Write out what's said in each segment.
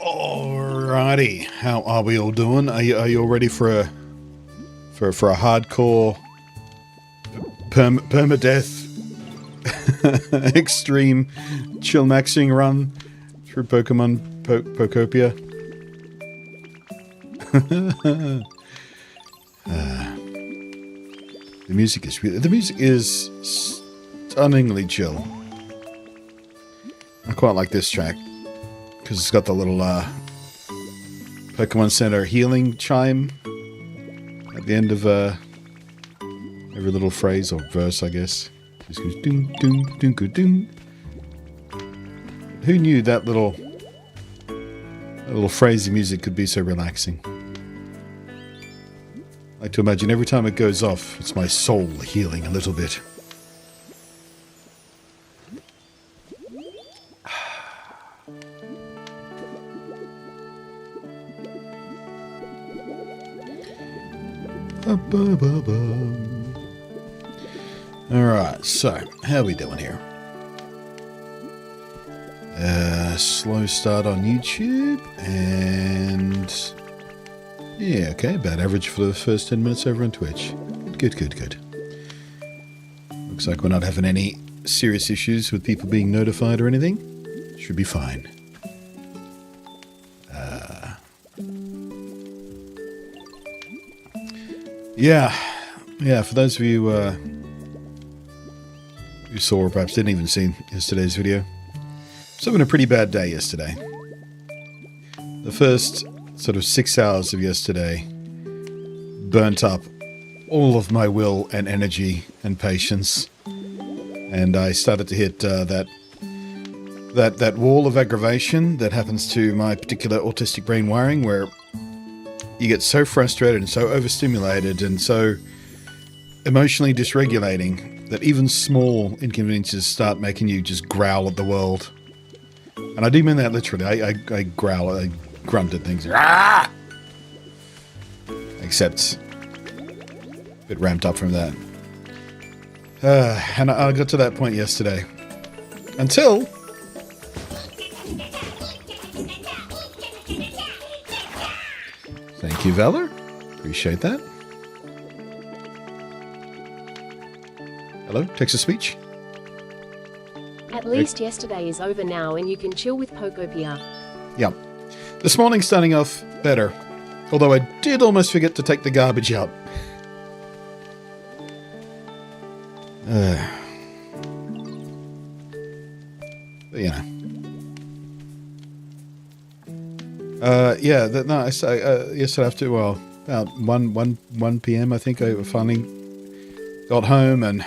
Alrighty, how are we all doing? Are you all ready for a hardcore permadeath extreme chill maxing run through Pokemon Pokopia? The music is stunningly chill. I quite like this track because it's got the little Pokemon Center healing chime at the end of every little phrase or verse, I guess. It just goes doom doom doom doom. Who knew that little phrasey music could be so relaxing? I like to imagine every time it goes off, it's my soul healing a little bit. Alright, so, how are we doing here? Slow start on YouTube, and yeah, okay, about average for the first 10 minutes over on Twitch. Good. Looks like we're not having any serious issues with people being notified or anything. Should be fine. Yeah, for those of you who saw or perhaps didn't even see yesterday's video, I was having a pretty bad day yesterday. The first sort of 6 hours of yesterday burnt up all of my will and energy and patience, and I started to hit that wall of aggravation that happens to my particular autistic brain wiring, where you get so frustrated and so overstimulated and so emotionally dysregulating that even small inconveniences start making you just growl at the world. And I do mean that literally. I growl, I grunt at things. Ah! Except a bit ramped up from that. And I got to that point yesterday. Until thank you, Valor. Appreciate that. Hello, text-to-speech. At least yesterday is over now and you can chill with Pokopia. Yeah. This morning starting off better. Although I did almost forget to take the garbage out. But, you know. Yeah, no, yesterday after, well, about 1 p.m. I think I finally got home and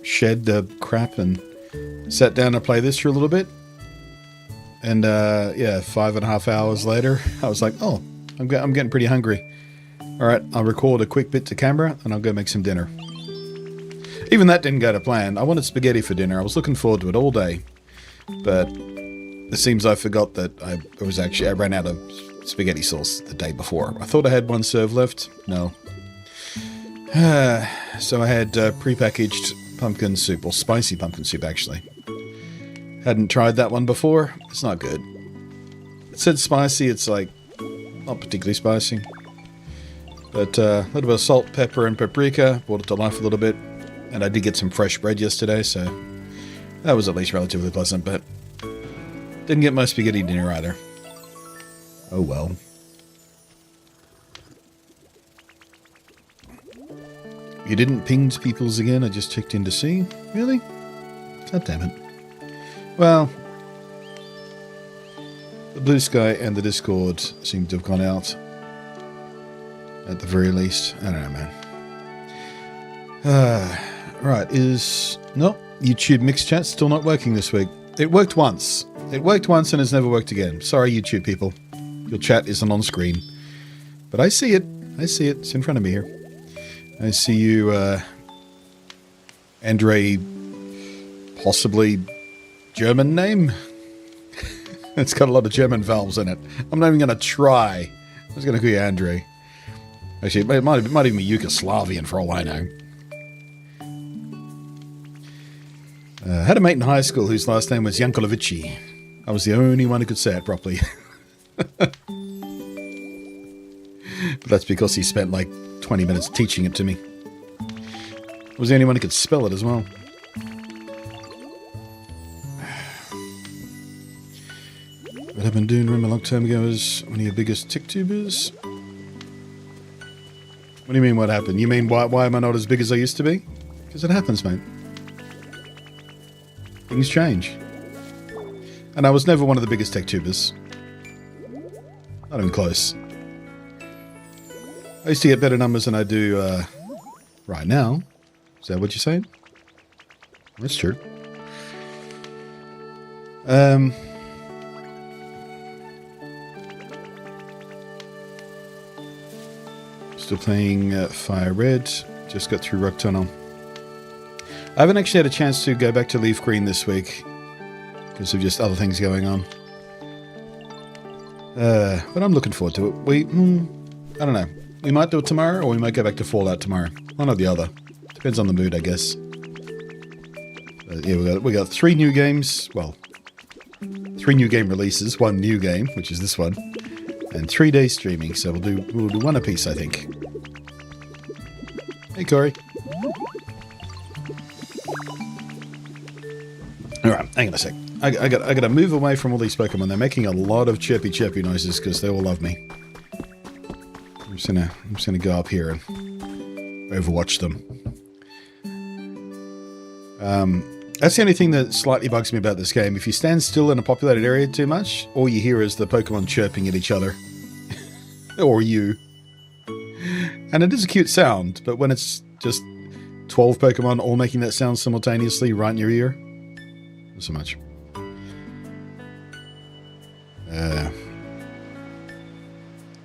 shed the crap and sat down to play this for a little bit. And, yeah, 5.5 hours later, I was like, oh, I'm getting pretty hungry. All right, I'll record a quick bit to camera and I'll go make some dinner. Even that didn't go to plan. I wanted spaghetti for dinner. I was looking forward to it all day. But it seems I forgot that I ran out of spaghetti sauce the day before. I thought I had one serve left. No. So I had prepackaged pumpkin soup, or spicy pumpkin soup, actually. Hadn't tried that one before. It's not good. It said spicy. It's like not particularly spicy. But a little bit of salt, pepper, and paprika. Brought it to life a little bit. And I did get some fresh bread yesterday, so that was at least relatively pleasant, but didn't get my spaghetti dinner either. Oh well. You didn't ping people's again? I just checked in to see? Really? God damn it. Well, the Blue Sky and the Discord seem to have gone out. At the very least. I don't know, man. Right, no, YouTube mixed chat still not working this week. It worked once. It worked once and has never worked again. Sorry, YouTube people. Your chat isn't on screen. But I see it. I see it. It's in front of me here. I see you, Andre, possibly German name? It's got a lot of German vowels in it. I'm not even going to try. I was going to call you Andre. Actually, it might even be Yugoslavian for all I know. Had a mate in high school whose last name was Yankovici. I was the only one who could say it properly. But that's because he spent like 20 minutes teaching it to me. I was the only one who could spell it as well. What I've been doing, remember a long time ago, is one of your biggest TikTubers. What do you mean what happened? You mean why am I not as big as I used to be? Because it happens, mate. Things change. And I was never one of the biggest TikTubers. Not even close. I used to get better numbers than I do right now. Is that what you're saying? That's true. Still playing Fire Red. Just got through Rock Tunnel. I haven't actually had a chance to go back to Leaf Green this week because of just other things going on. But I'm looking forward to it. I don't know. We might do it tomorrow, or we might go back to Fallout tomorrow. One or the other. Depends on the mood, I guess. Yeah, we got 3 new games. Well, 3 new game releases. 1 new game, which is this one, and 3 days streaming. So we'll do 1 apiece, I think. Hey, Corey. All right, hang on a sec. I got to move away from all these Pokemon. They're making a lot of chirpy noises because they all love me. I'm just gonna go up here and overwatch them. That's the only thing that slightly bugs me about this game. If you stand still in a populated area too much, all you hear is the Pokemon chirping at each other. Or you. And it is a cute sound, but when it's just 12 Pokemon all making that sound simultaneously right in your ear, not so much.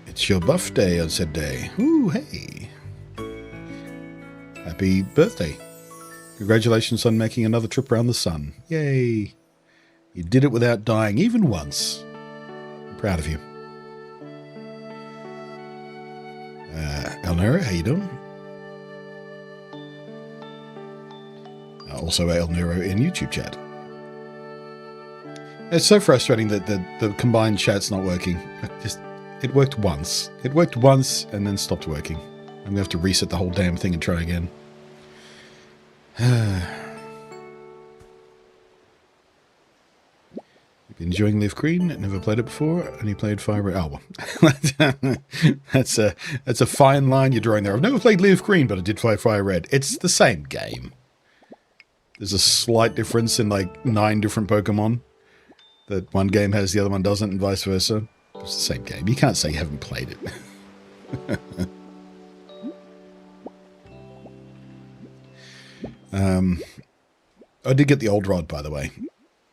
It's your birthday on said day. Ooh, hey. Happy birthday. Congratulations on making another trip around the sun. Yay. You did it without dying even once. I'm proud of you. Elnera, how you doing? Also Elnera in YouTube chat. It's so frustrating that the combined chat's not working. It worked once. It worked once and then stopped working. I'm going to have to reset the whole damn thing and try again. You've been enjoying Leaf Green? Never played it before. Only played Fire Red. Oh, well. That's a fine line you're drawing there. I've never played Leaf Green, but I did play Fire Red. It's the same game. There's a slight difference in like 9 different Pokemon. That one game has, the other one doesn't, and vice versa. It's the same game. You can't say you haven't played it. I did get the old rod, by the way.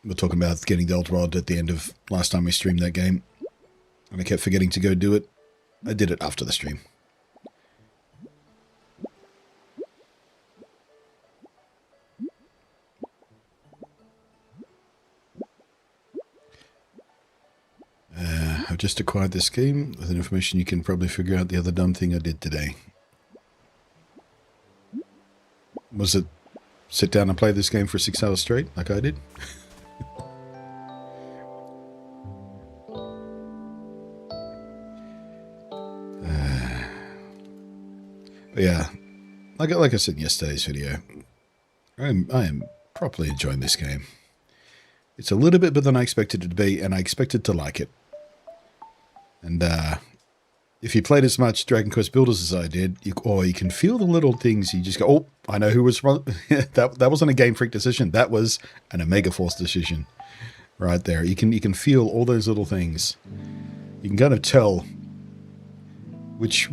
We're talking about getting the old rod at the end of last time we streamed that game. And I kept forgetting to go do it. I did it after the stream. I've just acquired this game. With information you can probably figure out the other dumb thing I did today. Was it sit down and play this game for 6 hours straight, like I did? But yeah, like I said in yesterday's video, I am properly enjoying this game. It's a little bit better than I expected it to be, and I expected to like it. And if you played as much Dragon Quest Builders as I did, you can feel the little things. You just go, oh, I know who was wrong. that wasn't a Game Freak decision. That was an Omega Force decision, right there. You can feel all those little things. You can kind of tell which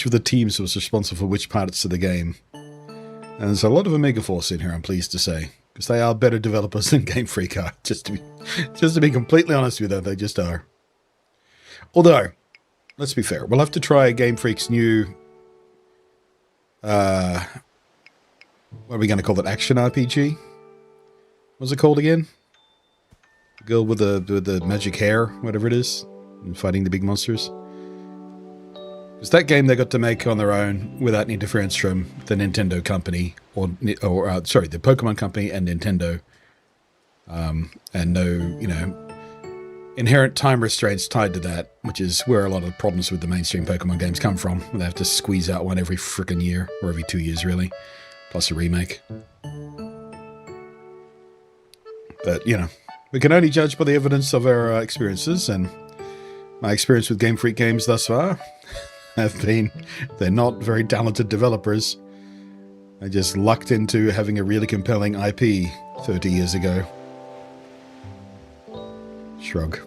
of the teams was responsible for which parts of the game. And there's a lot of Omega Force in here, I'm pleased to say, because they are better developers than Game Freak are. Just to be completely honest with you, they just are. Although, let's be fair, we'll have to try Game Freak's new, what are we going to call it, action RPG? What's it called again? The girl with the magic hair, whatever it is, and fighting the big monsters. Because that game they got to make on their own without interference from the Nintendo company, or sorry, the Pokemon company and Nintendo. and no, inherent time restraints tied to that, which is where a lot of the problems with the mainstream Pokemon games come from. They have to squeeze out one every frickin' year, or every 2 years, really, plus a remake. But, we can only judge by the evidence of our experiences, and my experience with Game Freak games thus far have been they're not very talented developers. They just lucked into having a really compelling IP 30 years ago. Shrug.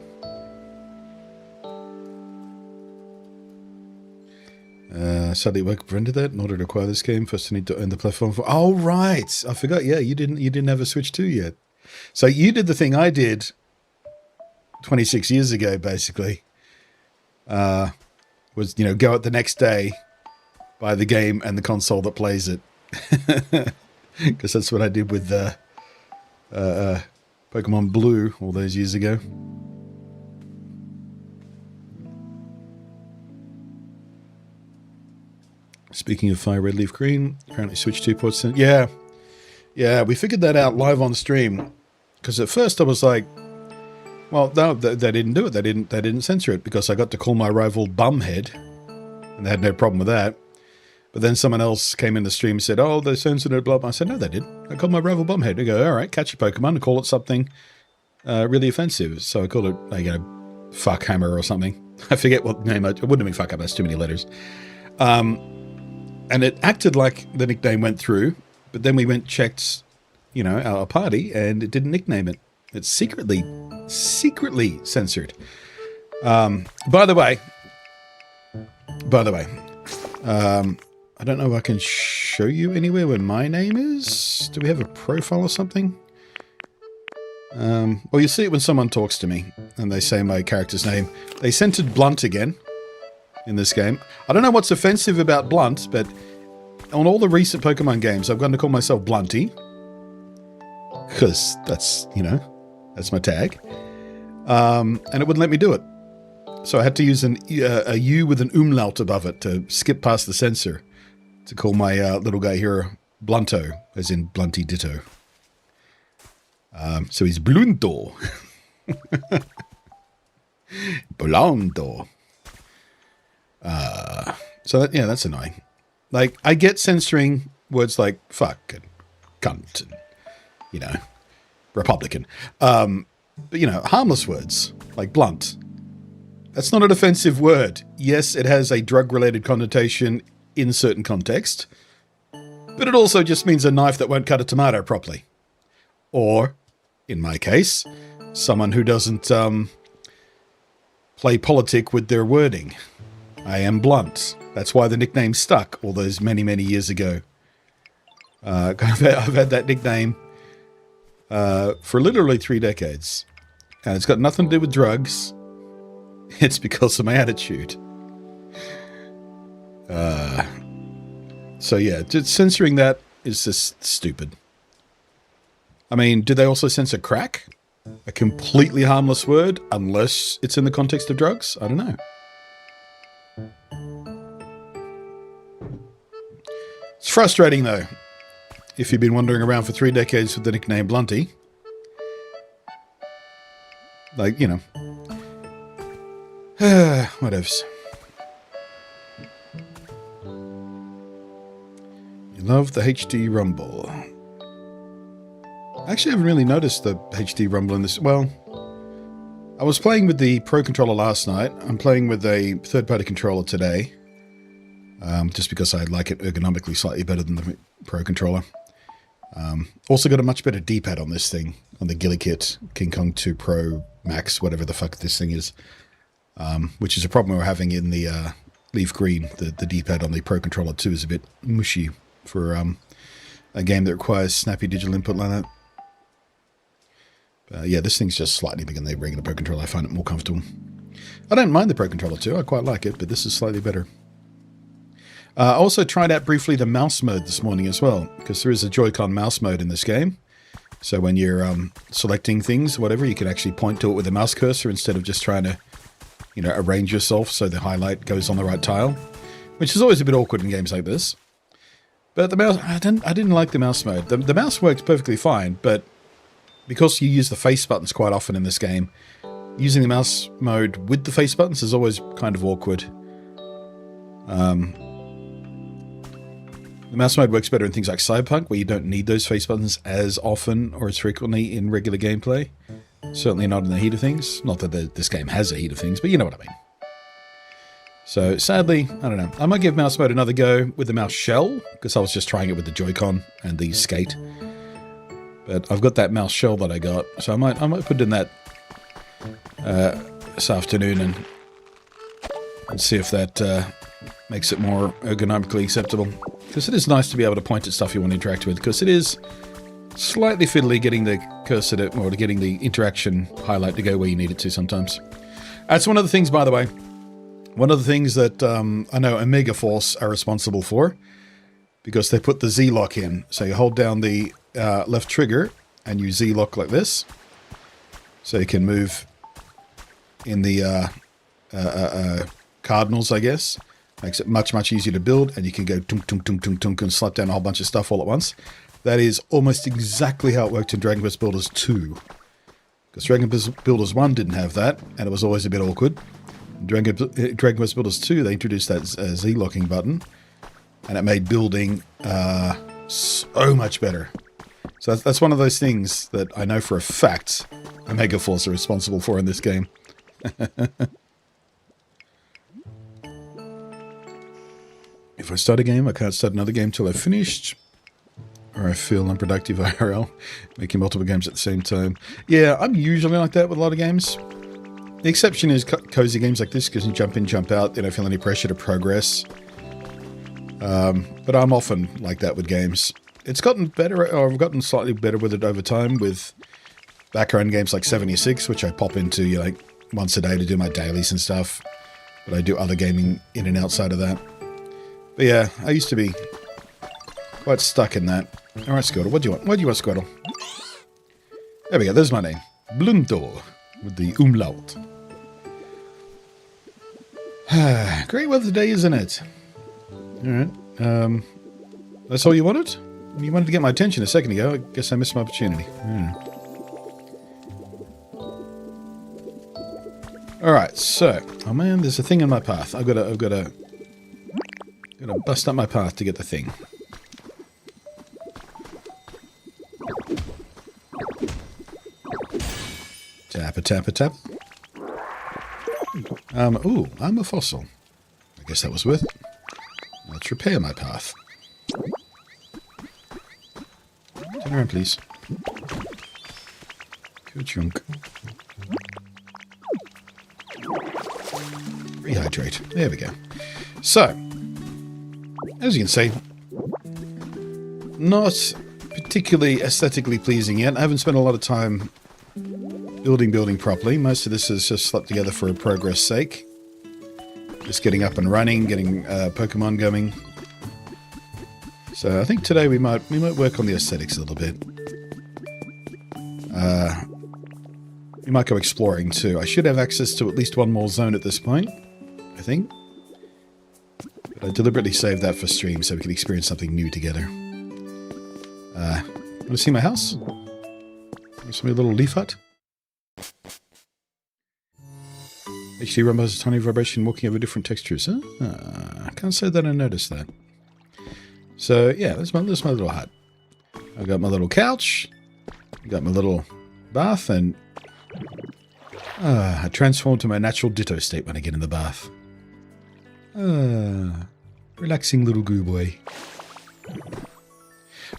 Sadly, work rendered that in order to acquire this game. First, I need to own the platform for. Oh, right. I forgot. Yeah, you didn't have a Switch 2 yet. So you did the thing I did 26 years ago, basically. Was go out the next day, buy the game and the console that plays it, because that's what I did with Pokemon Blue all those years ago. Speaking of Fire Red Leaf Green, apparently Switch 2 ports in. Yeah, we figured that out live on stream, because at first I was like, well, no, they didn't do it. They didn't censor it, because I got to call my rival Bumhead, and they had no problem with that. But then someone else came in the stream and said, oh, they censored it, blah, blah. I said, no, they didn't. I called my rival Bumhead. They go, all right, catch a Pokemon and call it something really offensive. So I called it, Fuckhammer or something. I forget what name. It wouldn't have been Fuckhammer. That's too many letters. And it acted like the nickname went through, but then we checked, our party, and it didn't nickname it. It's secretly censored. By the way, I don't know if I can show you anywhere where my name is. Do we have a profile or something? Well, you see it when someone talks to me and they say my character's name. They censored Blunt again in this game. I don't know what's offensive about Blunt, but on all the recent Pokemon games, I've gotten to call myself Blunty, because that's my tag. And it wouldn't let me do it. So I had to use a U with an umlaut above it to skip past the censor to call my little guy here Blunto, as in Blunty Ditto. So he's Blunto. Blunto. So that's annoying. Like, I get censoring words like fuck and cunt and, Republican. But, harmless words like blunt. That's not an offensive word. Yes, it has a drug-related connotation in certain context, but it also just means a knife that won't cut a tomato properly. Or, in my case, someone who doesn't play politic with their wording. I am blunt. That's why the nickname stuck all those many, many years ago. I've had that nickname for literally 3 decades. And it's got nothing to do with drugs. It's because of my attitude. So yeah, just censoring that is just stupid. I mean, do they also censor crack? A completely harmless word, unless it's in the context of drugs? I don't know. It's frustrating, though, if you've been wandering around for 3 decades with the nickname Blunty. Like, whatevs. You love the HD rumble. I actually haven't really noticed the HD rumble in this. Well, I was playing with the Pro Controller last night. I'm playing with a third-party controller today. Just because I like it ergonomically slightly better than the Pro Controller. Also got a much better D-pad on this thing, on the Gillikit King Kong 2 Pro Max, whatever the fuck this thing is. Which is a problem we're having in the Leaf Green. The D-pad on the Pro Controller 2 is a bit mushy for a game that requires snappy digital input like that. Yeah, this thing's just slightly bigger than the regular Pro Controller. I find it more comfortable. I don't mind the Pro Controller 2. I quite like it, but this is slightly better. I also tried out briefly the mouse mode this morning as well, because there is a Joy-Con mouse mode in this game. So when you're selecting things, whatever, you can actually point to it with a mouse cursor instead of just trying to, arrange yourself so the highlight goes on the right tile, which is always a bit awkward in games like this. But the mouse, I didn't like the mouse mode. The mouse worked perfectly fine, but because you use the face buttons quite often in this game, using the mouse mode with the face buttons is always kind of awkward. The mouse mode works better in things like Cyberpunk, where you don't need those face buttons as often or as frequently in regular gameplay. Certainly not in the heat of things. Not that this game has a heat of things, but you know what I mean. So, sadly, I don't know. I might give mouse mode another go with the mouse shell, because I was just trying it with the Joy-Con and the skate. But I've got that mouse shell that I got, so I might put it in that this afternoon and see if that makes it more ergonomically acceptable. Because it is nice to be able to point at stuff you want to interact with, because it is slightly fiddly getting the cursor to, or getting the interaction highlight to go where you need it to sometimes. That's one of the things, by the way. One of the things that I know Omega Force are responsible for, because they put the Z-lock in. So you hold down the left trigger and you Z-lock like this. So you can move in the cardinals, I guess. Makes it much, much easier to build, and you can go tunk, tunk, tunk, tunk, tunk, and slap down a whole bunch of stuff all at once. That is almost exactly how it worked in Dragon Quest Builders 2. Because Dragon Quest Builders 1 didn't have that, and it was always a bit awkward. In Dragon Quest Builders 2, they introduced that Z-locking button, and it made building so much better. So that's one of those things that I know for a fact Omega Force are responsible for in this game. If I start a game, I can't start another game till I've finished. Or I feel unproductive IRL, making multiple games at the same time. Yeah, I'm usually like that with a lot of games. The exception is cozy games like this, because you jump in, jump out, you don't feel any pressure to progress. But I'm often like that with games. It's gotten better, or I've gotten slightly better with it over time with background games like 76, which I pop into like once a day to do my dailies and stuff. But I do other gaming in and outside of that. But yeah, I used to be quite stuck in that. Alright, Squirtle, what do you want? What do you want, Squirtle? There we go, there's my name. Blunto, with the umlaut. Great weather today, isn't it? Alright, that's all you wanted? You wanted to get my attention a second ago. I guess I missed my opportunity. Alright, so... Oh man, there's a thing in my path. I've got to bust up my path to get the thing. Tappa, tappa, tap. Ooh, I'm a fossil. I guess that was worth it. Let's repair my path. Turn around, please. Ka-chunk. Rehydrate. There we go. So, as you can see, not particularly aesthetically pleasing yet. I haven't spent a lot of time building properly. Most of this is just slapped together for progress sake. Just getting up and running, getting Pokemon going. So I think today we might work on the aesthetics a little bit. We might go exploring too. I should have access to at least one more zone at this point, I think. But I deliberately saved that for stream so we can experience something new together. Want to see my house? Want to see my little leaf hut? HD run by a tiny vibration walking over different textures, huh? I can't say that I noticed that. So, yeah, that's my little hut. I've got my little couch. I've got my little bath, and I transform to my natural ditto state when I get in the bath. Relaxing little goo boy.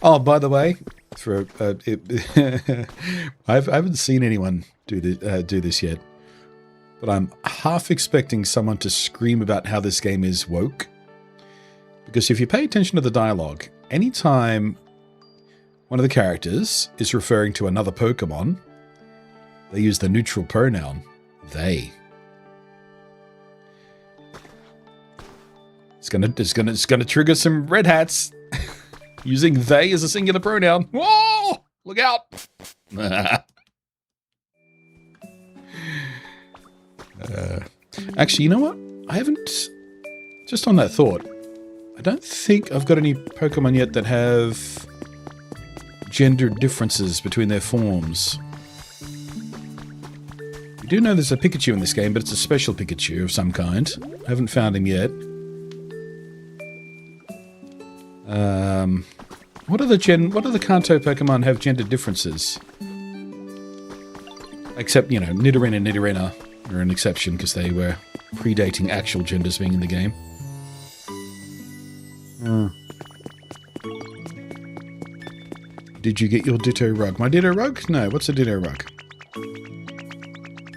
Oh, by the way, for I haven't seen anyone do this yet. But I'm half expecting someone to scream about how this game is woke. Because if you pay attention to the dialogue, anytime one of the characters is referring to another Pokemon, they use the neutral pronoun, they. It's gonna trigger some red hats using they as a singular pronoun. Whoa! Look out! Actually, you know what? I haven't... Just on that thought, I don't think I've got any Pokemon yet that have gender differences between their forms. You do know there's a Pikachu in this game, but it's a special Pikachu of some kind. I haven't found him yet. What other Kanto Pokemon have gender differences? Except, you know, Nidoran and Nidorina are an exception because they were predating actual genders being in the game. Did you get your Ditto Rug? My Ditto Rug? No, what's a Ditto Rug?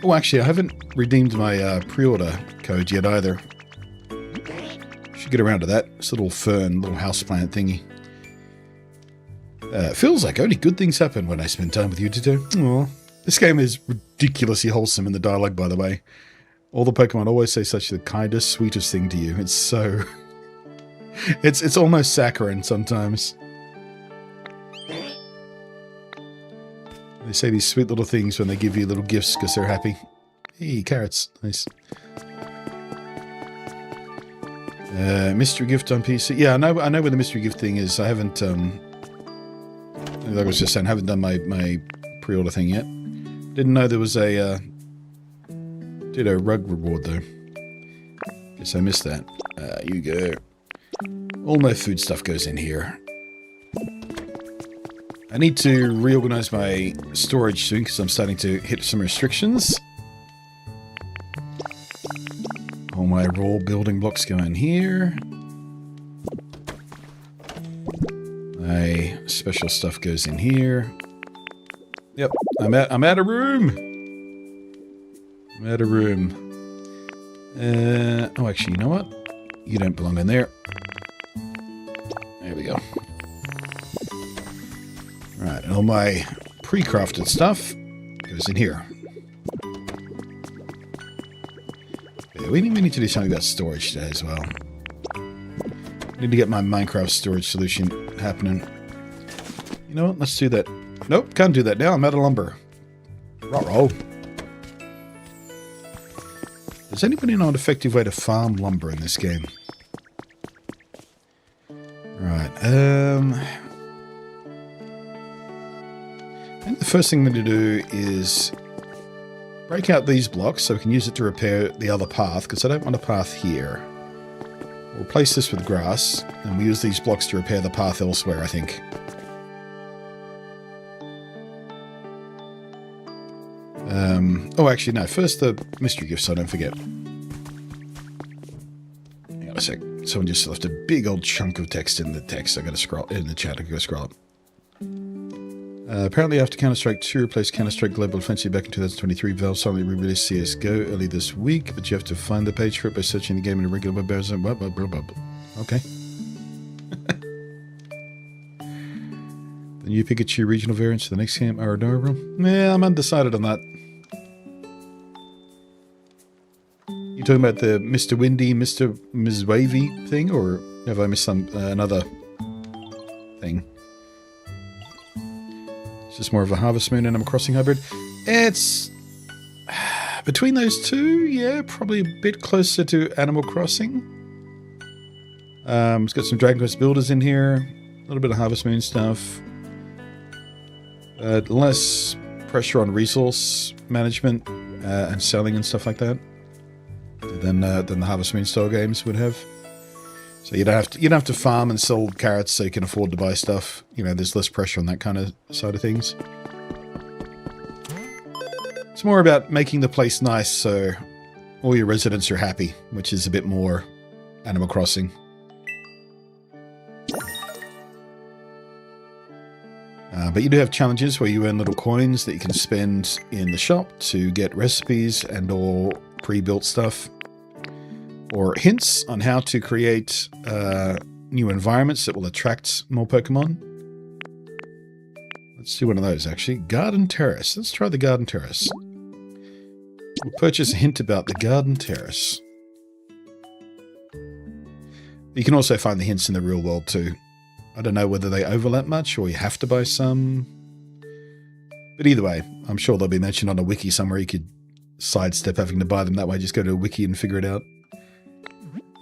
Oh, actually, I haven't redeemed my pre-order code yet either. Should get around to that. It's a little fern, little houseplant thingy. Feels like only good things happen when I spend time with you, Ditto. Aww. This game is ridiculously wholesome in the dialogue, by the way. All the Pokemon always say such the kindest, sweetest thing to you. It's so... It's almost saccharine sometimes. They say these sweet little things when they give you little gifts because they're happy. Hey, carrots. Nice. Mystery gift on PC. Yeah, I know where the mystery gift thing is. I haven't, like I was just saying, I haven't done my pre-order thing yet. Didn't know there was a Ditto Rug reward, though. Guess I missed that. You go. All my food stuff goes in here. I need to reorganize my storage soon because I'm starting to hit some restrictions. All my raw building blocks go in here. My special stuff goes in here. Yep, I'm out of room. I'm out of room. Oh, actually, you know what? You don't belong in there. There we go. Right, and all my pre-crafted stuff goes in here. Yeah, we need to do something about storage today as well. I need to get my Minecraft storage solution happening. You know what? Let's do that. Nope, can't do that now. I'm out of lumber. Ruh-roh. Does anybody know an effective way to farm lumber in this game? Right, I think the first thing I'm going to do is break out these blocks so we can use it to repair the other path, because I don't want a path here. We'll replace this with grass, and we use these blocks to repair the path elsewhere, I think. Oh, actually, no. First, the mystery gift, so I don't forget. Hang on a sec. Someone just left a big old chunk of text in the text. I gotta scroll in the chat. I gotta scroll up. Apparently, after Counter-Strike 2 replaced Counter-Strike Global Offensive back in 2023, Valve suddenly re-released CSGO early this week, but you have to find the page for it by searching the game in a regular web browser. Blah, blah, blah, blah, blah. Okay. The new Pikachu regional variants for the next game are adorable. Yeah, I'm undecided on that. You talking about the Mr. Windy, Ms. Wavy thing, or have I missed some another thing? It's just more of a Harvest Moon Animal Crossing hybrid. It's between those two, yeah, probably a bit closer to Animal Crossing. It's got some Dragon Quest Builders in here, a little bit of Harvest Moon stuff. Less pressure on resource management and selling and stuff like that than the Harvest Moon style games would have. So you don't have to farm and sell carrots so you can afford to buy stuff. You know, there's less pressure on that kind of side of things. It's more about making the place nice so all your residents are happy, which is a bit more Animal Crossing. But you do have challenges where you earn little coins that you can spend in the shop to get recipes and or pre-built stuff. Or hints on how to create new environments that will attract more Pokemon. Let's do one of those, actually. Garden Terrace. Let's try the Garden Terrace. We'll purchase a hint about the Garden Terrace. You can also find the hints in the real world, too. I don't know whether they overlap much or you have to buy some. But either way, I'm sure they'll be mentioned on a wiki somewhere. You could sidestep having to buy them that way. Just go to a wiki and figure it out.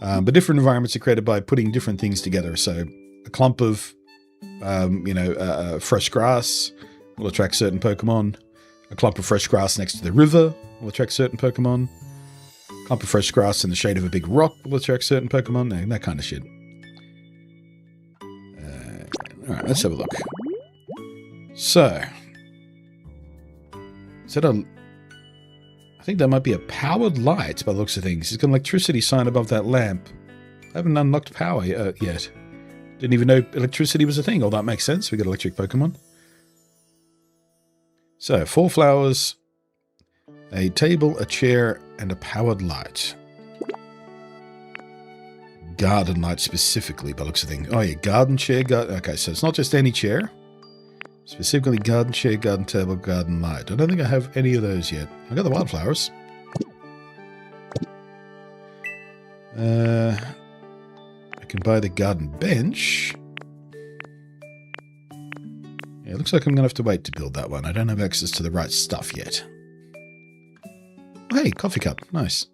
But different environments are created by putting different things together. So a clump of fresh grass will attract certain Pokemon. A clump of fresh grass next to the river will attract certain Pokemon. A clump of fresh grass in the shade of a big rock will attract certain Pokemon. And that kind of shit. Alright, let's have a look. So. Is that a... I think that might be a powered light by the looks of things. It's got an electricity sign above that lamp. I haven't unlocked power yet. Didn't even know electricity was a thing. Oh, that makes sense. We got electric Pokemon. So, 4 flowers, a table, a chair, and a powered light. Garden light specifically by the looks of things. Oh yeah, garden chair. Okay, so it's not just any chair. Specifically garden chair, garden table, garden light. I don't think I have any of those yet. I got the wildflowers. I can buy the garden bench. Yeah, it looks like I'm going to have to wait to build that one. I don't have access to the right stuff yet. Oh, hey, coffee cup. Nice.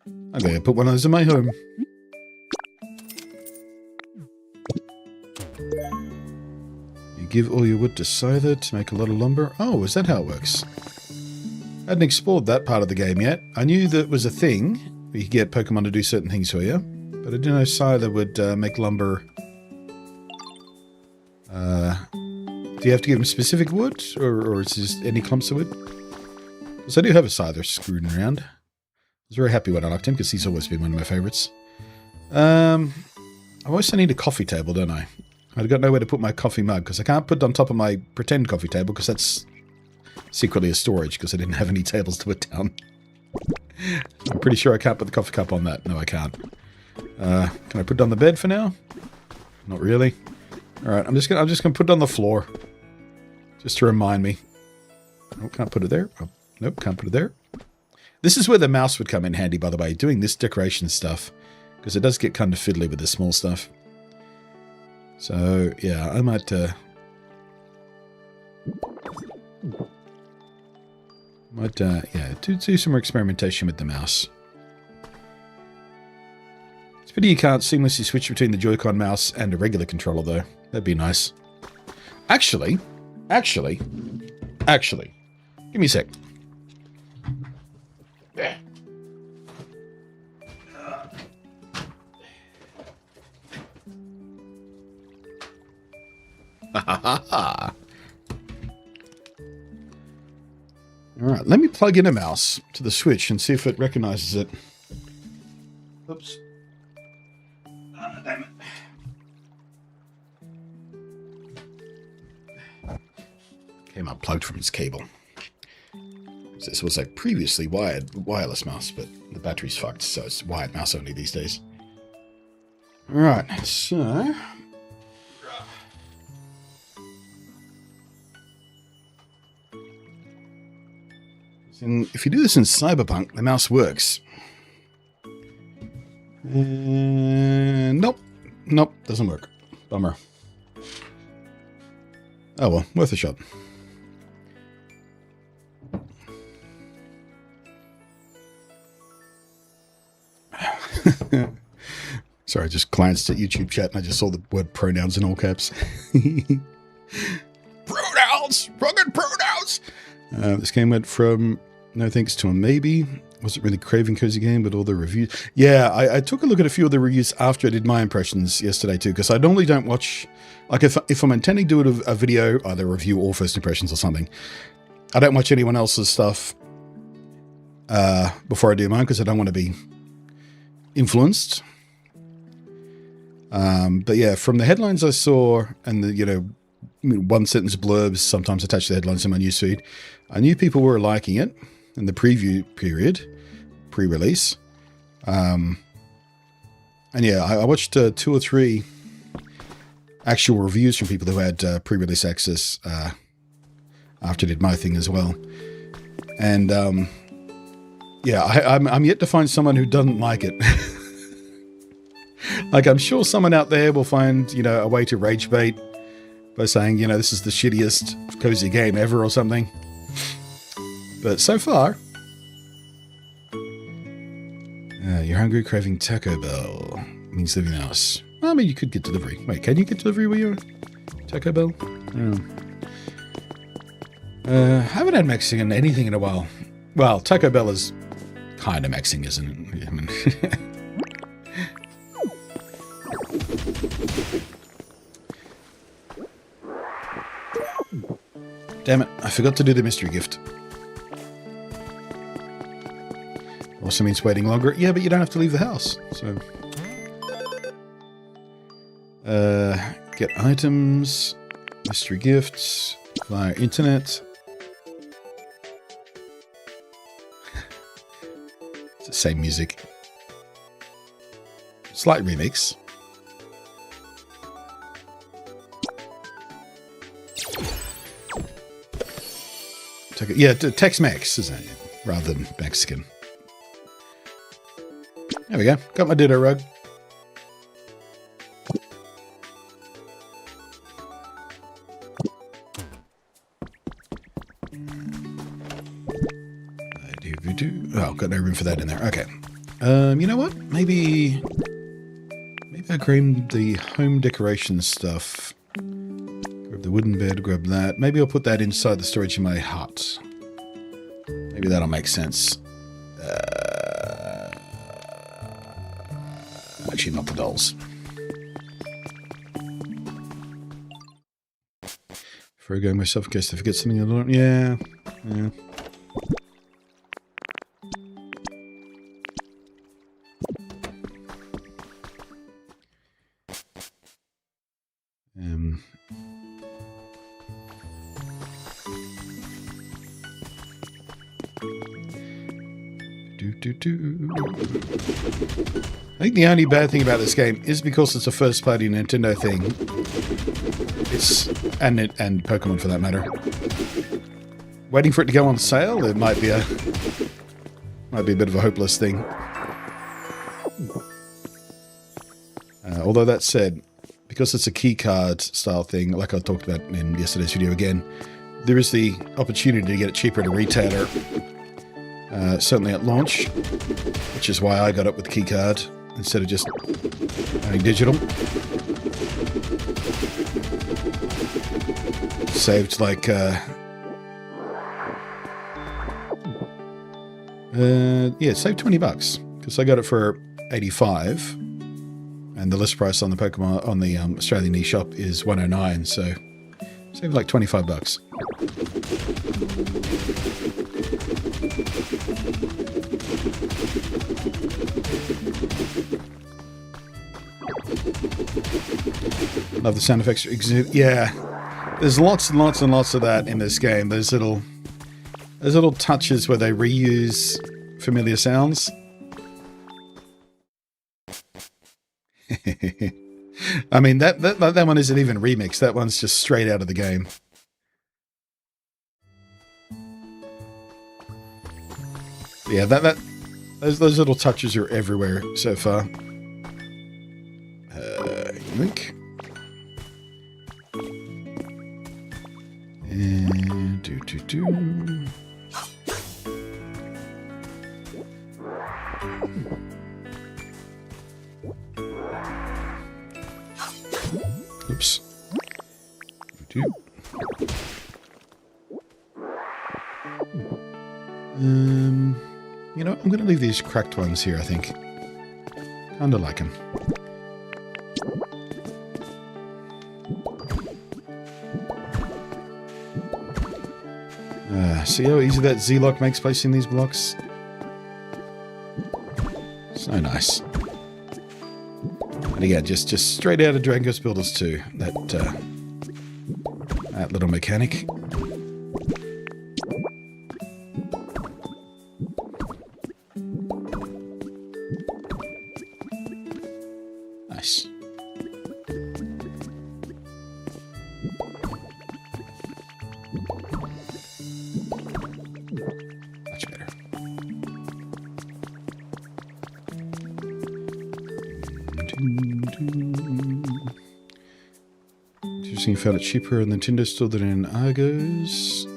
I'm going to put one of those in my home. You give all your wood to Scyther to make a lot of lumber. Oh, is that how it works? I hadn't explored that part of the game yet. I knew that was a thing. You could get Pokemon to do certain things for you. But I didn't know Scyther would make lumber. Do you have to give him specific wood? Or is this any clumps of wood? Because I do have a Scyther screwing around. I was very happy when I locked him because he's always been one of my favourites. I also need a coffee table, don't I? I've got nowhere to put my coffee mug because I can't put it on top of my pretend coffee table because that's secretly a storage because I didn't have any tables to put down. I'm pretty sure I can't put the coffee cup on that. No, I can't. Can I put it on the bed for now? Not really. All right, I'm just gonna put it on the floor, just to remind me. Oh, can't put it there. Oh, nope, can't put it there. This is where the mouse would come in handy, by the way, doing this decoration stuff, because it does get kind of fiddly with the small stuff. So yeah, I might. Do some more experimentation with the mouse. It's a pity you can't seamlessly switch between the Joy-Con mouse and a regular controller, though. That'd be nice. Actually, give me a sec. Alright, let me plug in a mouse to the Switch and see if it recognizes it. Oops. Damn it. Came unplugged from its cable. This was a previously wireless mouse, but the battery's fucked, so it's wired mouse only these days. Alright, so... if you do this in Cyberpunk, the mouse works. Nope, doesn't work. Bummer. Oh well, worth a shot. Sorry, I just glanced at YouTube chat and I just saw the word pronouns in all caps. Pronouns! Rugged pronouns! This game went from no thanks to a maybe. Wasn't really craving cozy game, but all the reviews. Yeah, I took a look at a few of the reviews after I did my impressions yesterday too, because I normally don't watch, like if I'm intending to do a video, either review or first impressions or something, I don't watch anyone else's stuff before I do mine because I don't want to be influenced. But yeah, from the headlines I saw and the, one sentence blurbs sometimes attached to the headlines in my newsfeed, I knew people were liking it in the preview period, pre-release. And yeah, I watched 2 or 3 actual reviews from people who had pre-release access after I did my thing as well. And yeah, I'm yet to find someone who doesn't like it. Like, I'm sure someone out there will find, a way to rage bait by saying, this is the shittiest cozy game ever or something. But so far... you're hungry, craving Taco Bell. Means living house. Well, I mean, you could get delivery. Wait, can you get delivery where you are? Taco Bell? Haven't had Mexican anything in a while. Well, Taco Bell is kind of Mexican, isn't it? I mean, damn it, I forgot to do the mystery gift. Also means waiting longer. Yeah, but you don't have to leave the house. So, get items, mystery gifts via internet. It's the same music. Slight remix. Yeah, Tex-Mex, isn't it? Rather than Mexican. There we go. Got my Ditto rug. Oh, got no room for that in there. Okay. You know what? Maybe I grab the home decoration stuff. Grab the wooden bed, grab that. Maybe I'll put that inside the storage in my hut. Maybe that'll make sense. Actually, not the dolls. Forgo myself in case I forget something. Yeah. I think the only bad thing about this game is because it's a first-party Nintendo thing. It's and Pokemon for that matter. Waiting for it to go on sale, it might be a bit of a hopeless thing. Although that said, because it's a keycard style thing, like I talked about in yesterday's video again, there is the opportunity to get it cheaper at a retailer. Certainly at launch, which is why I got it with keycard instead of just having digital. Saved like saved $20 because I got it for $85, and the list price on the Pokemon on the Australian eShop is $109, so saved like $25. Love the sound effects. Yeah, there's lots and lots and lots of that in this game. There's little touches where they reuse familiar sounds. I mean, that one isn't even remixed. That one's just straight out of the game. Yeah, those little touches are everywhere so far. Link. And do. Oops. Do. You know, I'm going to leave these cracked ones here, I think. Kinda like them. See how easy that Z-lock makes placing these blocks? So nice. And again, just straight out of Dragon Quest Builders 2. That little mechanic. Nice. Much better. Interesting, you found it cheaper in the Nintendo store than in Argos,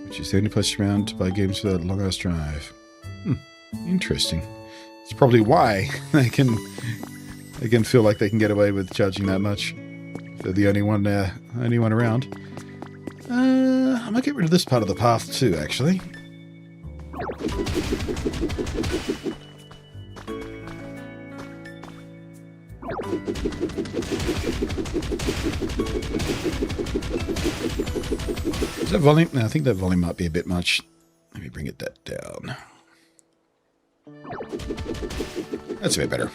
which is the only place around to buy games without a long-ass drive. Interesting. It's probably why they can feel like they can get away with charging that much. They're the only one around. I might get rid of this part of the path too, actually. Is that volume? No, I think that volume might be a bit much. Let me bring that down. That's a bit better.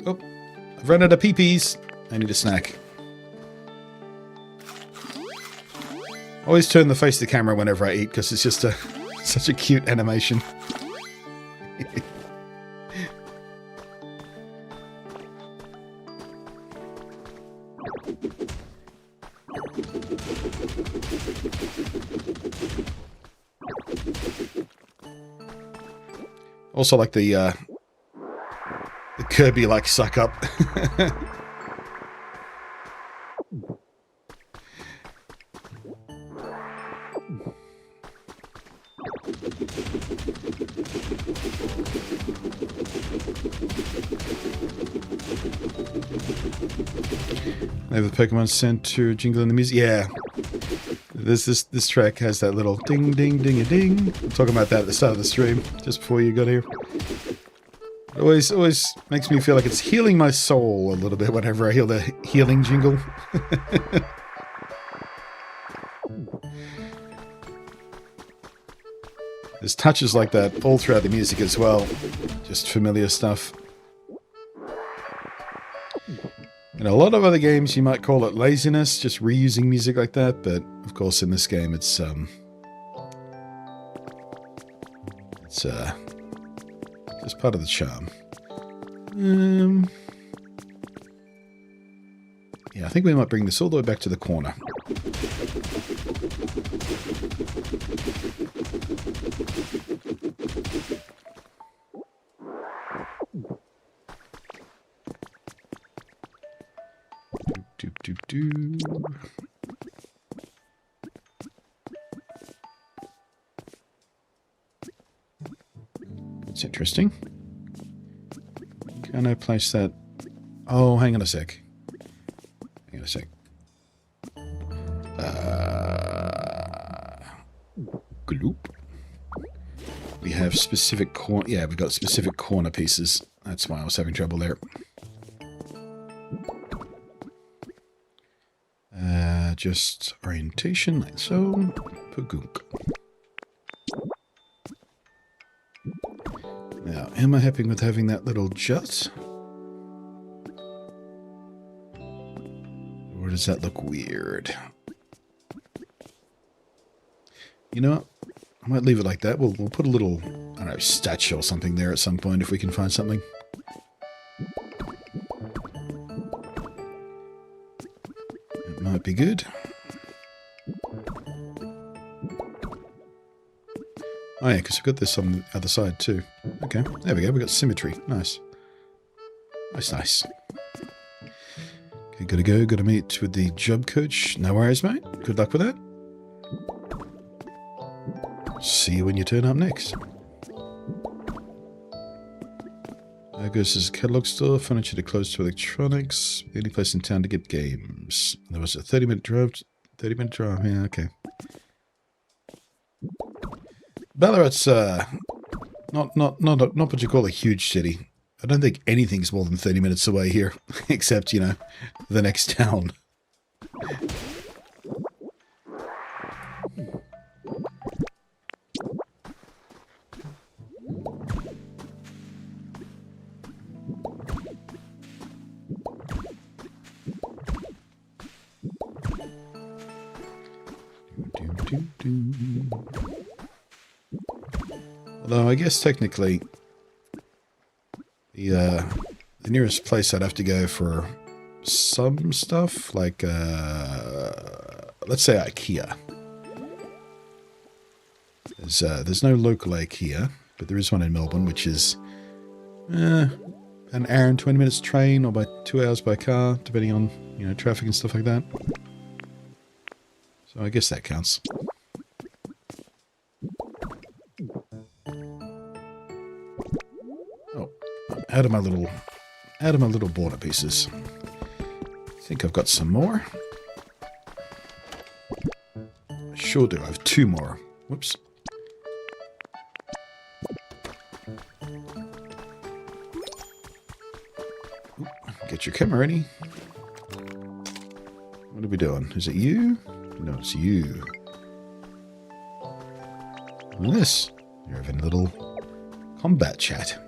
Oh, I've run out of pee-pees. I need a snack. Always turn the face of the camera whenever I eat because it's just such a cute animation. Also like the Kirby like suck up. They have the Pokemon Center jingle in the music. Yeah. This track has that little ding ding ding a ding. I'm talking about that at the start of the stream, just before you got here. It always makes me feel like it's healing my soul a little bit whenever I hear the healing jingle. There's touches like that all throughout the music as well. Just familiar stuff. In a lot of other games, you might call it laziness, just reusing music like that. But of course, in this game, it's just part of the charm. Yeah, I think we might bring this all the way back to the corner. That's interesting. Can I place that? Oh, hang on a sec. Hang on a sec. Gloop. We have specific corner. Yeah, we've got specific corner pieces. That's why I was having trouble there. Just orientation, like so. Pagook. Now, am I happy with having that little jut? Or does that look weird? You know what? I might leave it like that. We'll put a little, I don't know, statue or something there at some point if we can find something. It might be good. Oh yeah, because we've got this on the other side too. Okay, there we go. We've got symmetry. Nice. Nice. Okay, gotta go. Gotta meet with the job coach. No worries, mate. Good luck with that. See you when you turn up next. This is a catalog store, furniture to close to electronics. The only place in town to get games. There was a 30-minute drive. 30-minute drive. Yeah, okay. Ballarat's not what you call a huge city. I don't think anything's more than 30 minutes away here, except, you know, the next town. Although I guess technically the nearest place I'd have to go for some stuff, like let's say IKEA. There's no local IKEA, but there is one in Melbourne, which is an hour and 20 minutes train, or by 2 hours by car, depending on, you know, traffic and stuff like that. So I guess that counts. Oh, out of my little out of my little border pieces. I think I've got some more. I sure do. I have 2 more. Whoops. Oop, get your camera ready. What are we doing? Is it you? No, it's you. And this. You're having a little combat chat.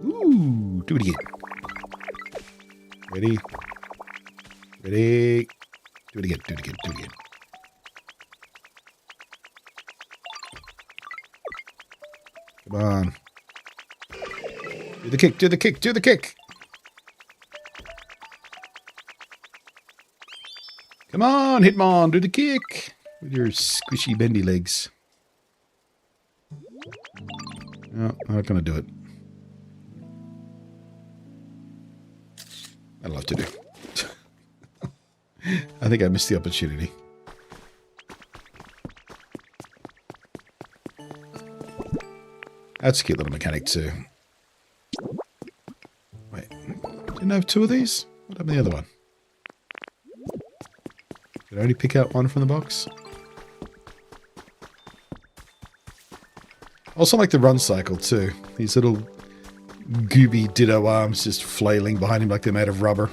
Ooh, do it again. Ready? Ready? Do it again, do it again, do it again. Come on. Do the kick, do the kick, do the kick! Come on, Hitmon, do the kick! With your squishy bendy legs. No, I'm not gonna do it. I'd love to do. I think I missed the opportunity. That's a cute little mechanic too. Wait, didn't I have 2 of these? What happened to the other one? Did I only pick out 1 from the box? Also like the run cycle too. These little gooby ditto arms just flailing behind him like they're made of rubber.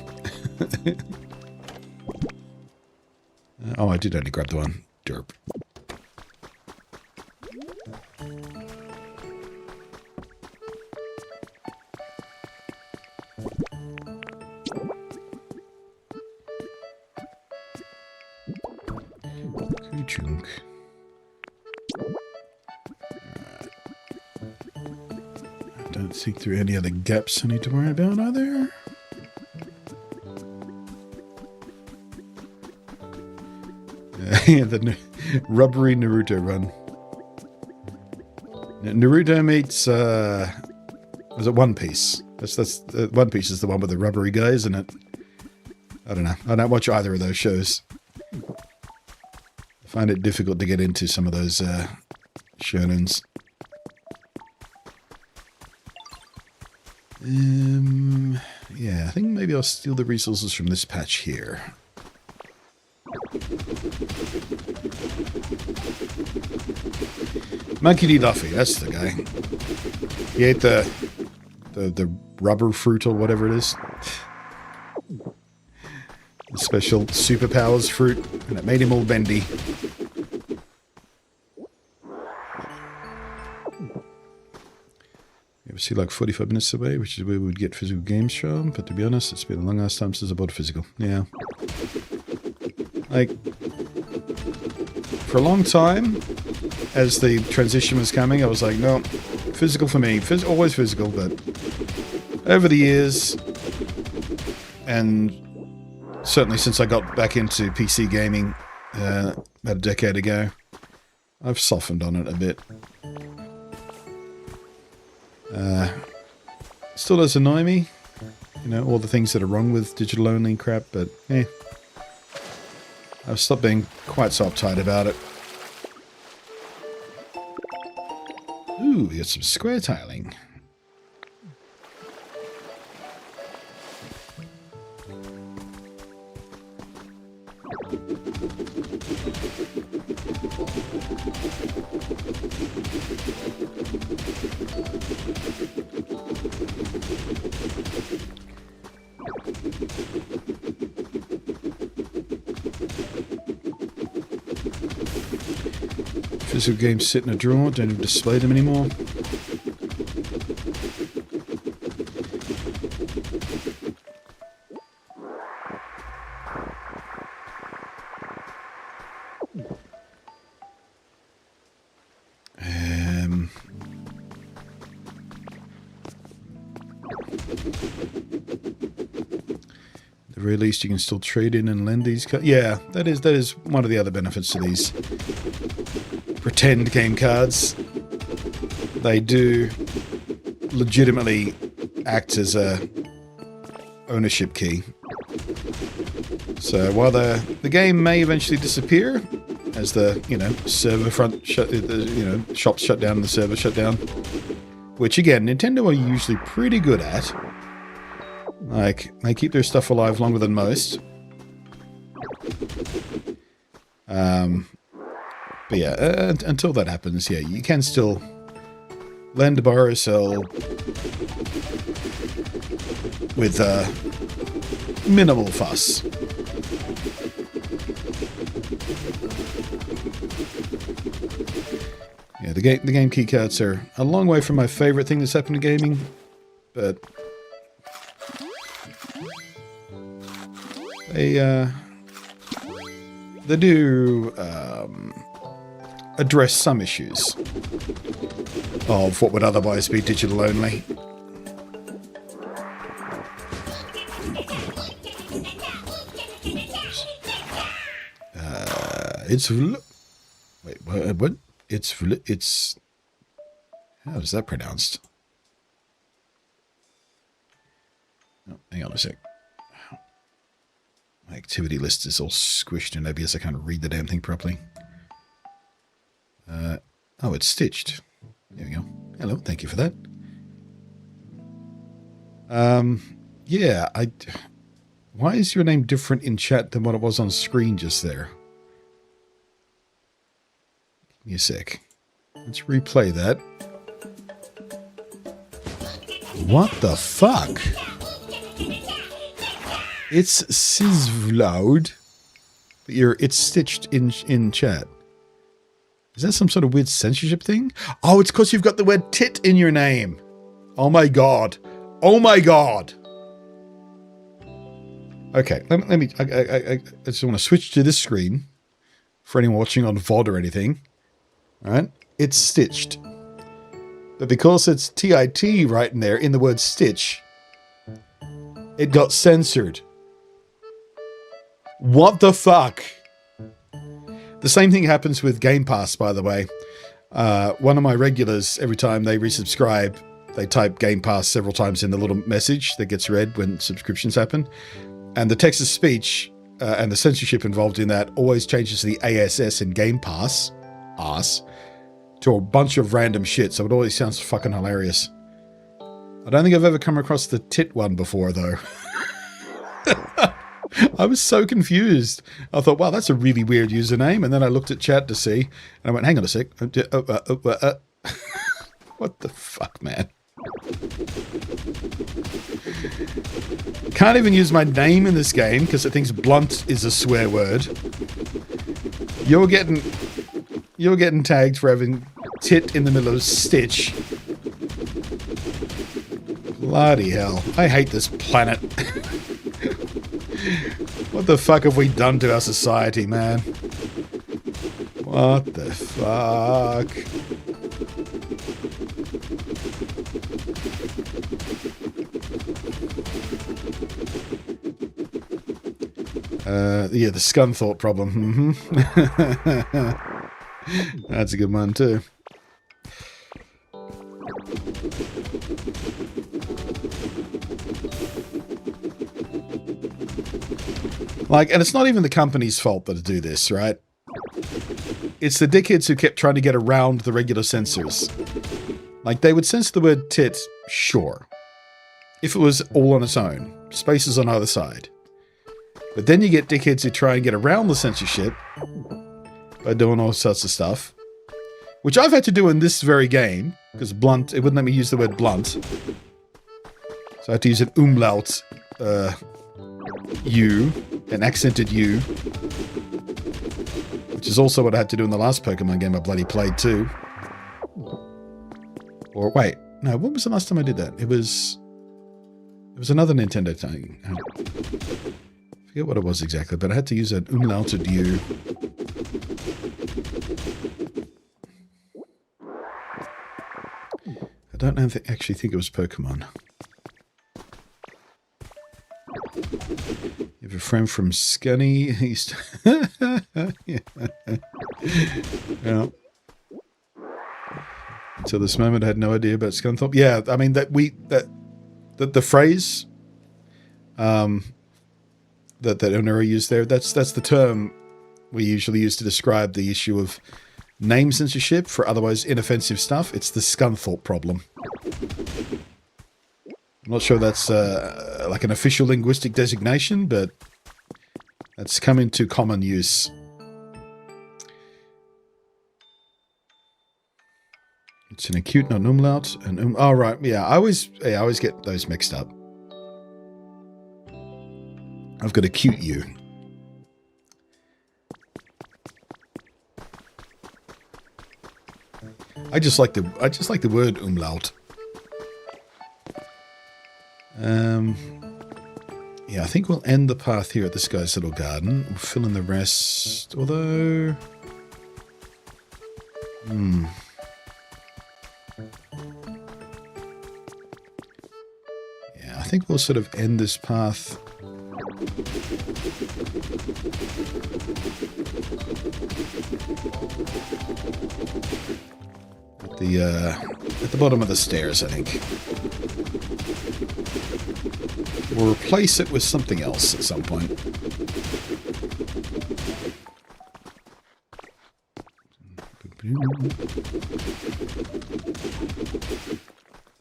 Oh, I did only grab the one. Derp. Kuchunk. I don't think there are any other gaps I need to worry about, are there? Yeah, the rubbery Naruto run. Naruto meets, was it One Piece? That's One Piece is the one with the rubbery guys, isn't it? I don't know. I don't watch either of those shows. I find it difficult to get into some of those shonens. Yeah, I think maybe I'll steal the resources from this patch here. Monkey D. Luffy, that's the guy. He ate the rubber fruit or whatever it is. The special superpowers fruit, and it made him all bendy. We see like 45 minutes away, which is where we would get physical games from, but to be honest, it's been a long ass time since I bought a physical. Yeah. Like, for a long time, as the transition was coming, I was like, no, physical for me. Always physical, but over the years, and certainly since I got back into PC gaming about a decade ago, I've softened on it a bit. Still does annoy me, you know, all the things that are wrong with digital-only crap, but I've stopped being quite so uptight about it. Ooh, we got some square tiling. Physical games sit in a drawer, don't even display them anymore. At the very least, you can still trade in and lend these cards. Yeah, that is one of the other benefits to these pretend game cards. They do legitimately act as a ownership key. So while the game may eventually disappear as the server front shops shut down and the server shut down, which again Nintendo are usually pretty good at. Like, they keep their stuff alive longer than most. But yeah, until that happens, yeah, you can still lend, borrow, sell with minimal fuss. Yeah, the game keycards are a long way from my favorite thing that's happened to gaming, but they do address some issues of what would otherwise be digital only. Wait, what? It's how is that pronounced? Oh, hang on a sec. My activity list is all squished in OBS. I can't read the damn thing properly. Oh, it's stitched. There we go. Hello, thank you for that. Yeah, why is your name different in chat than what it was on screen just there? Give me a sec. Let's replay that. What the fuck? It's Sizvloud, but it's stitched in chat. Is that some sort of weird censorship thing? Oh, it's because you've got the word tit in your name. Oh my god. Oh my god. Okay, let me. I just want to switch to this screen for anyone watching on VOD or anything. All right, it's stitched, but because it's TIT right in there in the word stitch, it got censored. What the fuck? The same thing happens with Game Pass, by the way. One of my regulars, every time they resubscribe, they type Game Pass several times in the little message that gets read when subscriptions happen. And the text-to-speech and the censorship involved in that always changes the ASS in Game Pass, to a bunch of random shit, so it always sounds fucking hilarious. I don't think I've ever come across the tit one before, though. I was so confused. I thought, wow, that's a really weird username. And then I looked at chat to see, and I went, hang on a sec. What the fuck, man? Can't even use my name in this game because it thinks blunt is a swear word. You're getting tagged for having tit in the middle of stitch. Bloody hell. I hate this planet. What the fuck have we done to our society, man? What the fuck? Yeah, the Scunthorpe problem. That's a good one, too. Like, and it's not even the company's fault that do this, right? It's the dickheads who kept trying to get around the regular censors. Like, they would censor the word tit, sure. If it was all on its own. Spaces on either side. But then you get dickheads who try and get around the censorship by doing all sorts of stuff. Which I've had to do in this very game. Because blunt, it wouldn't let me use the word blunt. So I had to use an umlaut U. An accented U. Which is also what I had to do in the last Pokemon game I bloody played too. Or wait, no, when was the last time I did that? It was another Nintendo thing. I forget what it was exactly, but I had to use an umlauted U. I don't actually think it was Pokemon. You have a friend from Scunny. He's yeah. Until this moment, I had no idea about Scunthorpe. Yeah, I mean that the phrase that Onura used there. That's the term we usually use to describe the issue of name censorship for otherwise inoffensive stuff. It's the Scunthorpe problem. I'm not sure that's like an official linguistic designation, but that's come into common use. It's an acute, not an umlaut. And oh right, yeah. I always get those mixed up. I've got acute U. I just like the word umlaut. Yeah, I think we'll end the path here at this guy's little garden. We'll fill in the rest, although... Yeah, I think we'll sort of end this path. At the bottom of the stairs, I think. We'll replace it with something else at some point.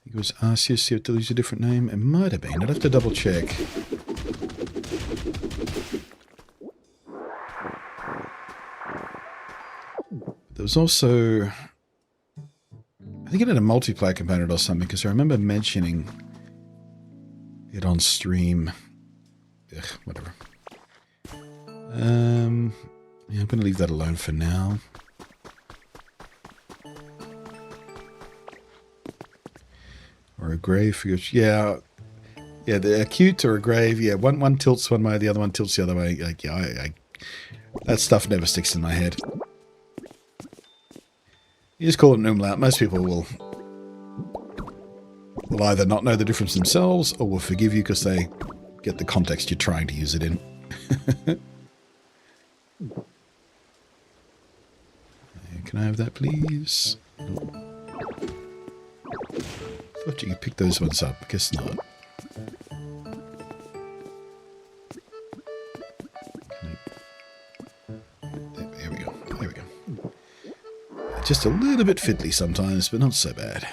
It was Arceus, you have to use a different name. It might have been. I'd have to double check. There was also... I think it had a multiplayer component or something, because I remember mentioning it on stream. Ugh, whatever. Yeah, I'm going to leave that alone for now. Or a grave for your... Yeah, the acute or a grave. Yeah, one tilts one way, the other one tilts the other way. Like, yeah, that stuff never sticks in my head. You just call it an umlaut. Most people will either not know the difference themselves or will forgive you because they get the context you're trying to use it in. Can I have that, please? Thought you could pick those ones up. Guess not. There we go. There we go. Just a little bit fiddly sometimes, but not so bad.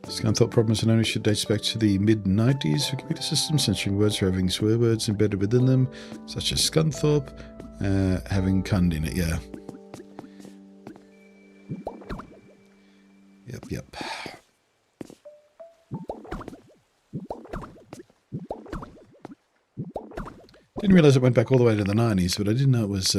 Scunthorpe problems and ownership dates back to the mid-90s for computer systems, censoring words or having swear words embedded within them, such as Scunthorpe, having cund in it, yeah. Yep. Didn't realize it went back all the way to the 90s, but I didn't know it was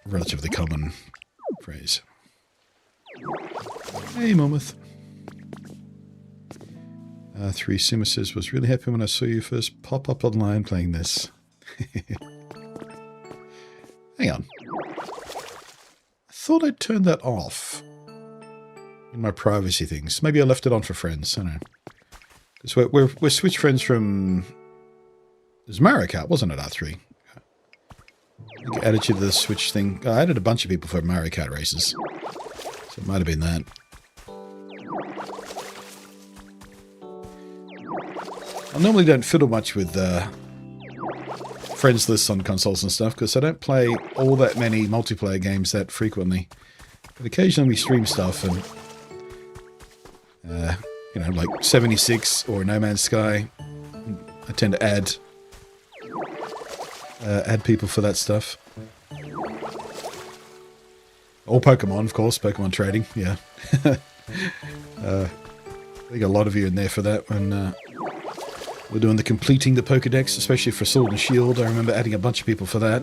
relatively common phrase. Hey, Mometh. 3 Sima says, was really happy when I saw you first pop up online playing this. Hang on. I thought I'd turned that off in my privacy things. Maybe I left it on for friends. I don't know. Because we're Switch friends from... It was Mario Kart, wasn't it, R3? I think I added you to the Switch thing. I added a bunch of people for Mario Kart races. So it might have been that. I normally don't fiddle much with friends lists on consoles and stuff, because I don't play all that many multiplayer games that frequently. But occasionally we stream stuff and... you know, like 76 or No Man's Sky. I tend to add people for that stuff. Or Pokemon, of course. Pokemon trading, yeah. I think a lot of you in there for that when we're doing the completing the Pokedex, especially for Sword and Shield. I remember adding a bunch of people for that.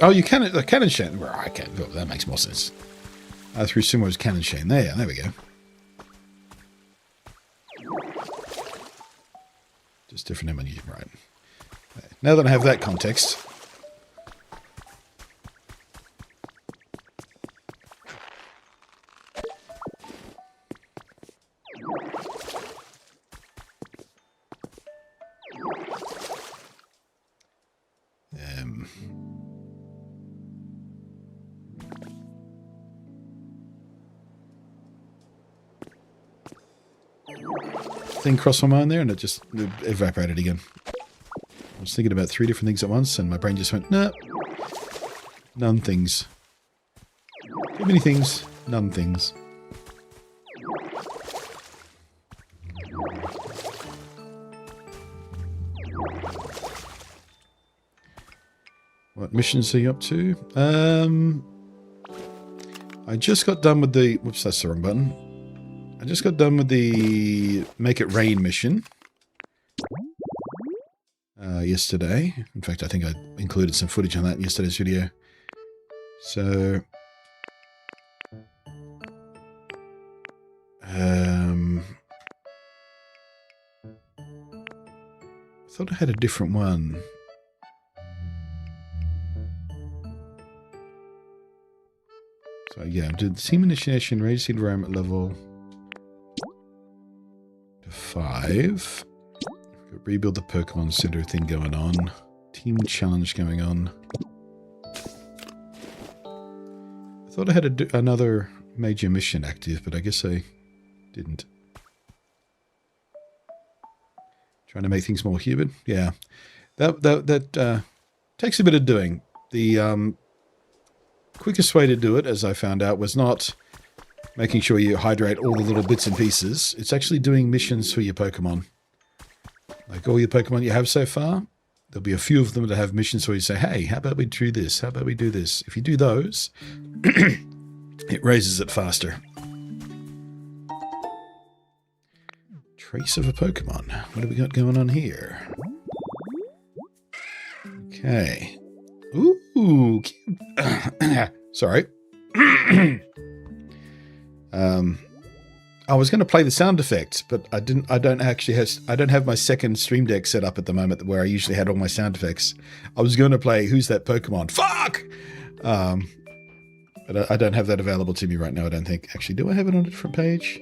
Oh, you can Cannon Shane. Well, I can't. Oh, that makes more sense. Through Sumo's Cannon Shane. There we go. Just different emoji, right? Now that I have that context. thing crossed my mind there, and it just evaporated again. I was thinking about 3 different things at once, and my brain just went, nah, none things. Too many things, none things. What missions are you up to? I just got done with the... Whoops, that's the wrong button. I just got done with the Make It Rain mission. Yesterday. In fact, I think I included some footage on that in yesterday's video. So... I thought I had a different one. So yeah, did team initiation, raise the environment level to 5. Rebuild the Pokemon Center thing going on. Team challenge going on. I thought I had another major mission active, but I guess I didn't. Trying to make things more human. Yeah, that takes a bit of doing. The quickest way to do it, as I found out, was not making sure you hydrate all the little bits and pieces. It's actually doing missions for your Pokemon. Like all your Pokemon you have so far, there'll be a few of them that have missions where you say, hey, how about we do this? How about we do this? If you do those, it raises it faster. Trace of a Pokemon. What have we got going on here? Okay. Ooh. Sorry. I was going to play the sound effect, but I don't have my second Stream Deck set up at the moment where I usually had all my sound effects. I was going to play Who's That Pokemon? Fuck! But I don't have that available to me right now, I don't think. Actually, do I have it on a different page?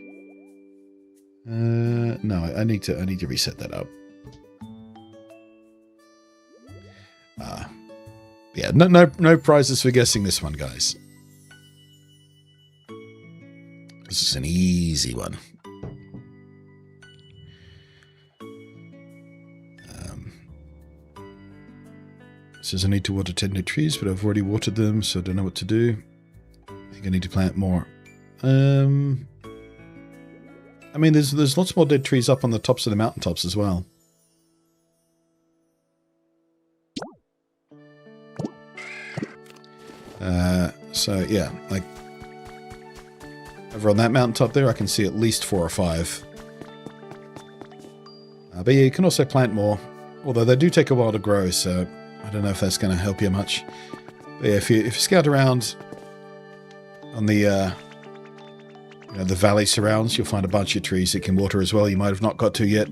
No, I need to reset that up. Yeah, no prizes for guessing this one, guys. This is an easy one. It says I need to water 10 new trees, but I've already watered them, so I don't know what to do. I think I need to plant more. I mean, there's lots more dead trees up on the tops of the mountaintops as well. So yeah, like over on that mountaintop there, I can see at least 4 or 5. But yeah, you can also plant more, although they do take a while to grow, so I don't know if that's going to help you much. But yeah, if you scout around on the the valley surrounds, you'll find a bunch of trees that can water as well. You might have not got to yet.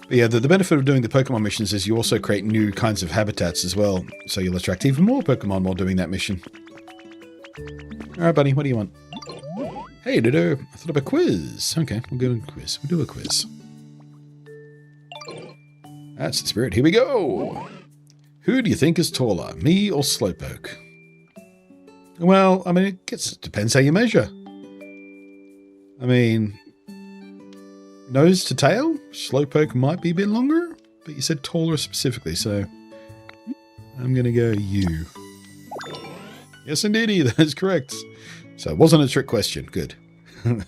But yeah, the benefit of doing the Pokemon missions is you also create new kinds of habitats as well. So you'll attract even more Pokemon while doing that mission. Alright, buddy, what do you want? Hey, Dodo, I thought of a quiz. Okay, we'll go to a quiz. We'll do a quiz. That's the spirit. Here we go. Who do you think is taller, me or Slowpoke? Well, I mean, it depends how you measure. I mean, nose to tail, Slowpoke might be a bit longer, but you said taller specifically, so I'm going to go you. Yes, indeedy, that is correct. So it wasn't a trick question. Good. Right,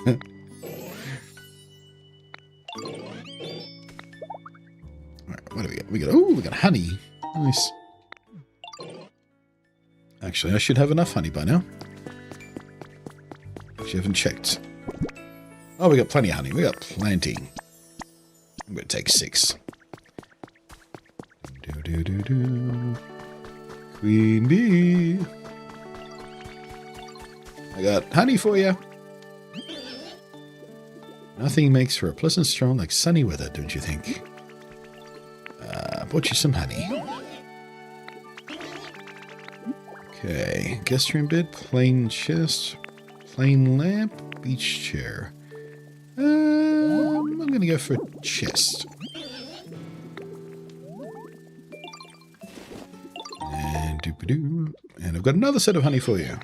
what do we got? We got honey. Nice. Actually, I should have enough honey by now. Actually, I haven't checked. Oh, we got plenty of honey. We got plenty. I'm going to take 6. Queen bee. I got honey for you. Nothing makes for a pleasant stroll like sunny weather, don't you think? Bought you some honey. Okay, guest room bed, plain chest, plain lamp, beach chair. I'm going to go for chest. And doop-a-doo. And I've got another set of honey for you.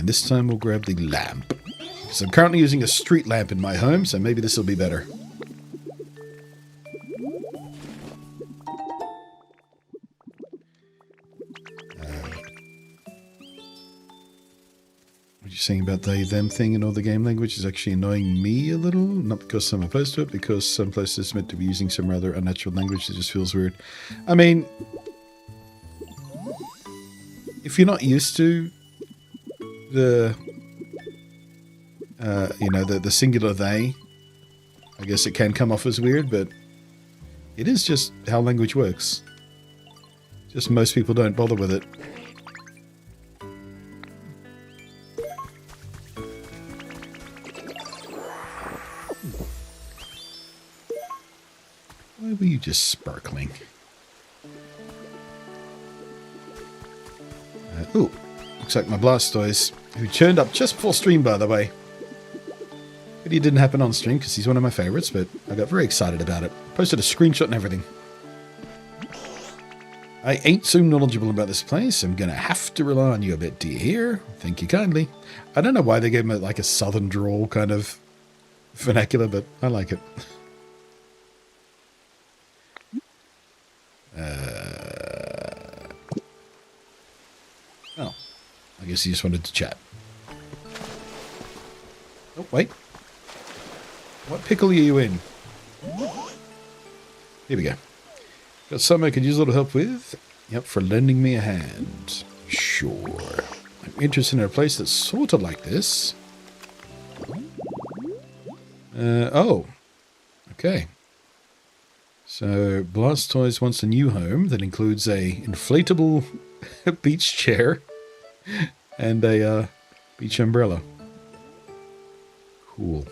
And this time we'll grab the lamp. Because I'm currently using a street lamp in my home, so maybe this will be better. What you're saying about they, them thing in all the game language is actually annoying me a little. Not because I'm opposed to it, because some places meant to be using some rather unnatural language that just feels weird. I mean, if you're not used to the, you know, the singular they, I guess it can come off as weird, but it is just how language works. Just most people don't bother with it. Why were you just sparkling? Ooh, looks like my Blastoise, who turned up just before stream, by the way. But he didn't happen on stream because he's one of my favorites, but I got very excited about it. Posted a screenshot and everything. I ain't so knowledgeable about this place. I'm going to have to rely on you a bit, do you hear? Thank you kindly. I don't know why they gave him like a southern drawl kind of vernacular, but I like it. Oh, I guess he just wanted to chat. Oh, wait. What pickle are you in? Here we go. Got something I could use a little help with? Yep, for lending me a hand. Sure. I'm interested in a place that's sort of like this. Oh. Okay. So, Blastoise wants a new home that includes a inflatable beach chair and a beach umbrella. Cool.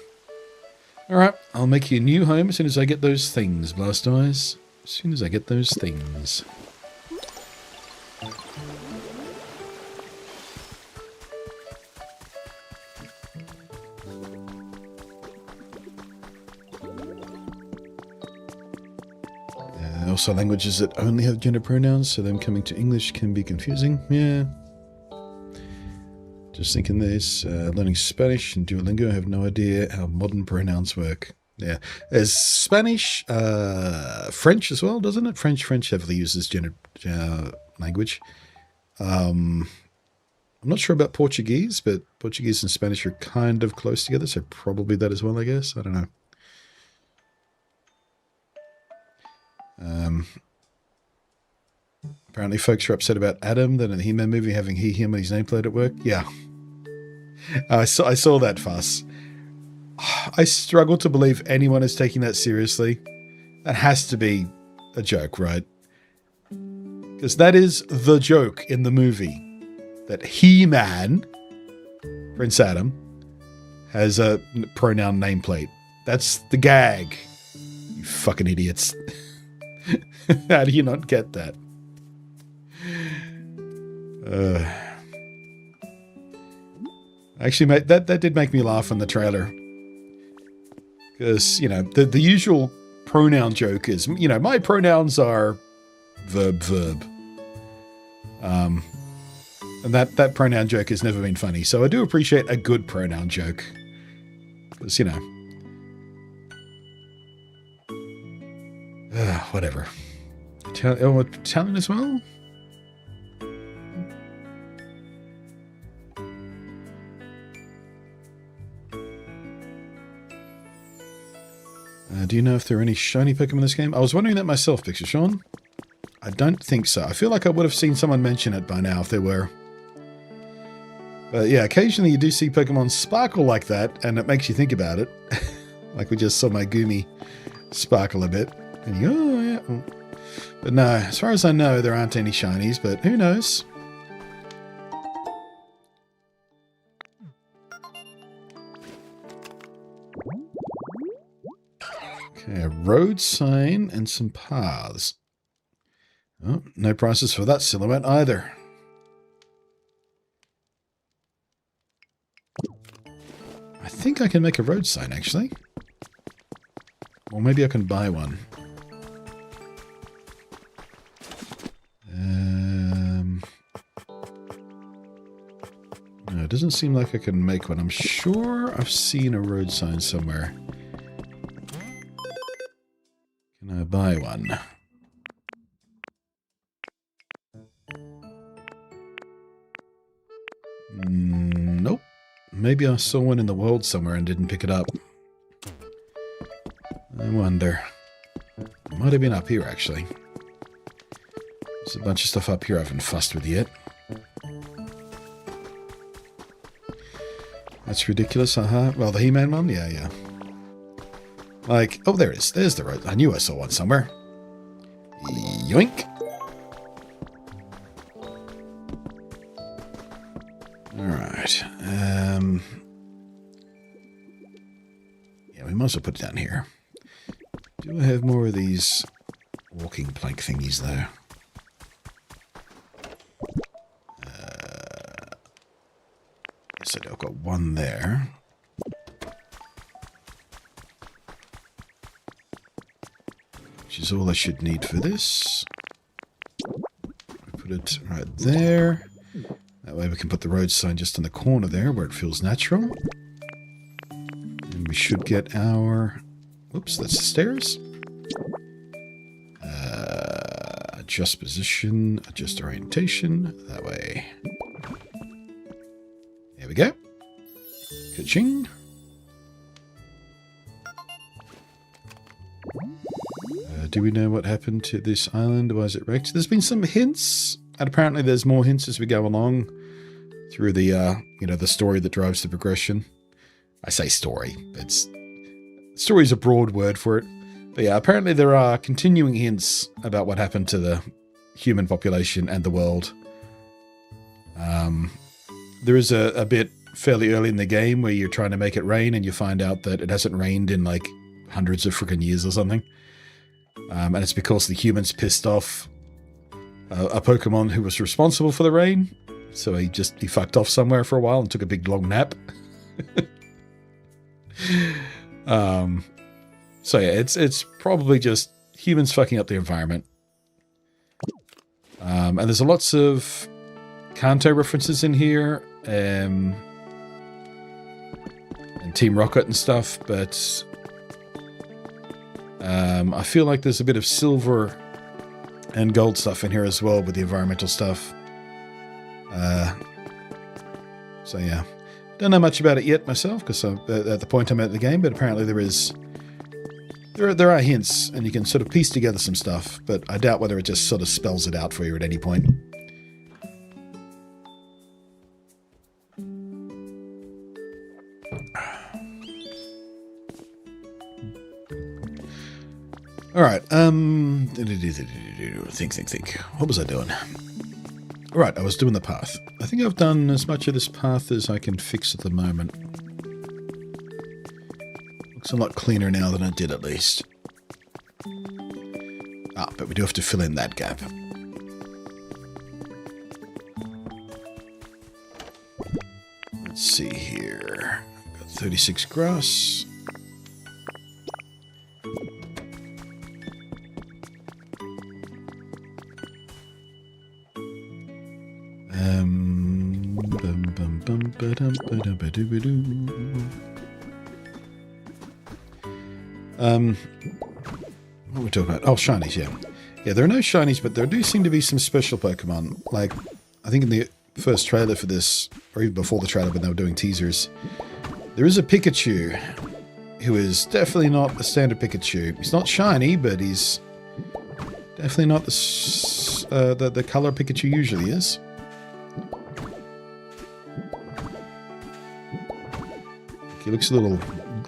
Alright, I'll make you a new home as soon as I get those things, Blastoise. As soon as I get those things. Also languages that only have gender pronouns, so them coming to English can be confusing. Yeah. Just thinking this, learning Spanish and Duolingo, I have no idea how modern pronouns work. Yeah. There's Spanish, French as well, doesn't it? French heavily uses gender language. I'm not sure about Portuguese, but Portuguese and Spanish are kind of close together, so probably that as well, I guess. I don't know. Apparently folks are upset about Adam, that in the He-Man movie having he, him, and his nameplate at work. Yeah. I saw that fuss. I struggle to believe anyone is taking that seriously. That has to be a joke, right? Because that is the joke in the movie. That He-Man, Prince Adam, has a pronoun nameplate. That's the gag. You fucking idiots. How do you not get that? Actually, mate, that did make me laugh on the trailer. Because, you know, the usual pronoun joke is, you know, my pronouns are verb. And that pronoun joke has never been funny. So I do appreciate a good pronoun joke. Because, you know. Whatever. Italian as well? Do you know if there are any shiny Pokemon in this game? I was wondering that myself, Picture Sean. I don't think so. I feel like I would have seen someone mention it by now if there were. But yeah, occasionally you do see Pokemon sparkle like that, and it makes you think about it. Like we just saw my Goomy sparkle a bit. And you go, oh yeah. But no, as far as I know, there aren't any shinies, but who knows? Okay, a road sign and some paths. Oh, no prices for that silhouette either. I think I can make a road sign, actually. Or maybe I can buy one. it doesn't seem like I can make one. I'm sure I've seen a road sign somewhere. Can I buy one? Nope. Maybe I saw one in the world somewhere and didn't pick it up. I wonder. It might have been up here, actually. There's a bunch of stuff up here I haven't fussed with yet. That's ridiculous, Well, the He-Man one? Yeah. Like, oh, there it is. There's the road. I knew I saw one somewhere. Yoink! Alright. Yeah, we might as well put it down here. Do I have more of these walking plank thingies, though? Yes, I've got one there. Which is all I should need for this. Put it right there. That way we can put the road sign just in the corner there where it feels natural. And we should get our... Oops, that's the stairs. Adjust position, adjust orientation. That way. There we go. Ka-ching. Do we know what happened to this island? Why is it wrecked? There's been some hints, and apparently there's more hints as we go along through the, the story that drives the progression. I say story. Story's a broad word for it. But yeah, apparently there are continuing hints about what happened to the human population and the world. There is a bit fairly early in the game where you're trying to make it rain and you find out that it hasn't rained in like hundreds of freaking years or something. And it's because the humans pissed off a Pokemon who was responsible for the rain. So he fucked off somewhere for a while and took a big long nap. So yeah, it's probably just humans fucking up the environment. And there's lots of Kanto references in here, and Team Rocket and stuff, but I feel like there's a bit of silver and gold stuff in here as well with the environmental stuff. So yeah, don't know much about it yet myself because I'm at the point I'm at the game, but apparently there are hints and you can sort of piece together some stuff, but I doubt whether it just sort of spells it out for you at any point. Alright, think. What was I doing? Alright, I was doing the path. I think I've done as much of this path as I can fix at the moment. Looks a lot cleaner now than I did at least. But we do have to fill in that gap. Let's see here. Got 36 grass. What are we talking about? Oh, shinies, yeah. Yeah, there are no shinies, but there do seem to be some special Pokemon. Like, I think in the first trailer for this, or even before the trailer when they were doing teasers, there is a Pikachu who is definitely not a standard Pikachu. He's not shiny, but he's definitely not the color Pikachu usually is. He looks a little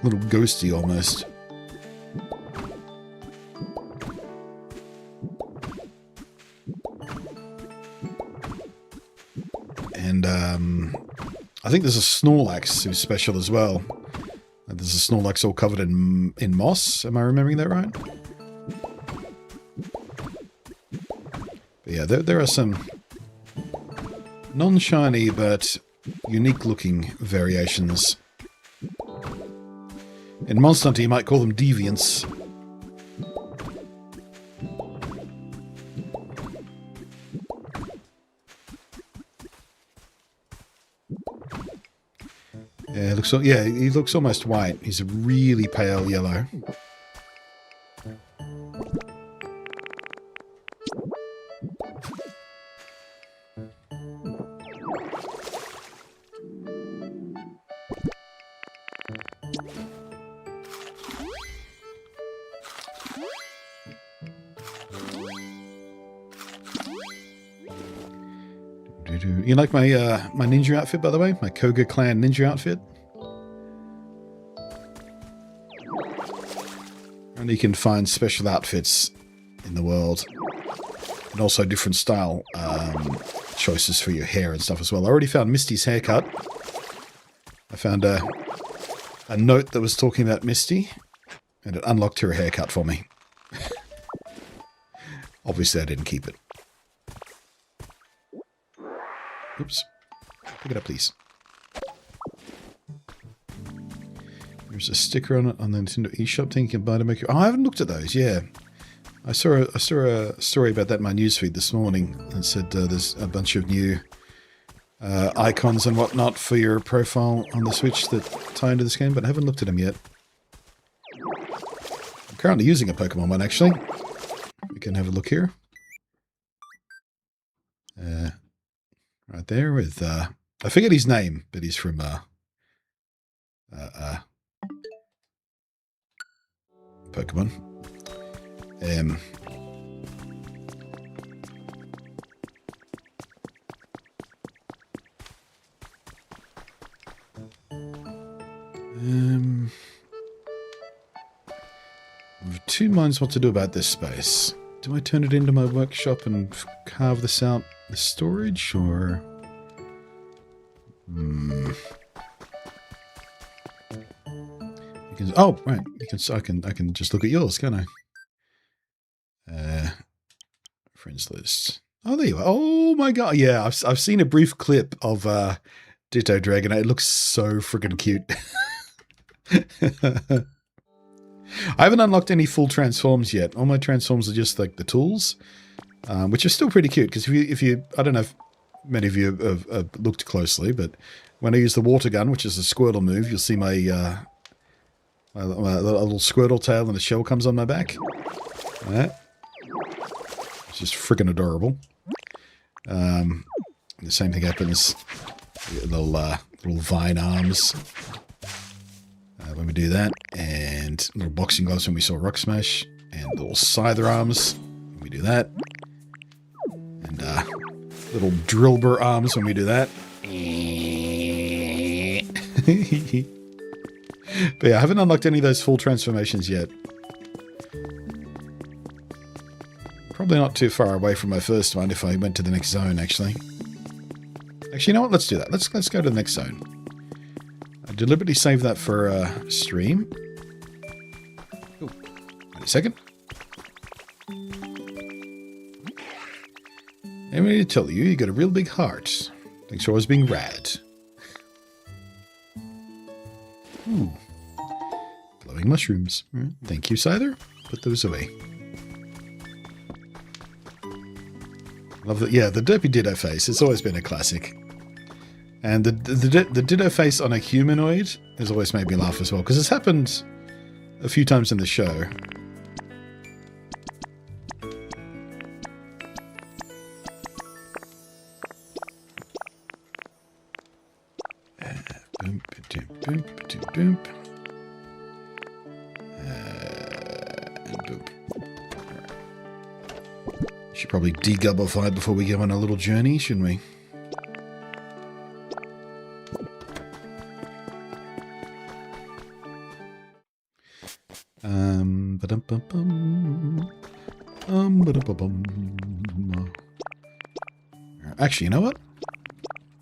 ghosty almost. And I think there's a Snorlax who's special as well. There's a Snorlax all covered in moss. Am I remembering that right? But yeah, there are some non-shiny but unique-looking variations. In Monster Hunter, you might call them deviants. Yeah, looks. Yeah, he looks almost white. He's a really pale yellow. You like my my ninja outfit, by the way? My Koga clan ninja outfit? And you can find special outfits in the world. And also different style choices for your hair and stuff as well. I already found Misty's haircut. I found a note that was talking about Misty. And it unlocked her haircut for me. Obviously I didn't keep it. Oops. Pick it up, please. There's a sticker on it on the Nintendo eShop thing you can buy to make your... Oh, I haven't looked at those, yeah. I saw a story about that in my newsfeed this morning and said there's a bunch of new icons and whatnot for your profile on the Switch that tie into this game, but I haven't looked at them yet. I'm currently using a Pokemon one, actually. We can have a look here. Right there with, I forget his name, but he's from, Pokemon. I have two minds what to do about this space. Do I turn it into my workshop and carve this out the storage, or... Oh, right. I can just look at yours, can't I? Friends list. Oh, there you are. Oh my god. Yeah, I've seen a brief clip of Ditto Dragon. It looks so freaking cute. I haven't unlocked any full transforms yet. All my transforms are just like the tools, which are still pretty cute. Because if you, I don't know if many of you have looked closely, but when I use the water gun, which is a Squirtle move, you'll see my my little Squirtle tail and the shell comes on my back. That. It's just freaking adorable. The same thing happens. Little vine arms. When we do that, and little boxing gloves when we saw Rock Smash, and little Scyther arms when we do that, and little Drillbur arms when we do that. But yeah, I haven't unlocked any of those full transformations yet. Probably not too far away from my first one if I went to the next zone, actually. Actually, you know what? Let's do that. Let's go to the next zone. I deliberately saved that for stream. Oh, wait a second. I'm ready to tell you, you got a real big heart. Thanks for always being rad. Ooh. Glowing mushrooms. Thank you, Scyther. Put those away. Love that. Yeah, the derpy Ditto face. It's always been a classic. And the Ditto face on a humanoid has always made me laugh as well, because it's happened a few times in the show. Boom, boom, boom, boom. And boom. Should probably de-gubbify before we go on a little journey, shouldn't we? Actually, you know what?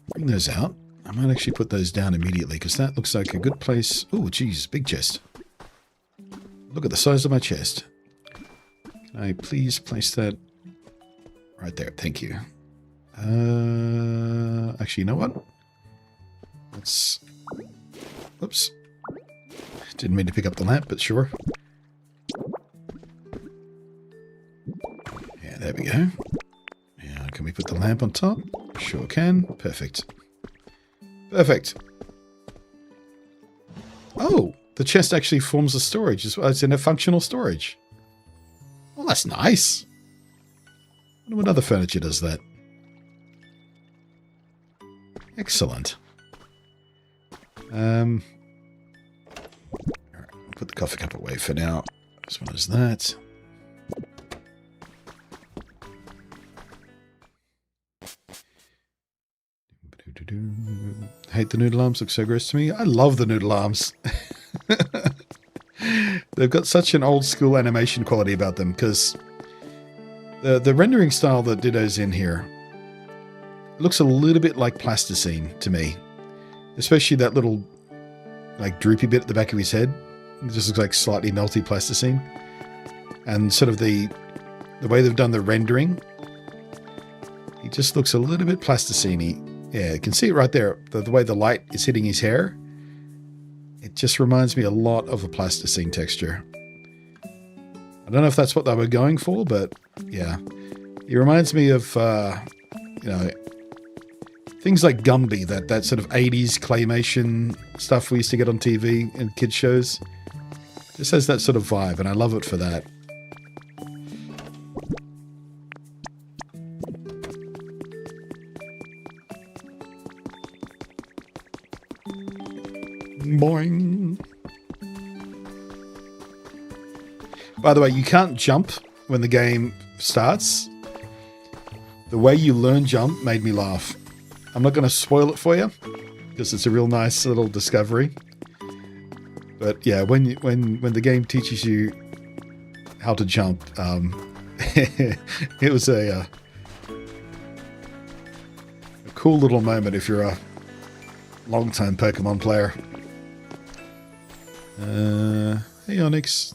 Bring those out. I might actually put those down immediately, because that looks like a good place. Oh, geez, big chest. Look at the size of my chest. Can I please place that right there? Thank you. Actually, you know what? Let's... Oops. Didn't mean to pick up the lamp, but sure. Yeah, there we go. Yeah, can we put the lamp on top? Sure can. Perfect. Perfect. the chest actually forms a storage. It's in a functional storage. Well, that's nice. I wonder what other furniture does that. Excellent. Alright, put the coffee cup away for now. This one is that. Hate the noodle arms, look so gross to me. I love the noodle arms. They've got such an old school animation quality about them, because the rendering style that Ditto's in here looks a little bit like plasticine to me. Especially that little like droopy bit at the back of his head. It just looks like slightly melty plasticine. And sort of the way they've done the rendering, he just looks a little bit plasticine-y. Yeah, you can see it right there. The way the light is hitting his hair, it just reminds me a lot of a plasticine texture. I don't know if that's what they were going for, but yeah. He reminds me of, you know, things like Gumby, that sort of 80s claymation stuff we used to get on TV in kids shows. Just has that sort of vibe, and I love it for that. Boing. By the way, you can't jump when the game starts. The way you learn jump made me laugh. I'm not going to spoil it for you because it's a real nice little discovery. But yeah, when the game teaches you how to jump, it was a cool little moment if you're a long-time Pokemon player. Hey Onyx.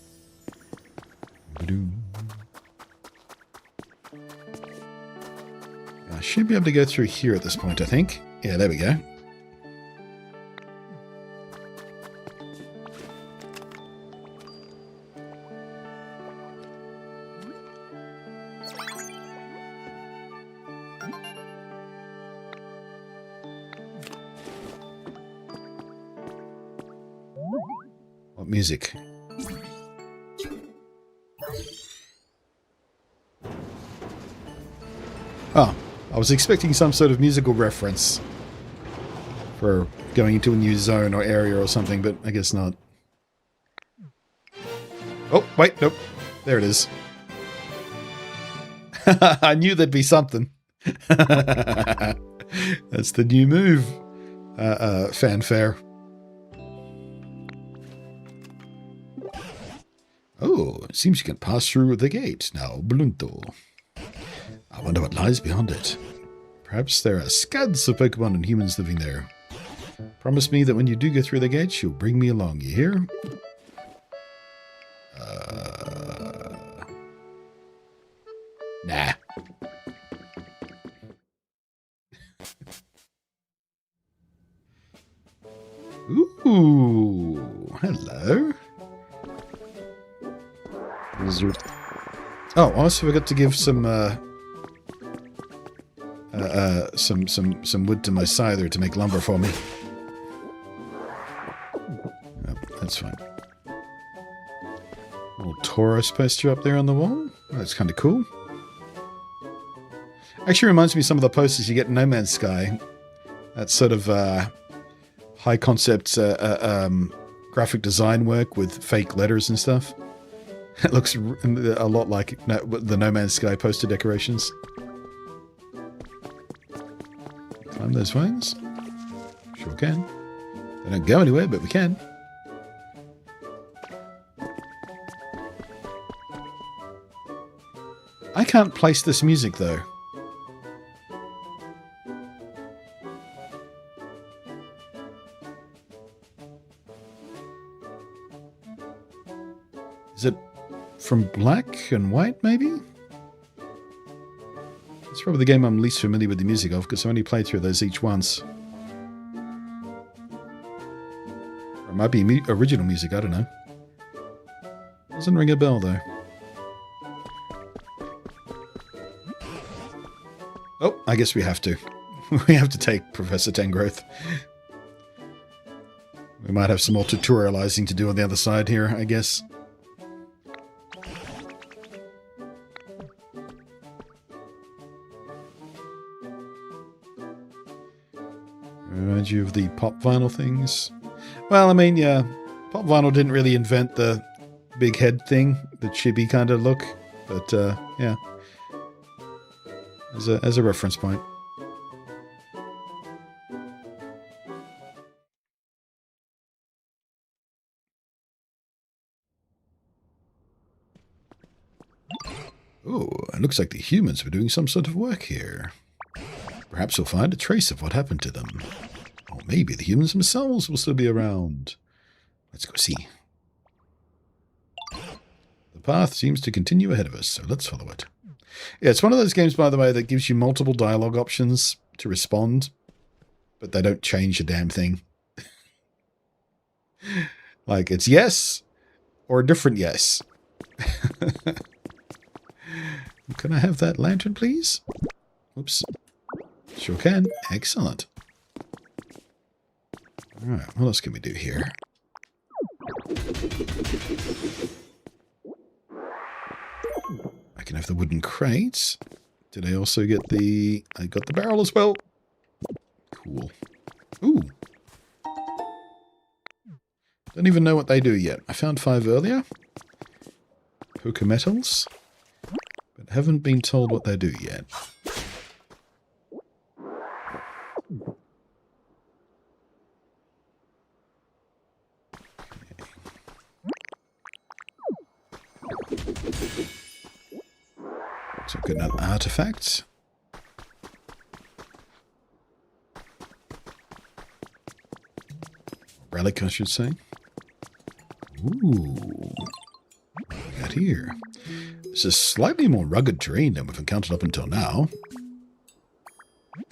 I should be able to go through here at this point, I think. Yeah, there we go. What music? Oh, I was expecting some sort of musical reference for going into a new zone or area or something, but I guess not. Oh, wait, nope. There it is. I knew there'd be something. That's the new move. Fanfare. Oh, it seems you can pass through the gate now, Blunto. I wonder what lies beyond it. Perhaps there are scads of Pokemon and humans living there. Promise me that when you do go through the gates, you'll bring me along, you hear? Nah. Ooh, hello. Oh, I also forgot to give some wood to my scyther to make lumber for me. Oh, that's fine. Little Tauros poster up there on the wall. Oh, that's kind of cool. Actually reminds me of some of the posters you get in No Man's Sky. That sort of high concept graphic design work with fake letters and stuff. It looks a lot like the No Man's Sky poster decorations. Climb those vines? Sure can. They don't go anywhere, but we can. I can't place this music, though. Is it from Black and White, maybe? It's probably the game I'm least familiar with the music of, because I only played through those each once. Or it might be original music, I don't know. Doesn't ring a bell, though. Oh, I guess we have to. We have to take Professor Tangrowth. We might have some more tutorializing to do on the other side here, I guess. Remind you of the pop vinyl things. Well, I mean, yeah, pop vinyl didn't really invent the big head thing, the chibi kind of look, but yeah, as a reference point. Oh, it looks like the humans were doing some sort of work here. Perhaps we'll find a trace of what happened to them. Or maybe the humans themselves will still be around. Let's go see. The path seems to continue ahead of us, so let's follow it. Yeah, it's one of those games, by the way, that gives you multiple dialogue options to respond, but they don't change a damn thing. Like, it's yes or a different yes. Can I have that lantern, please? Oops. Sure can. Excellent. Alright, what else can we do here? I can have the wooden crates. Did I also get the... I got the barrel as well. Cool. Ooh. Don't even know what they do yet. I found 5 earlier. Poker metals. But haven't been told what they do yet. So good, another artifact. Relic, I should say. Ooh. What do we got here? This is slightly more rugged terrain than we've encountered up until now.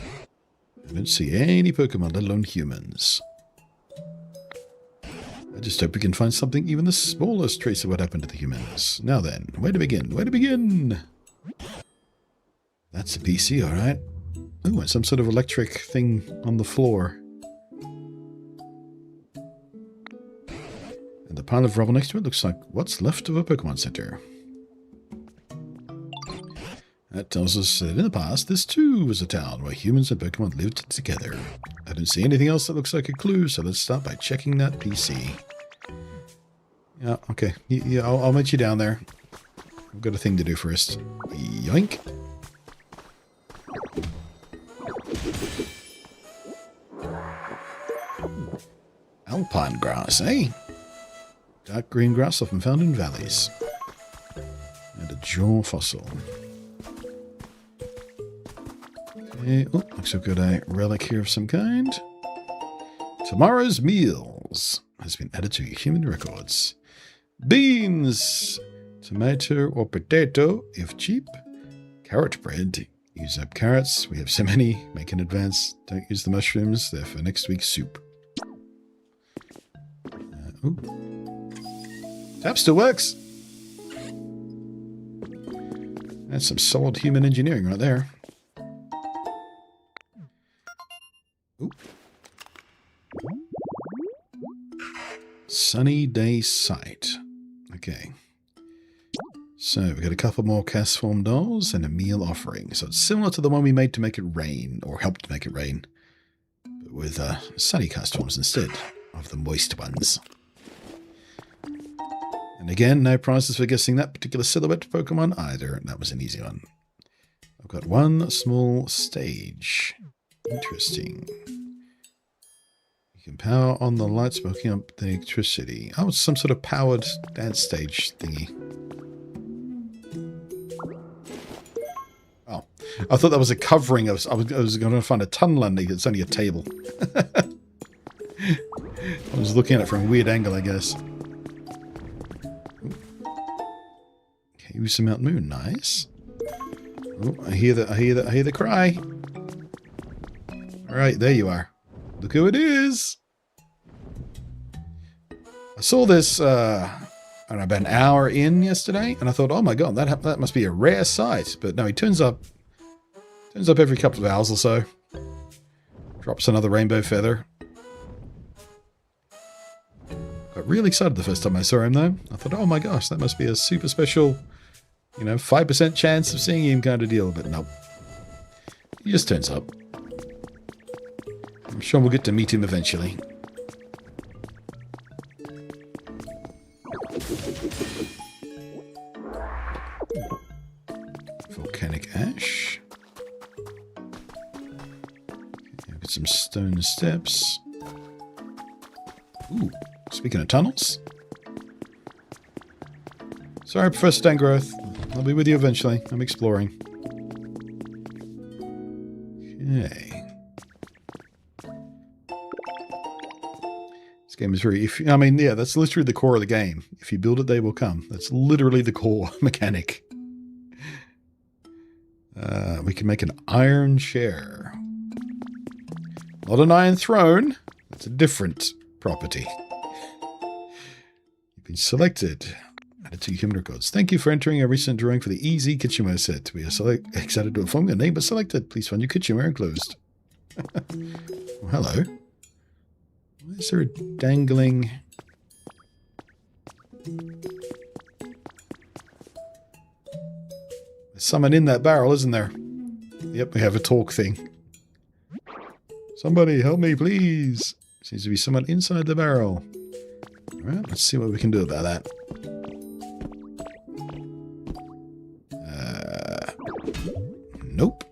I don't see any Pokemon, let alone humans. I just hope we can find something, even the smallest trace of what happened to the humans. Now then, where to begin? Where to begin? That's a PC, alright. Ooh, and some sort of electric thing on the floor. And the pile of rubble next to it looks like what's left of a Pokemon Center. That tells us that in the past, this too was a town where humans and Pokemon lived together. I don't see anything else that looks like a clue, so let's start by checking that PC. Yeah, okay. Yeah, I'll meet you down there. I've got a thing to do first. Yoink. Alpine grass, eh? Dark green grass often found in valleys. And a jaw fossil. Okay, oh, looks like we've got a relic here of some kind. Tomorrow's meals has been added to your human records. Beans, tomato or potato, if cheap. Carrot bread, use up carrots. We have so many, make in advance. Don't use the mushrooms, they're for next week's soup. Tap still works. That's some solid human engineering right there. Ooh. Sunny day sight. Okay. So we've got a couple more cast form dolls and a meal offering. So it's similar to the one we made to make it rain, or helped to make it rain, but with sunny cast forms instead of the moist ones. And again, no prizes for guessing that particular silhouette Pokemon either. That was an easy one. I've got one small stage. Interesting. You can power on the lights by hooking up the electricity. Oh, it's some sort of powered dance stage thingy. Oh, I thought that was a covering. I was going to find a tunnel underneath. It's only a table. I was looking at it from a weird angle, I guess. Okay, use some Mount Moon. Nice. Oh, I hear the cry. All right, there you are. Look who it is. I saw this about an hour in yesterday, and I thought, oh my god, that must be a rare sight. But no, he turns up every couple of hours or so. Drops another rainbow feather. Got real excited the first time I saw him, though. I thought, oh my gosh, that must be a super special, 5% chance of seeing him kind of deal. But nope. He just turns up. I'm sure we'll get to meet him eventually. Volcanic ash. Okay, got some stone steps. Ooh, speaking of tunnels. Sorry, Professor Dangrowth. I'll be with you eventually. I'm exploring. Okay. This game is very... that's literally the core of the game. If you build it, they will come. That's literally the core mechanic. We can make an iron chair. Not an iron throne. That's a different property. You've been selected. Added to human records. Thank you for entering a recent drawing for the Easy Kitchenware set. We are excited to inform your name was selected. Please find your kitchenware enclosed. Well, hello. Why is there a dangling... There's someone in that barrel, isn't there? Yep, we have a talk thing. Somebody help me, please. Seems to be someone inside the barrel. Alright, let's see what we can do about that. Nope.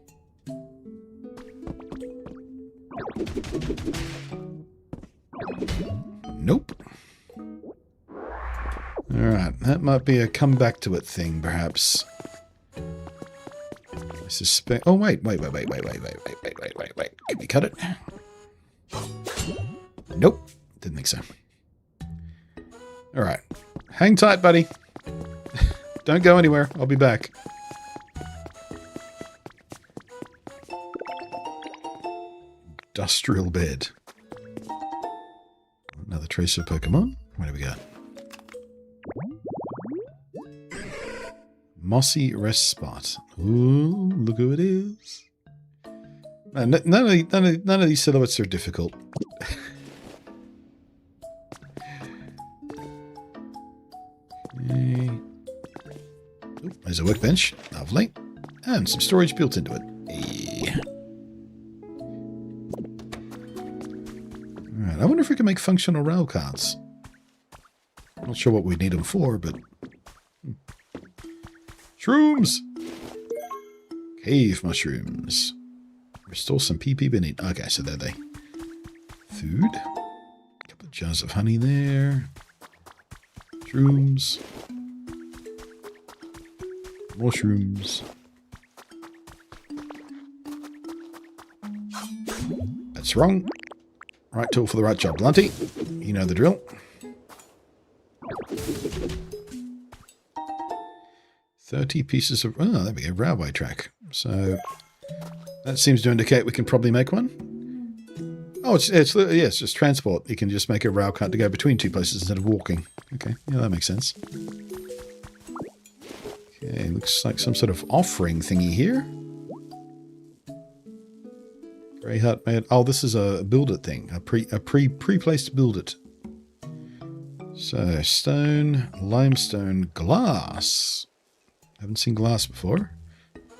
Nope. Alright, that might be a come back to it thing, perhaps. I suspect... Oh, wait. Can we cut it? Nope. Didn't think so. Alright. Hang tight, buddy. Don't go anywhere. I'll be back. Industrial bed. Another tracer Pokemon. What do we got? Mossy rest spot. Ooh, look who it is. Man, none of these silhouettes are difficult. Okay. Ooh, there's a workbench. Lovely. And some storage built into it. Yeah. Alright, I wonder if we can make functional rail carts. Not sure what we need them for, but... Shrooms! Cave mushrooms. Restore some PP beneath. Okay, so there they. Food. A couple of jars of honey there. Shrooms. More shrooms. That's wrong. Right tool for the right job, Lunty. You know the drill. 30 pieces of... Oh, there we go. Railway track. So that seems to indicate we can probably make one. Oh, it's just transport. You can just make a rail cart to go between two places instead of walking. Okay, yeah, that makes sense. Okay, looks like some sort of offering thingy here. Grey hut made... Oh, this is a build it thing. A pre-placed build it. So, stone, limestone, glass. Haven't seen glass before.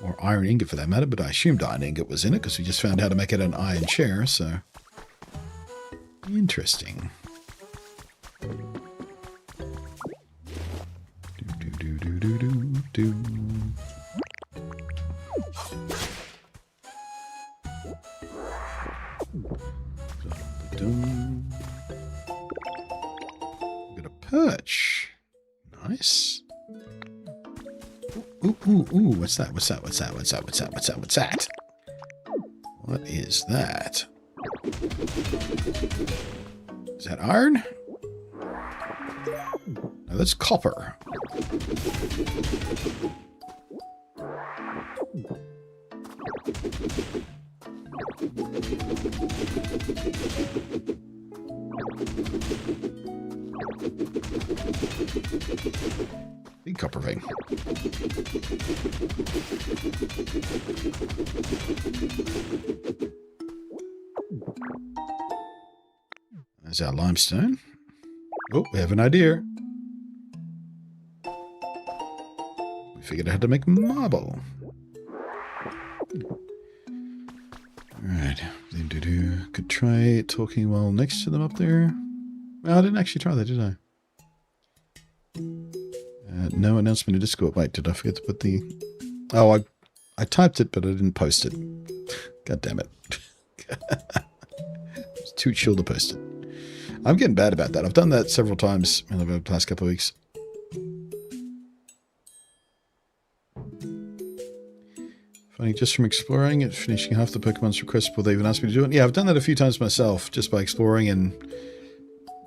Or iron ingot for that matter, but I assumed iron ingot was in it because we just found how to make it an iron chair, so... Interesting. Do. Got a perch. Nice. Ooh, what's that? What is that? Is that iron? No, that's copper. Big copper vein. There's our limestone. Oh, we have an idea. We figured out how to make marble. Alright. Could try talking while next to them up there. Well, I didn't actually try that, did I? No announcement in Discord. Wait, did I forget to put the... Oh, I typed it, but I didn't post it. God damn it. It's too chill to post it. I'm getting bad about that. I've done that several times in the past couple of weeks. Funny, just from exploring and finishing half the Pokemon's request before they even asked me to do it. Yeah, I've done that a few times myself, just by exploring and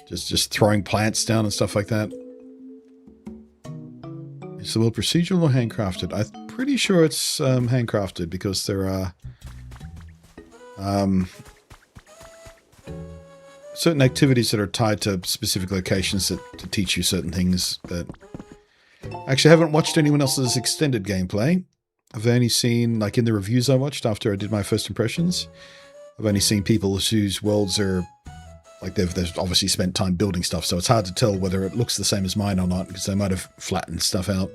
just throwing plants down and stuff like that. Is the world procedural or handcrafted? I'm pretty sure it's handcrafted because there are certain activities that are tied to specific locations that to teach you certain things that... Actually, I haven't watched anyone else's extended gameplay. I've only seen, like in the reviews I watched after I did my first impressions, I've only seen people whose worlds are... Like they've obviously spent time building stuff, so it's hard to tell whether it looks the same as mine or not, because they might have flattened stuff out.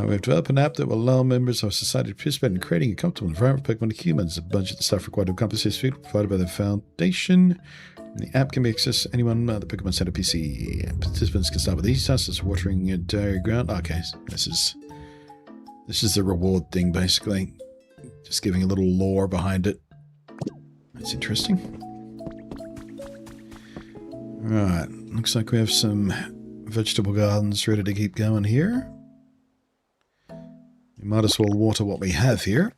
We've developed an app that will allow members of our society to participate in creating a comfortable environment for Pokemon to humans. A bunch of the stuff required to accomplish this feat provided by the Foundation. The app can be accessed to anyone at the Pokemon Center PC. Participants can start with easy tasks such as watering a dairy ground. Okay, this is the reward thing, basically. Just giving a little lore behind it. That's interesting. Alright, looks like we have some vegetable gardens ready to keep going here. We might as well water what we have here.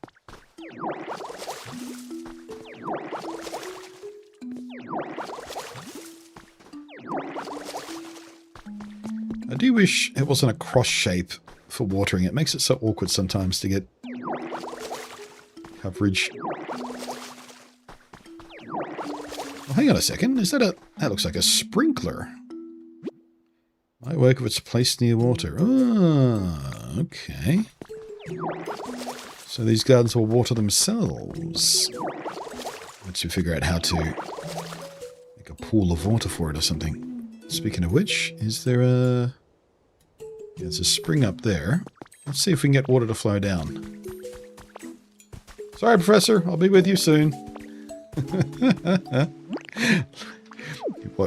I do wish it wasn't a cross shape for watering. It makes it so awkward sometimes to get coverage. Oh, hang on a second. Is that a... That looks like a sprinkler. Might work if it's placed near water. Ah, okay. So these gardens will water themselves. Once you figure out how to make a pool of water for it or something. Speaking of which, is there a... Yeah, there's a spring up there. Let's see if we can get water to flow down. Sorry, Professor. I'll be with you soon.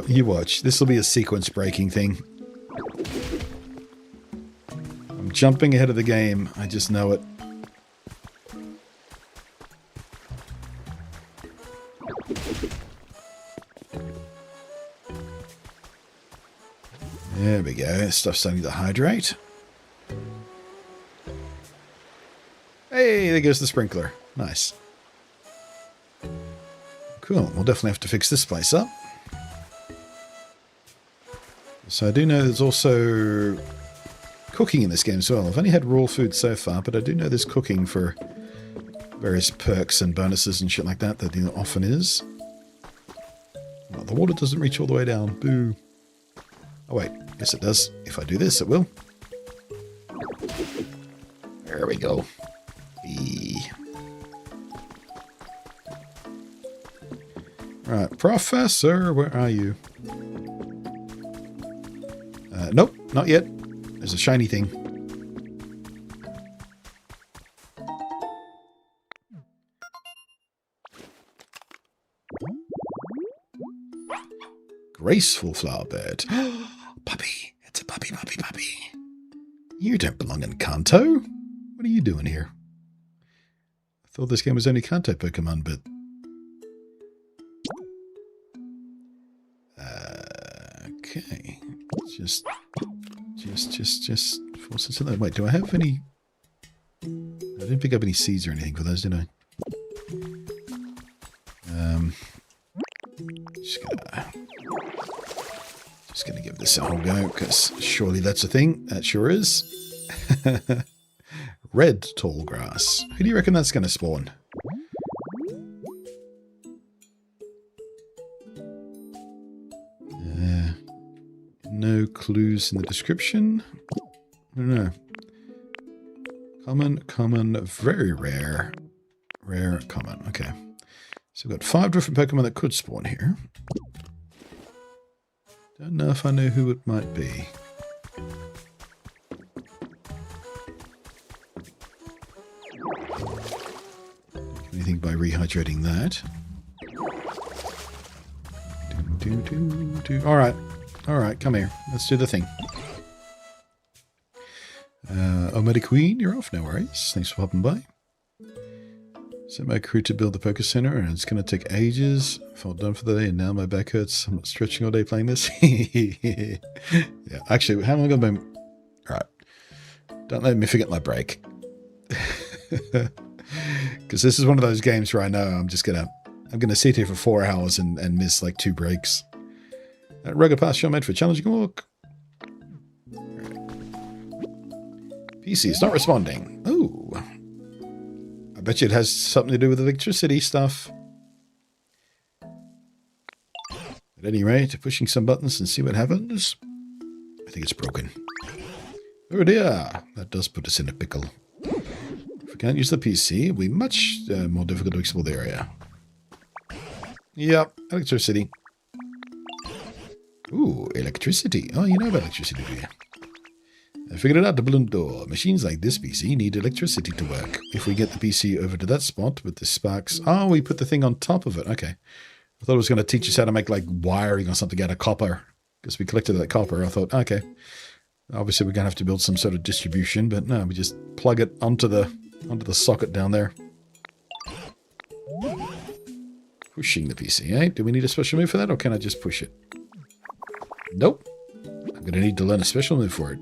You watch. This will be a sequence breaking thing. I'm jumping ahead of the game. I just know it. There we go. Stuff's starting to hydrate. Hey, there goes the sprinkler. Nice. Cool. We'll definitely have to fix this place up. So I do know there's also cooking in this game as well. I've only had raw food so far, but I do know there's cooking for various perks and bonuses and shit like that that there often is. Well, the water doesn't reach all the way down. Boo. Oh wait, yes it does. If I do this, it will. There we go. Right, Professor, where are you? Nope, not yet. There's a shiny thing. Graceful flower bird. Puppy. It's a puppy. You don't belong in Kanto. What are you doing here? I thought this game was only Kanto Pokemon, but... Okay. Just force it to that. Wait, do I have any... I didn't pick up any seeds or anything for those, did I? Just gonna give this a whole go, because surely that's a thing. That sure is. Red tall grass. Who do you reckon that's gonna spawn? No clues in the description. I don't know. Common, very rare. Rare, common. Okay. So we've got 5 different Pokemon that could spawn here. Don't know if I know who it might be. Anything by rehydrating that. Alright. Alright, come here. Let's do the thing. Omega Queen, you're off. No worries. Thanks for popping by. Sent my crew to build the Poké Center, and it's going to take ages. Felt done for the day, and now my back hurts. I'm not stretching all day playing this. Yeah, actually, how long have I been... Alright. Don't let me forget my break. Because this is one of those games where I know I'm going to sit here for 4 hours and miss like 2 breaks. Rugged pasture made for challenging walk. PC is not responding. Oh. I bet you it has something to do with electricity stuff. At any rate, pushing some buttons and see what happens. I think it's broken. Oh dear. That does put us in a pickle. If we can't use the PC, it'll be much more difficult to explore the area. Yep, electricity. Ooh, electricity. Oh, you know about electricity, do you? I figured it out, the balloon door. Machines like this PC need electricity to work. If we get the PC over to that spot with the sparks... Oh, we put the thing on top of it. Okay. I thought it was going to teach us how to make, like, wiring or something out of copper. Because we collected that copper. I thought, okay. Obviously, we're going to have to build some sort of distribution. But no, we just plug it onto the socket down there. Pushing the PC, eh? Do we need a special move for that, or can I just push it? Nope. I'm going to need to learn a special move for it.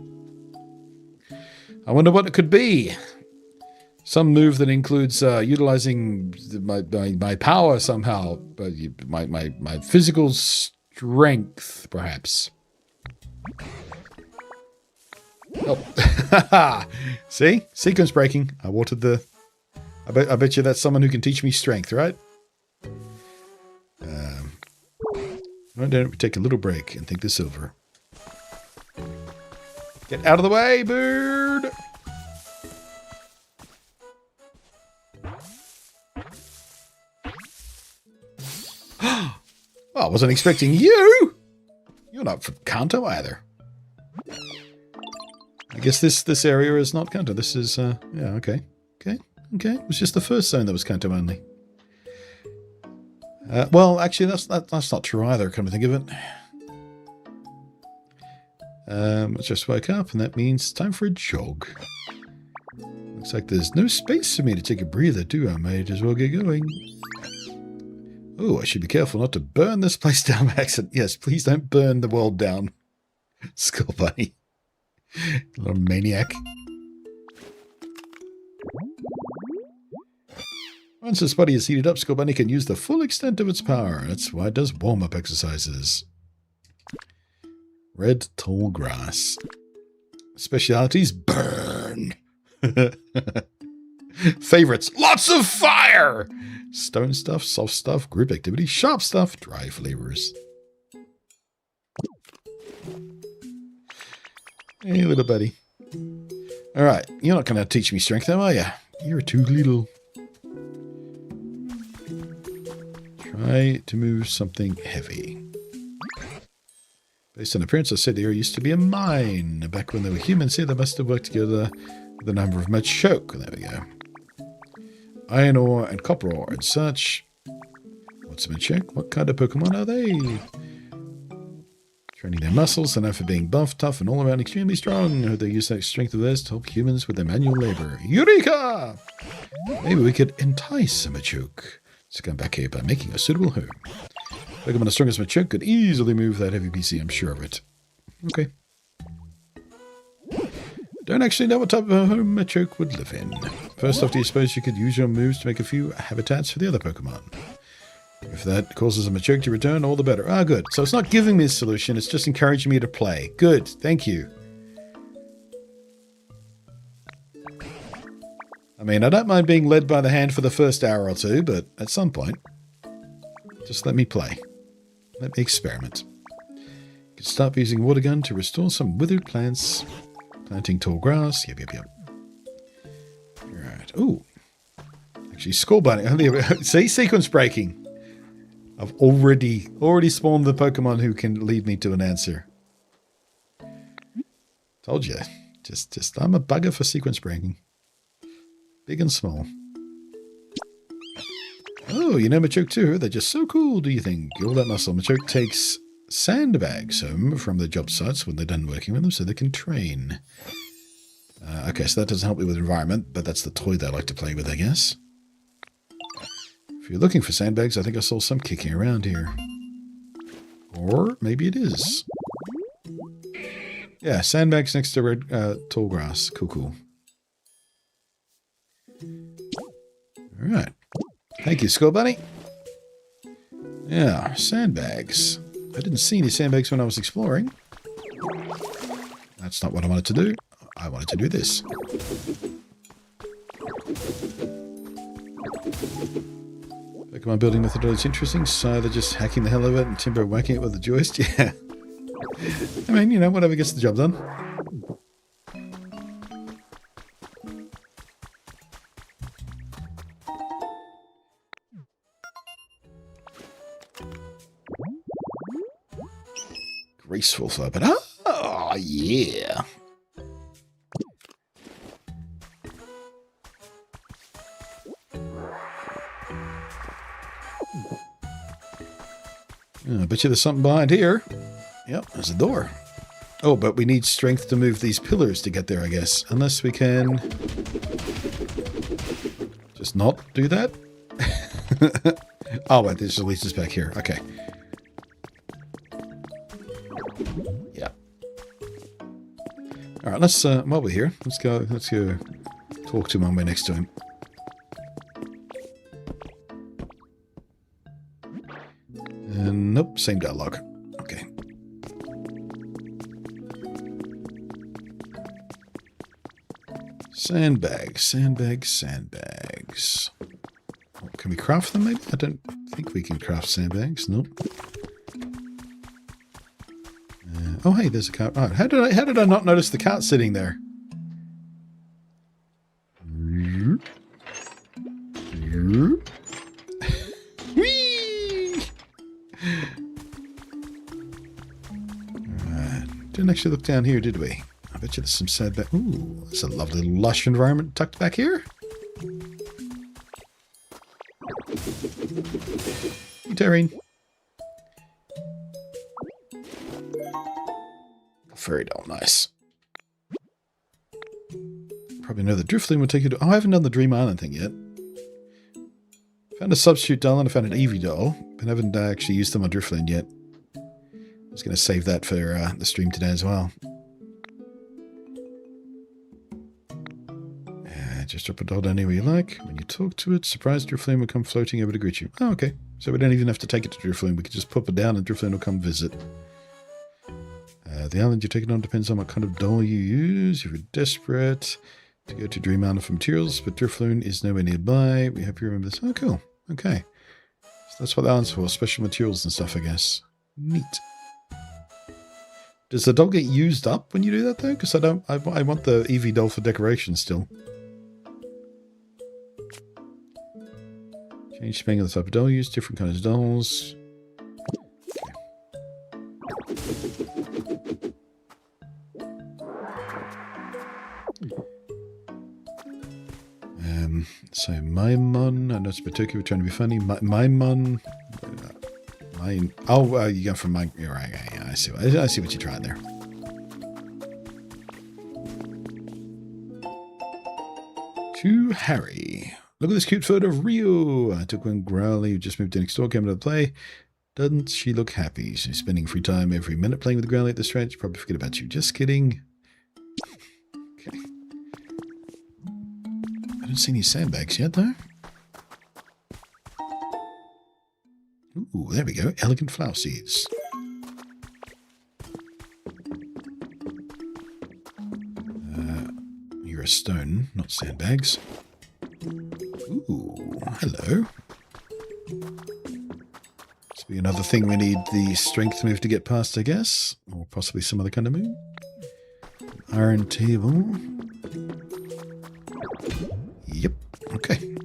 I wonder what it could be. Some move that includes utilizing my power somehow. My physical strength, perhaps. Oh. See? Sequence breaking. I watered the... I bet you that's someone who can teach me strength, right? Why don't we take a little break and think this over? Get out of the way, bird! Well, I wasn't expecting you! You're not from Kanto either. I guess this area is not Kanto. This is, yeah, okay. Okay. It was just the first zone that was Kanto only. Well, actually, that's not true either, come to think of it. I just woke up, and that means time for a jog. Looks like there's no space for me to take a breather, too. I might as well get going. Oh, I should be careful not to burn this place down by accident. Yes, please don't burn the world down. Skull Bunny. Little maniac. Once its body is heated up, Skull Bunny can use the full extent of its power. That's why it does warm-up exercises. Red tall grass. Specialities, burn. Favorites, lots of fire. Stone stuff, soft stuff, group activity, sharp stuff, dry flavors. Hey, little buddy. All right, you're not going to teach me strength, though, are you? You're too little. Try to move something heavy. Based on appearance, I said there used to be a mine. Back when they were humans here, they must have worked together with a number of Machoke. There we go. Iron ore and copper ore and such. What's a Machoke? What kind of Pokemon are they? Training their muscles, and known for being buff, tough, and all around extremely strong. They use that strength of theirs to help humans with their manual labor. Eureka! Maybe we could entice a Machoke to come back here by making a suitable home. Pokemon as strong as Machoke could easily move that heavy PC, I'm sure of it. Okay. Don't actually know what type of home Machoke would live in. First off, do you suppose you could use your moves to make a few habitats for the other Pokemon? If that causes a Machoke to return, all the better. Ah, good. So it's not giving me a solution, it's just encouraging me to play. Good, thank you. I mean, I don't mind being led by the hand for the first hour or two, but at some point, just let me play. Let me experiment. You can start using water gun to restore some withered plants. Planting tall grass. Yep. Alright. Ooh. Actually, Skull Bunny. See? Sequence breaking. I've already spawned the Pokemon who can lead me to an answer. Told you. Just I'm a bugger for sequence breaking. Big and small. Oh, you know Machoke too? They're just so cool, do you think? All that muscle. Machoke takes sandbags home from the job sites when they're done working with them so they can train. Okay, so that doesn't help me with the environment, but that's the toy they like to play with, I guess. If you're looking for sandbags, I think I saw some kicking around here. Or maybe it is. Yeah, sandbags next to red tall grass. Cool. Alright. Thank you, Skull Bunny. Yeah, sandbags. I didn't see any sandbags when I was exploring. That's not what I wanted to do. I wanted to do this. Pokemon building methodology is interesting. So they're just hacking the hell out of it and Timber whacking it with the joist. Yeah. I mean, you know, whatever gets the job done. Graceful flow, but oh yeah. I bet you there's something behind here. Yep, there's a door. Oh, but we need strength to move these pillars to get there, I guess. Unless we can just not do that. Oh, wait, there's releases back here. Okay. Yeah. All right, let's while we're here, let's go talk to him on my way next to him. And nope, same dialogue. Okay. Sandbags. Oh, can we craft them maybe? I don't think we can craft sandbags. Nope. Oh, hey, there's a cart. Oh, how did I not notice the cart sitting there? Whee! Didn't actually look down here, did we? I bet you there's some sandbag. Ooh, it's a lovely lush environment tucked back here. Terrine. Fairy doll, nice. Probably know the Drifloon will take you to... Oh, I haven't done the Dream Island thing yet. Found a substitute doll and I found an Eevee doll, but I haven't actually used them on Drifloon yet. I was going to save that for the stream today as well. Just drop a doll down anywhere you like. When you talk to it, surprised Drifloon will come floating over to greet you. Oh, okay. So we don't even have to take it to Drifloon. We can just pop it down and Drifloon will come visit. The island you take it on depends on what kind of doll you use. If you're desperate to go to Dream Island for materials, but Drifloon is nowhere nearby. We hope you remember this. Oh, cool. Okay. So that's what the island's for. Special materials and stuff, I guess. Neat. Does the doll get used up when you do that, though? Because I want the Eevee doll for decoration still. Change spending of the type of doll used, different kinds of dolls. So Maimon, I know it's Batoki, we're trying to be funny. Maimon, you go from my. You're right. Yeah, I see what you're trying there. To Harry. Look at this cute photo of Rio. I took one Growly who just moved in next door, came to play. Doesn't she look happy? She's spending free time every minute playing with Growly at this rate. She'll probably forget about you. Just kidding. Okay. I don't see any sandbags yet, though. Ooh, there we go. Elegant flower seeds. You're a stone, not sandbags. Ooh, hello. This will be another thing we need the strength move to get past, I guess. Or possibly some other kind of move. Iron table. Yep, okay.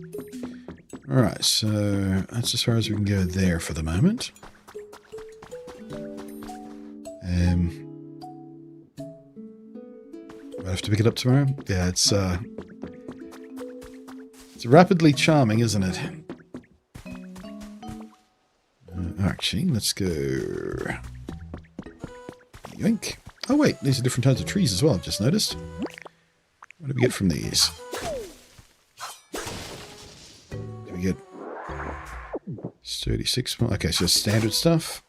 Alright, so that's as far as we can go there for the moment. I'll have to pick it up tomorrow. Yeah, it's rapidly charming, isn't it? Actually, let's go. Yoink. Oh wait, these are different types of trees as well, I've just noticed. What do we get from these? Do we get 36? Okay, so standard stuff.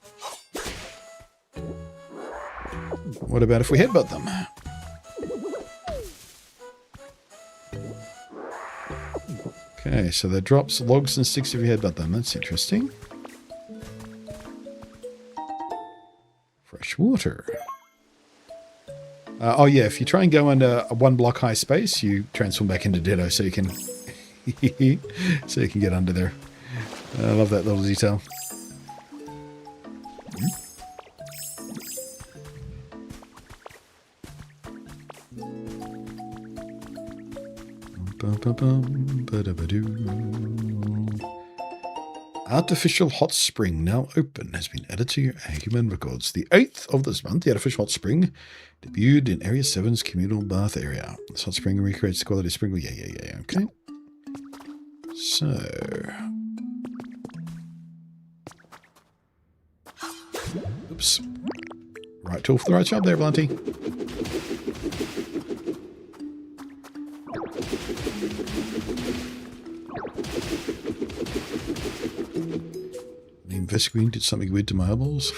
What about if we headbutt them? Okay, so that drops logs and sticks if you headbutt them. That's interesting. Fresh water. Oh yeah, if you try and go under a 1 block high space, you transform back into Ditto, so you can so you can get under there. I love that little detail. Artificial hot spring now open has been added to your human records. The 8th of this month, the artificial hot spring debuted in Area 7's communal bath area. This hot spring recreates the quality of spring. Yeah. Okay. So. Oops. Right tool for the right job there, Blunty. The investigating did something weird to my eyeballs.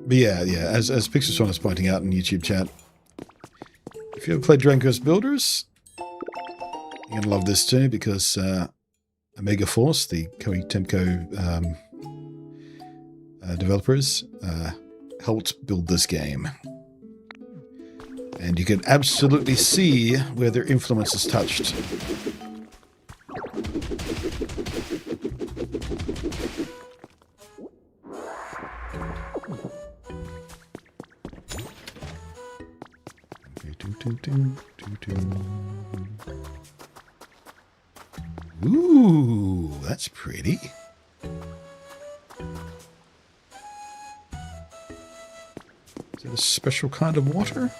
But yeah, as Pixelson is pointing out in YouTube chat, if you ever played Dragon Quest Builders, you're going to love this too, because Omega Force, the Koei Temco developers, helped build this game. And you can absolutely see where their influence is touched. Ooh, that's pretty. Is it a special kind of water?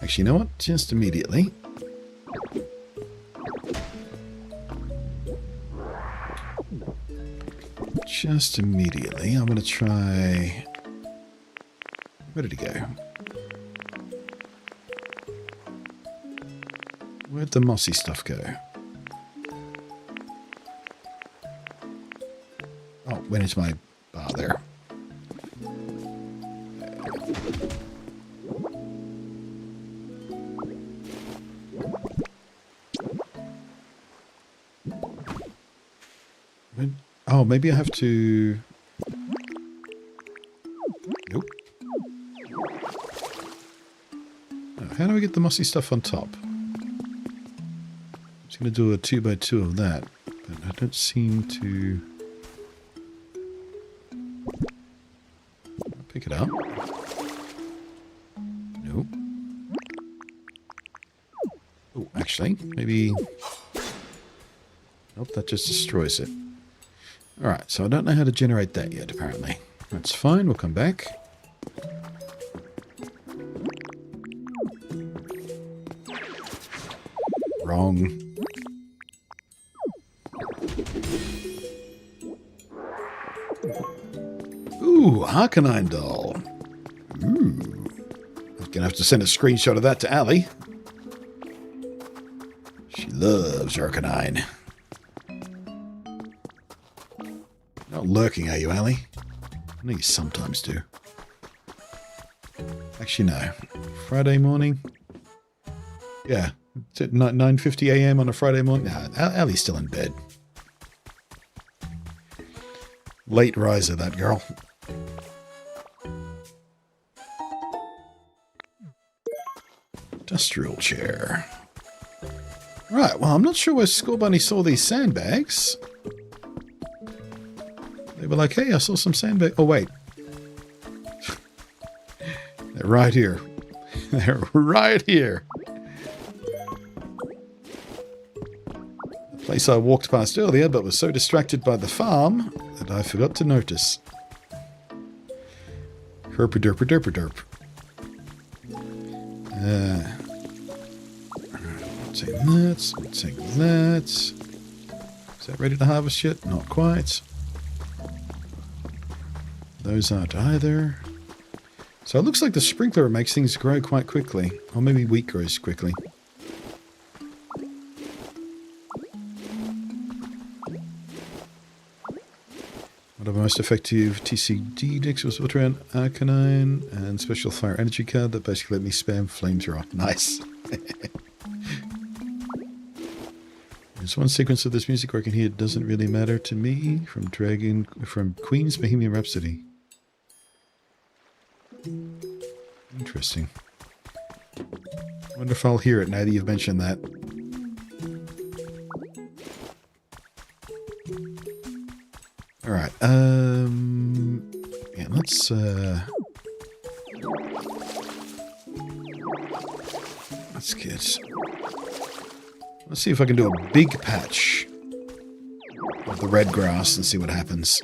Actually, you know what? Just immediately. I'm going to try... Where did he go? Where'd the mossy stuff go? Oh, went into my bar there. Oh, maybe I have to... Nope. Oh, how do I get the mossy stuff on top? I'm just going to do a 2x2 of that, but I don't seem to... I'll pick it up. Nope. Oh, actually, maybe... Nope, that just destroys it. Alright, so I don't know how to generate that yet, apparently. That's fine, we'll come back. Wrong. Ooh, Arcanine doll. Ooh. I'm gonna have to send a screenshot of that to Ali. She loves Arcanine. Not lurking, are you, Ali? I know you sometimes do. Actually, no. Friday morning? Yeah. It's at 9:50 a.m. on a Friday morning? Nah, Ali's still in bed. Late riser, that girl. Industrial chair. Right, well, I'm not sure where Skull Bunny saw these sandbags. They were like, hey, I saw some sandbags. Oh, wait. That right here. They're right here. The place I walked past earlier, but was so distracted by the farm that I forgot to notice. Herpa-derpa-derpa-derp. Take that. Take that. Is that ready to harvest yet? Not quite. Those aren't either. So it looks like the sprinkler makes things grow quite quickly. Or maybe wheat grows quickly. One of the most effective TCD decks was Ultra Arcanine and Special Fire Energy card that basically let me spam Flamethrower. Nice. There's one sequence of this music where I can hear it doesn't really matter to me from Queen's Bohemian Rhapsody. Interesting. Wonder if I'll hear it now that you've mentioned that. Alright, yeah, let's see if I can do a big patch of the red grass and see what happens.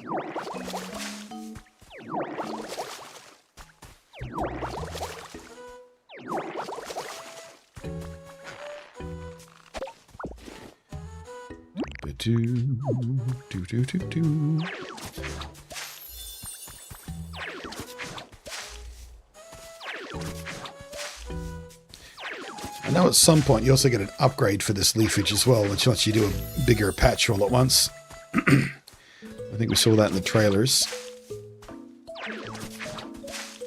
I know at some point you also get an upgrade for this leafage as well, which lets you do a bigger patch all at once. I think we saw that in the trailers.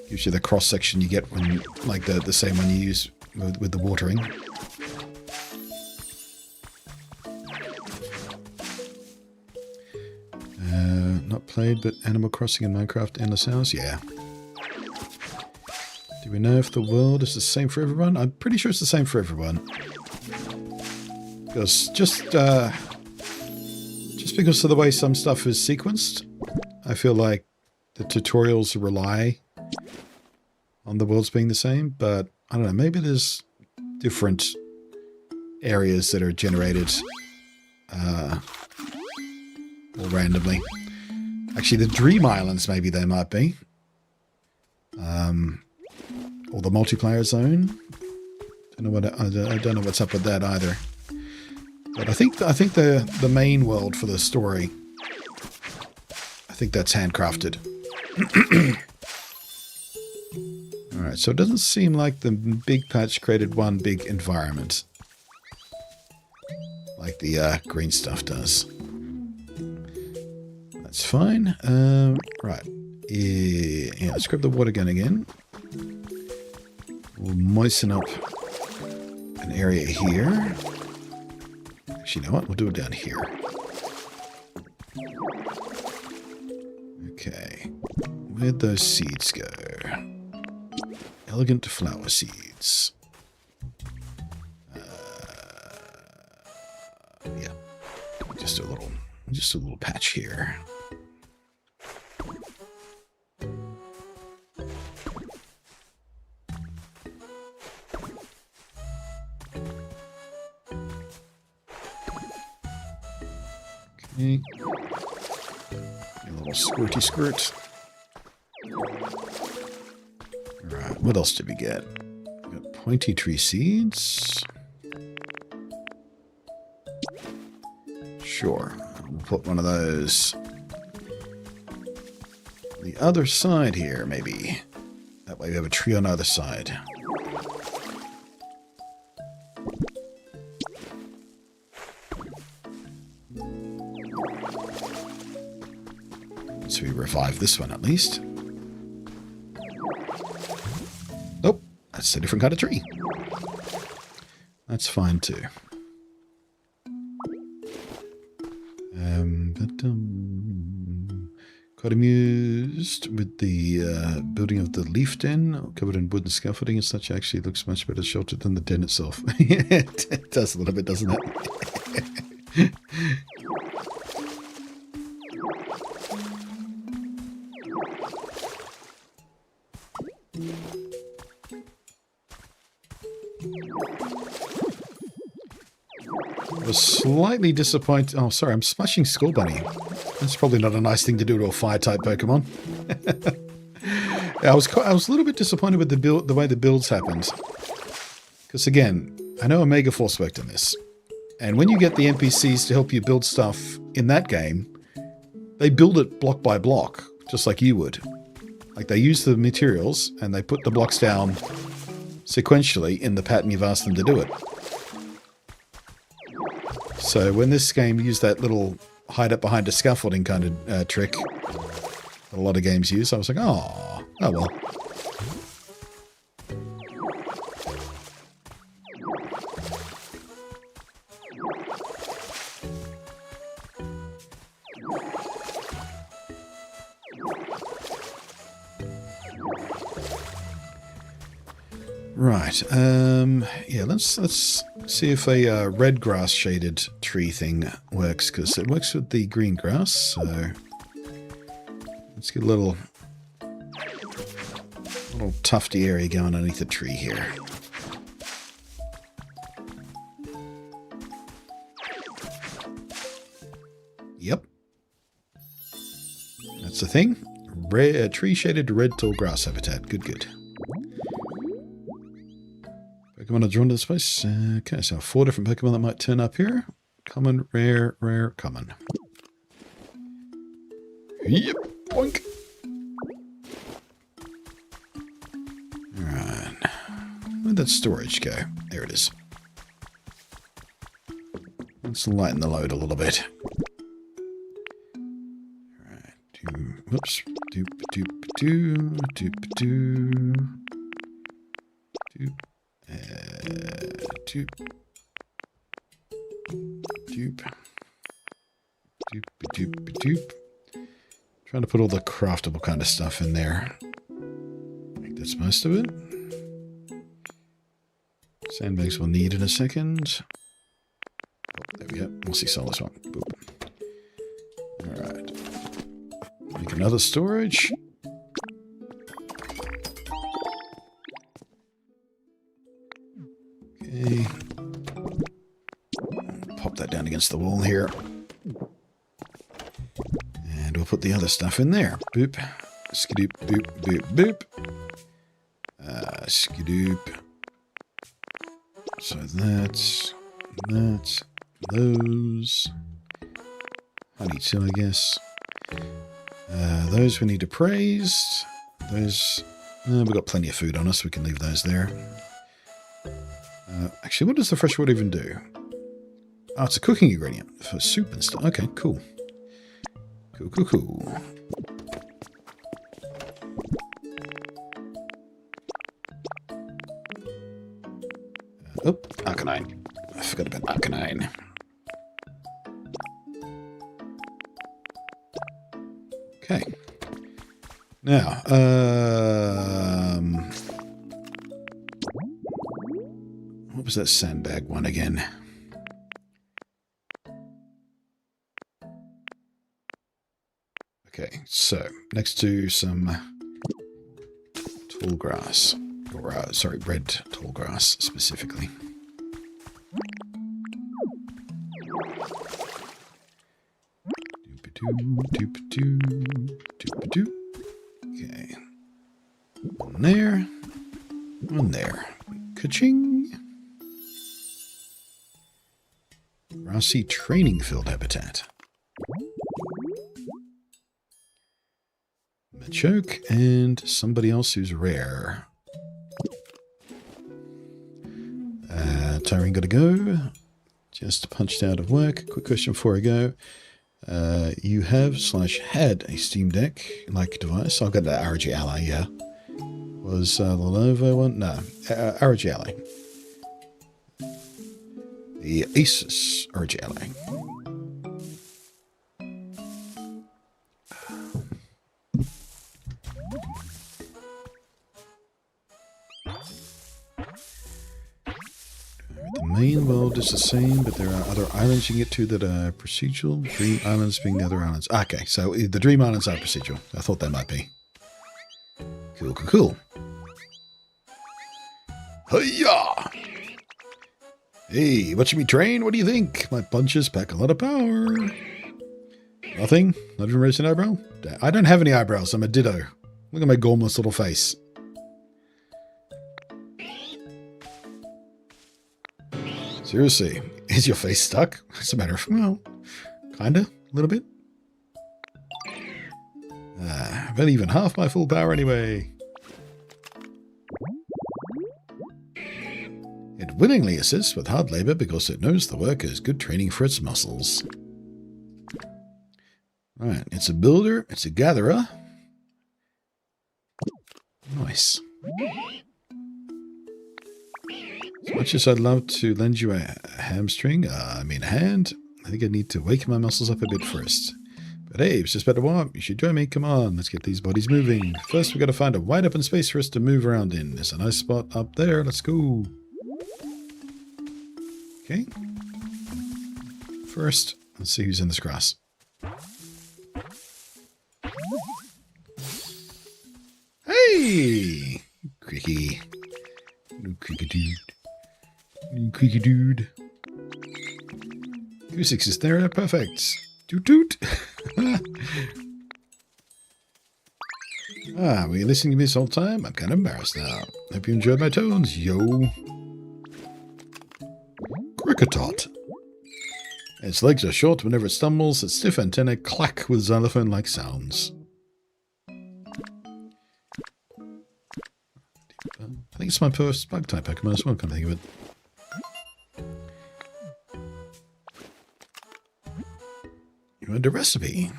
Gives you the cross section you get when, like the same one you use with the watering. Not played, but Animal Crossing and Minecraft Endless Hours? Yeah. Do we know if the world is the same for everyone? I'm pretty sure it's the same for everyone. Because just because of the way some stuff is sequenced, I feel like the tutorials rely on the worlds being the same, but I don't know, maybe there's different areas that are generated more randomly. Actually, the Dream Islands, maybe they might be. Or the multiplayer zone. I don't know what's up with that either. But I think the main world for the story, I think that's handcrafted. Alright, so it doesn't seem like the big patch created one big environment. Like the green stuff does. That's fine. Right. Yeah, let's grab the water gun again. We'll moisten up an area here. Actually, you know what? We'll do it down here. Okay. Where'd those seeds go? Elegant flower seeds. Yeah. Just a little patch here. Okay. A little squirty squirt. Alright, what else did we get? We got pointy tree seeds. Sure, we'll put one of those on the other side here, maybe. That way we have a tree on the other side. So we revive this one at least. Nope, that's a different kind of tree. That's fine too. Quite amused with the building of the leaf den, covered in wooden scaffolding and such. Actually looks much better sheltered than the den itself. It does a little bit, doesn't it? was slightly disappointed. Oh, sorry, I'm smashing Skull Bunny. That's probably not a nice thing to do to a fire-type Pokemon. I was a little bit disappointed with the way the builds happened. Because again, I know Omega Force worked on this. And when you get the NPCs to help you build stuff in that game, they build it block by block, just like you would. Like they use the materials and they put the blocks down sequentially in the pattern you've asked them to do it. So when this game used that little hide up behind a scaffolding kind of trick that a lot of games use, I was like, oh well. Right, yeah, let's see if a red grass shaded tree thing works, because it works with the green grass, so let's get a little tufty area going underneath the tree here. Yep. That's the thing. Tree shaded red tall grass habitat. Good. Pokemon are drawn to the space. Okay, so 4 different Pokemon that might turn up here. Common, rare, common. Yep, boink. Alright. Where'd that storage go? There it is. Let's lighten the load a little bit. Alright. Whoops. Doop. Doop. Trying to put all the craftable kind of stuff in there. I think that's most of it. Sandbags we'll need in a second. Oh, there we go. We'll see Solar Swamp. Boop. Alright. Make another storage. Okay. Pop that down against the wall here. And we'll put the other stuff in there. Boop. Skidoop, boop, boop, boop. Skidoop. So that's those. Honey chill, I guess. Those we need to praise. Those, we've got plenty of food on us. We can leave those there. Actually, what does the fresh wood even do? Oh, it's a cooking ingredient for soup and stuff. Okay, cool. Cool. Oh, Arcanine. I forgot about Arcanine. Okay. Now, what was that sandbag one again? Okay, so next to some tall grass, or sorry, red tall grass specifically. Okay, one there, ka-ching. Grassy training field habitat. Machoke and somebody else who's rare. Tyrene gotta go. Just punched out of work. Quick question before I go. You have/had a Steam Deck-like device. I've got the ROG Ally, yeah. Was the Lenovo one? No, ROG Ally. The Asus ROG Ally. The main world is the same, but there are other islands you can get to that are procedural. Dream Islands being the other islands. Okay, so the Dream Islands are procedural. I thought they might be. Cool. Hiya! Hey, watching me train? What do you think? My punches pack a lot of power. Nothing? Not even raising an eyebrow? I don't have any eyebrows. I'm a ditto. Look at my gormless little face. Seriously, is your face stuck? What's the matter? Well, kinda, a little bit. But even half my full power anyway. It willingly assists with hard labor because it knows the work is good training for its muscles. Alright, it's a builder, it's a gatherer. Nice. As much as I'd love to lend you a hamstring, a hand, I think I need to wake my muscles up a bit first. But hey, it's just better warm. You should join me. Come on, let's get these bodies moving. First, we've got to find a wide open space for us to move around in. There's a nice spot up there. Let's go. Okay. First, let's see who's in this grass. Hey! Creaky. Creaky dude. Creaky dude. Goosix is there. Perfect. Toot toot. Were you listening to me this whole time? I'm kind of embarrassed now. Hope you enjoyed my tones, yo. Cricketot. Its legs are short whenever it stumbles. Its stiff antennae clack with xylophone-like sounds. I think it's my first bug-type Pokemon as well, come to think of it. You earned a recipe.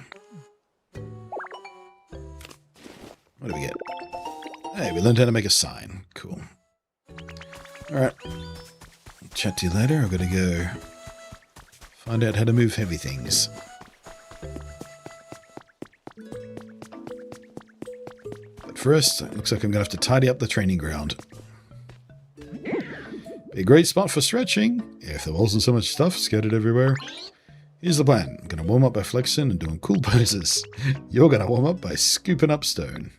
What do we get? Hey, we learned how to make a sign. Cool. Alright. Chat to you later. I've got to go find out how to move heavy things. But first, it looks like I'm going to have to tidy up the training ground. Be a great spot for stretching, if there wasn't so much stuff scattered everywhere. Here's the plan. I'm going to warm up by flexing and doing cool poses. You're going to warm up by scooping up stone.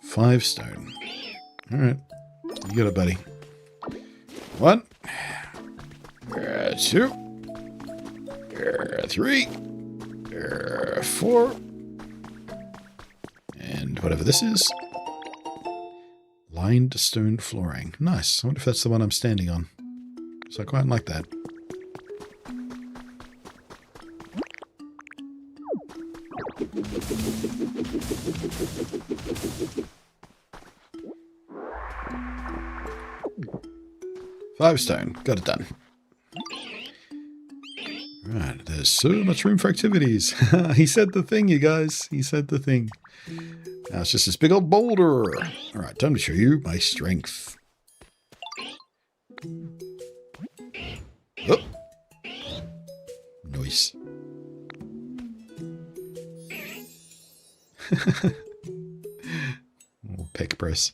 5 stone. Alright. You got it, buddy. 1. 2. 3. 4. And whatever this is. Lined stone flooring. Nice. I wonder if that's the one I'm standing on. So I quite like that. Five stone. Got it done. Right, there's so much room for activities. He said the thing, you guys. He said the thing. Now it's just this big old boulder. Alright, time to show you my strength. Oh. Nice. Oh, peck press.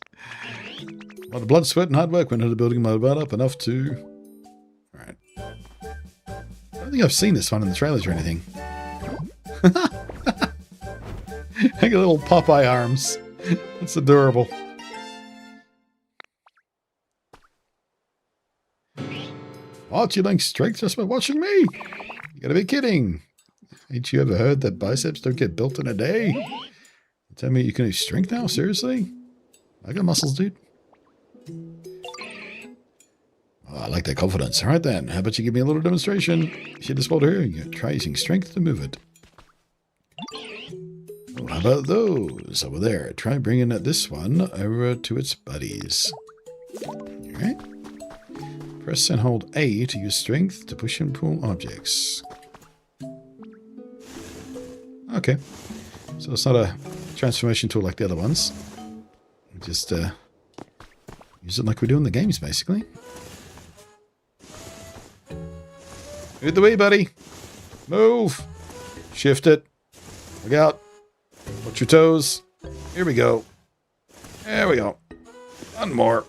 A lot of blood, sweat, and hard work went into building my butt up enough to... Alright. I don't think I've seen this one in the trailers or anything. I got little Popeye arms. That's adorable. What, you learn strength just by watching me? You gotta be kidding. Ain't you ever heard that biceps don't get built in a day? You tell me you can do strength now? Seriously? I got muscles, dude. Oh, I like that confidence. All right, then. How about you give me a little demonstration? See this boulder here? You try using strength to move it. Oh, how about those over there? Try bringing this one over to its buddies. All right. Press and hold A to use strength to push and pull objects. Okay. So it's not a transformation tool like the other ones. Just use it like we do in the games, basically. Move the way, buddy. Move. Shift it. Look out. Watch your toes. Here we go. There we go. One more.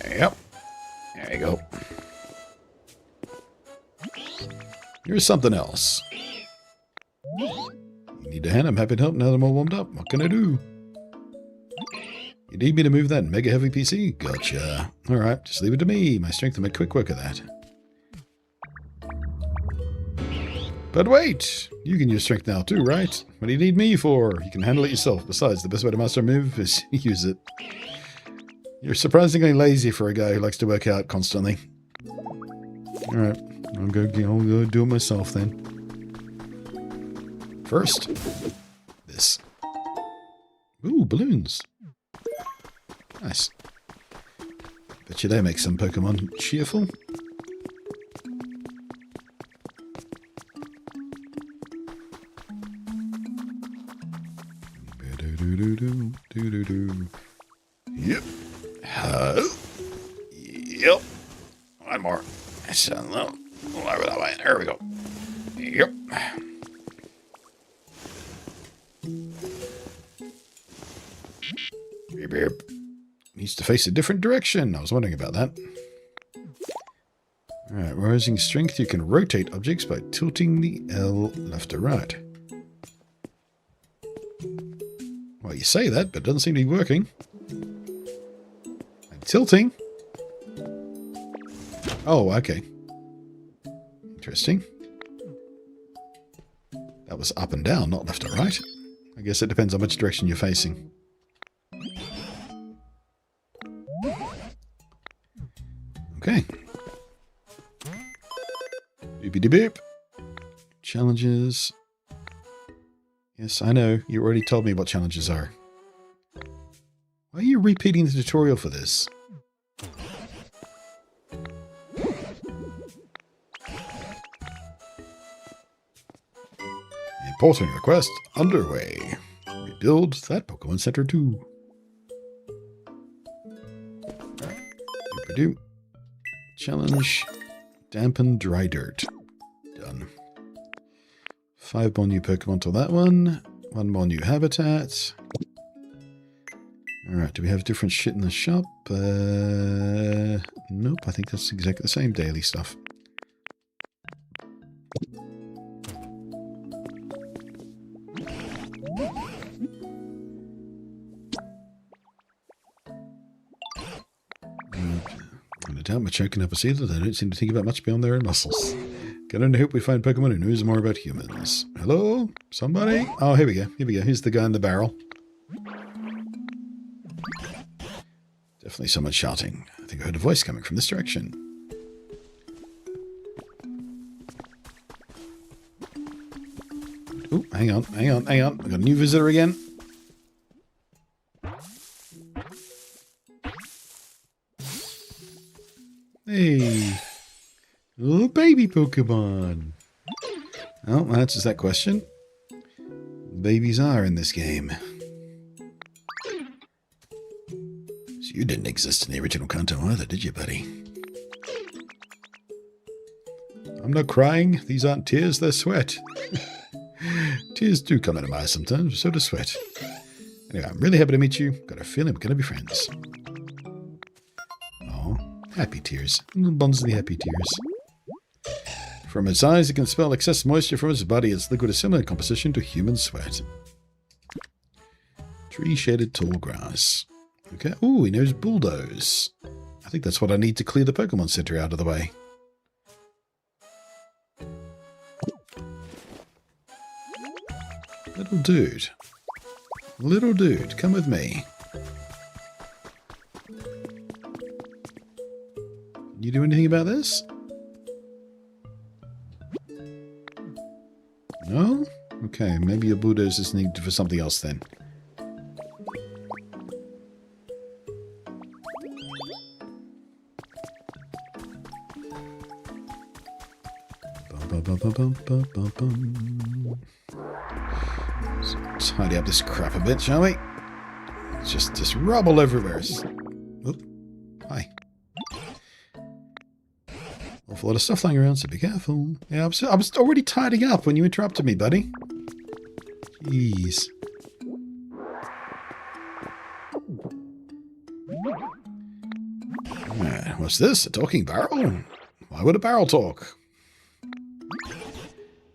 Yep. There you go. Here's something else. You need a hand? I'm happy to help now that I'm all warmed up. What can I do? You You need me to move that mega heavy PC? Gotcha. Alright, just leave it to me. My strength will make quick work of that. But wait! You can use strength now too, right? What do you need me for? You can handle it yourself. Besides, the best way to master a move is use it. You're surprisingly lazy for a guy who likes to work out constantly. Alright, I'll go do it myself then. First, this. Ooh, balloons. Nice. Bet you they make some Pokemon cheerful. Yep. Yep. One more. That's a little over that way. There we go. Yep. Beep, beep. Needs to face a different direction. I was wondering about that. Alright, rising strength. You can rotate objects by tilting the L left or right. Well, you say that, but it doesn't seem to be working. And tilting. Oh, okay. Interesting. That was up and down, not left or right. I guess it depends on which direction you're facing. Okay. Doopy-de-boop. Challenges. Yes, I know. You already told me what challenges are. Why are you repeating the tutorial for this? Important request underway. Rebuild that Pokemon Center too. Doop-a-doop. Challenge. Dampen dry dirt. Done. 5 more new Pokemon to that one. 1 more new habitat. Alright, do we have different shit in the shop? Nope, I think that's exactly the same daily stuff. No doubt we're choking up a seal that they don't seem to think about much beyond their own muscles. Can only hope we find Pokemon who knows more about humans. Hello? Somebody? Oh, here we go. Here we go. Here's the guy in the barrel. Definitely someone shouting. I think I heard a voice coming from this direction. Oh, hang on. I got a new visitor again. Hey. Little baby Pokemon. Oh, that answers that question. Babies are in this game. So you didn't exist in the original Kanto either, did you, buddy? I'm not crying. These aren't tears, they're sweat. Tears do come into my eyes sometimes, so does sweat. Anyway, I'm really happy to meet you. Got a feeling we're going to be friends. Oh, happy tears. Bonds of the happy tears. From its eyes, it can smell excess moisture from its body. Its liquid is similar in composition to human sweat. Tree-shaded tall grass. Okay. Ooh, he knows bulldoze. I think that's what I need to clear the Pokemon Center out of the way. Little dude. Little dude, come with me. Can you do anything about this? No? Okay, maybe your bulldoze is needed for something else then. Let's tidy up this crap a bit, shall we? It's just rubble everywhere. Oop. Hi. Awful lot of stuff lying around, so be careful. Yeah, I was already tidying up when you interrupted me, buddy. Jeez. What's this? A talking barrel? Why would a barrel talk?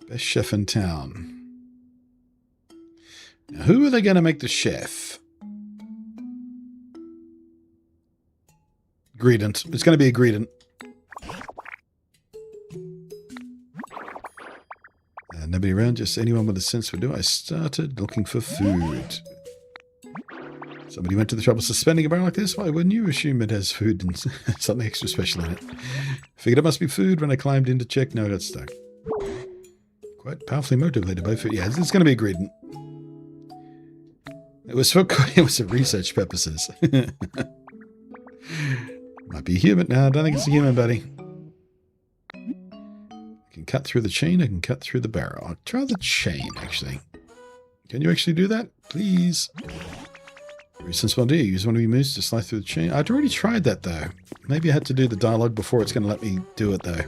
Best chef in town. Now, who are they going to make the chef? Greedent. It's going to be a Greedent. Nobody around, just anyone with a sense for do. I started looking for food. Somebody went to the trouble of suspending a barrel like this? Why wouldn't you assume it has food and something extra special in it? Figured it must be food when I climbed in to check. No, I got stuck. Quite powerfully motivated by food. Yeah, it's going to be a Greedent. It was for research purposes. Might be human. No, I don't think it's a human, buddy. I can cut through the chain. I can cut through the barrel. I'll try the chain, actually. Can you actually do that? Please. Very sensible idea. Use one of your moves to slide through the chain. I'd already tried that, though. Maybe I had to do the dialogue before it's going to let me do it, though.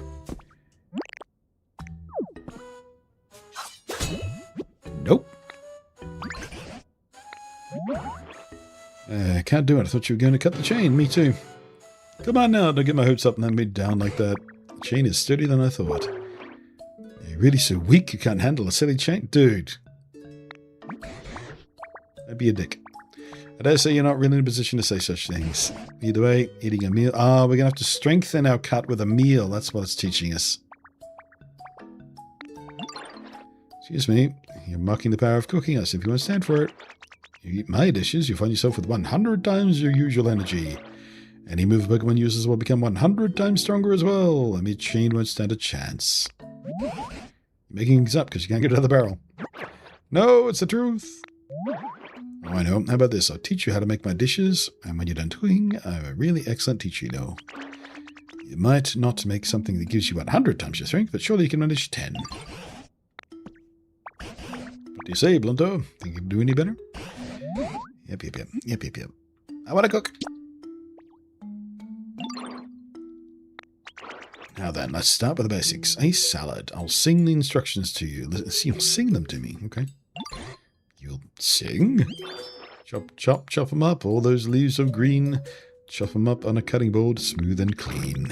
Nope. Can't do it. I thought you were going to cut the chain. Me too. Come on now. Don't get my hopes up and let me down like that. The chain is sturdier than I thought. You're really so weak you can't handle a silly chain? Dude. That'd be a dick. I dare say you're not really in a position to say such things. Either way, eating a meal. Ah, we're going to have to strengthen our cut with a meal. That's what it's teaching us. Excuse me. You're mocking the power of cooking us if you won't stand for it. You eat my dishes, you find yourself with 100 times your usual energy. Any move a Pokemon uses will become 100 times stronger as well. I mean, chain won't stand a chance. You're making things up because you can't get out of the barrel. No, it's the truth. Oh, I know. How about this? I'll teach you how to make my dishes, and when you're done cooking, I'm a really excellent teacher, you know. You might not make something that gives you 100 times your strength, but surely you can manage 10. What do you say, Blunto? Think you can do any better? Yep. I want to cook. Now then, let's start with the basics. A salad. I'll sing the instructions to you. You'll sing them to me, okay? You'll sing? Chop, chop, chop them up. All those leaves of green. Chop them up on a cutting board, smooth and clean.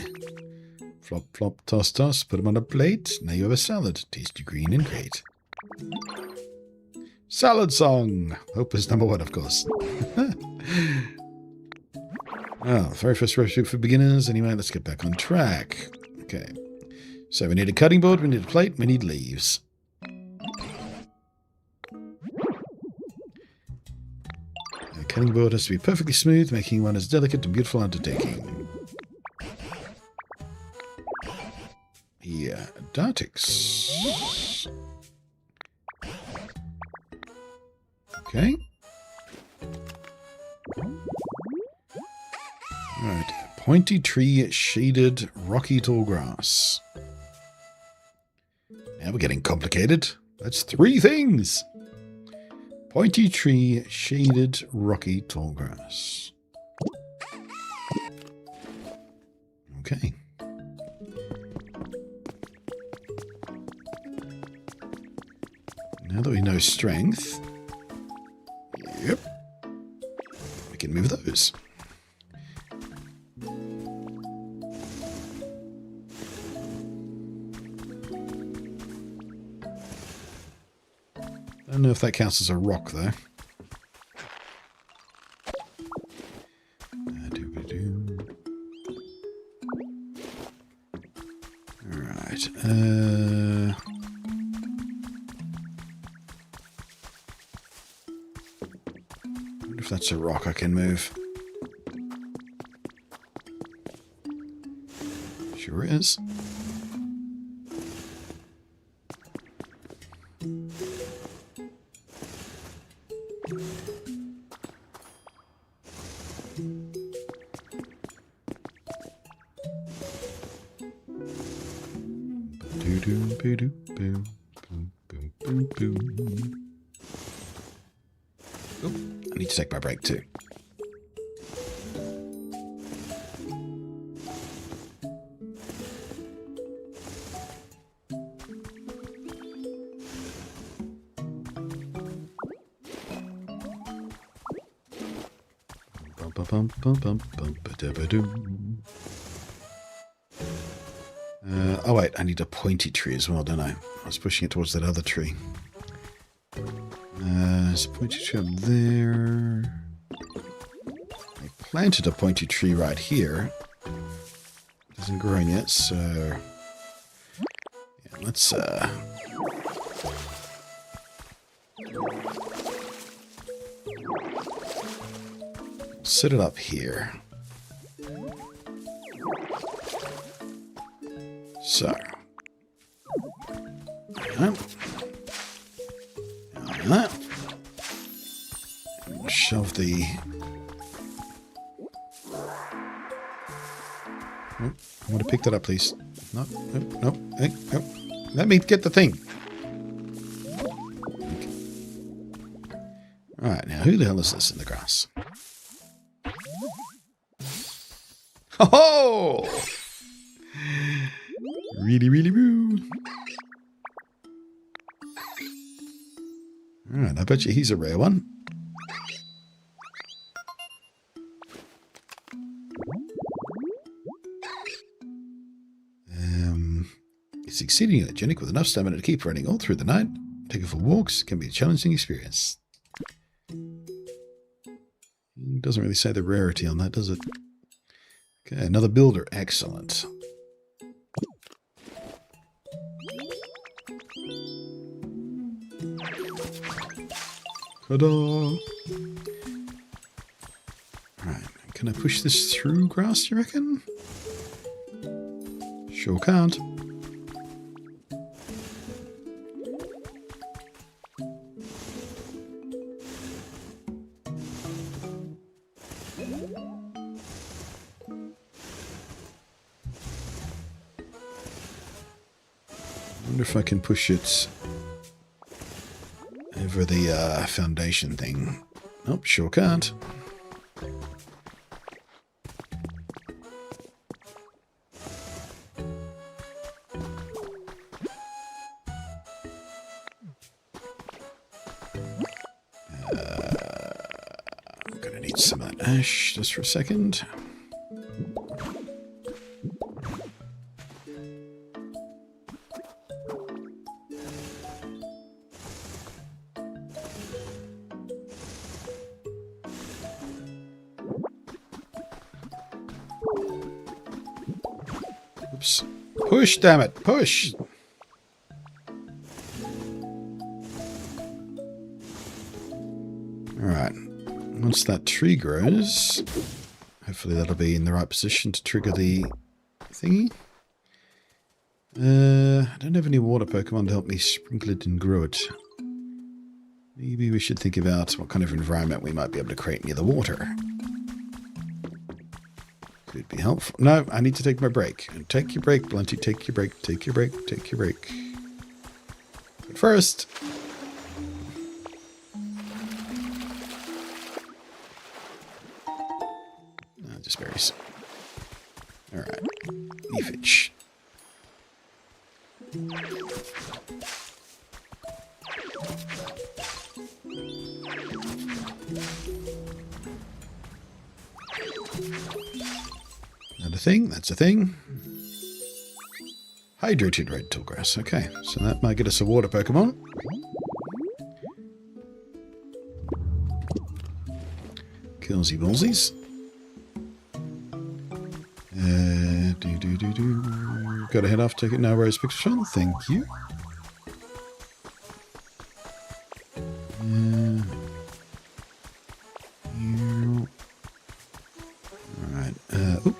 Flop, flop, toss, toss. Put them on a plate. Now you have a salad. Tasty, green, and great. Salad song. Hope is number 1, of course. Well, very first recipe for beginners. Anyway, let's get back on track. Okay. So we need a cutting board, we need a plate, we need leaves. The cutting board has to be perfectly smooth, making one as delicate and beautiful undertaking. Yeah, Dartix. Okay. Alright. Pointy tree, shaded, rocky tall grass. Now we're getting complicated. That's 3 things. Pointy tree, shaded, rocky tall grass. Okay. Now that we know strength, yep, we can move those. I don't know if that counts as a rock, though. Alright. I wonder if that's a rock I can move. Sure is. Oh, I need to take my break too. Oh wait, I need a pointy tree as well, don't I? I was pushing it towards that other tree. There's a pointy tree up there. I planted a pointy tree right here. Hasn't grown yet, so yeah, let's set it up here. So that. Shove the... Oh, I want to pick that up, please. No, no, no, hey, no. Let me get the thing. Okay. Alright, now who the hell is this in the grass? Ho-ho! Really, really woo. Alright, I bet you he's a rare one. It's exceedingly energetic with enough stamina to keep running all through the night. Taking for walks can be a challenging experience. It doesn't really say the rarity on that, does it? Okay, another builder. Excellent. Ta-da! Right, can I push this through grass, you reckon? Sure can't. I wonder if I can push it over the foundation thing. Nope, sure can't. I'm gonna need some of that ash just for a second. Oops. Push, damn it, push! Alright. Once that tree grows, hopefully that'll be in the right position to trigger the thingy. I don't have any water Pokemon to help me sprinkle it and grow it. Maybe we should think about what kind of environment we might be able to create near the water. Could be helpful. No, I need to take my break. Take your break, Blunty. Take your break. Take your break. Take your break. But first... just berries. Alright. Leafage. Not a thing. That's a thing. Hydrated red tallgrass. Okay, so that might get us a water Pokemon. Killsy ballsies. Gotta head off, take it now. Rose picture on. Thank you. Alright. Oop.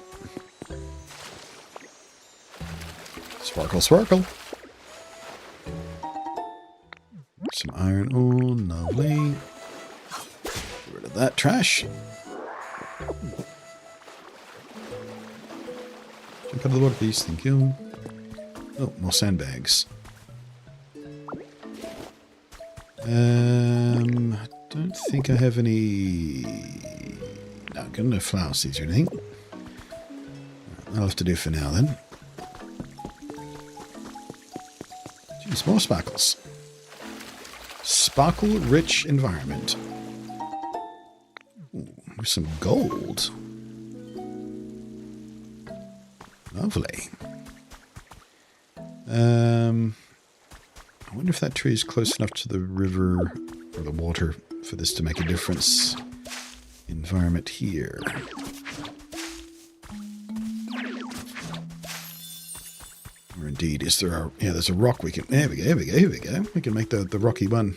Sparkle, sparkle. Some iron ore. Lovely. Get rid of that trash. Jump out of the water, please. Thank you. Oh, more sandbags. I don't think I have any... No, got no flower seeds or anything. That'll have to do for now, then. Jeez, more sparkles. Sparkle-rich environment. Ooh, there's some gold. Lovely. I wonder if that tree is close enough to the river or the water for this to make a difference. Environment here. Or indeed, is there a... Yeah, there's a rock we can... There we go, here we go, here we go. We can make the rocky one.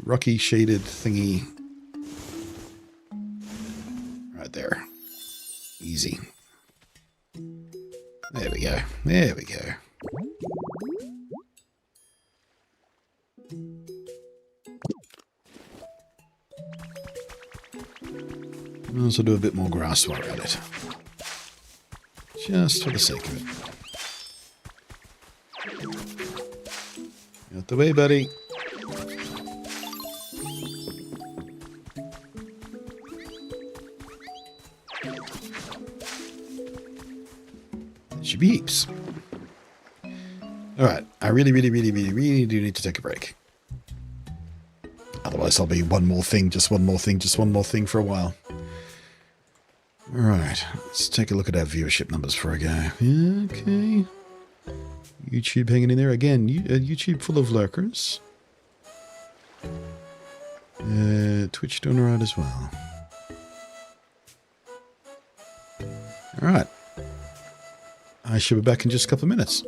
Rocky shaded thingy. Right there. Easy. There we go. There we go. I'll also do a bit more grass while we're at it. Just for the sake of it. Out the way, buddy. It should be heaps. Alright, I really do need to take a break. Otherwise I'll be one more thing for a while. Alright, let's take a look at our viewership numbers before I go. Yeah, okay. YouTube hanging in there. Again, YouTube full of lurkers. Twitch doing alright as well. Alright. I should be back in just a couple of minutes.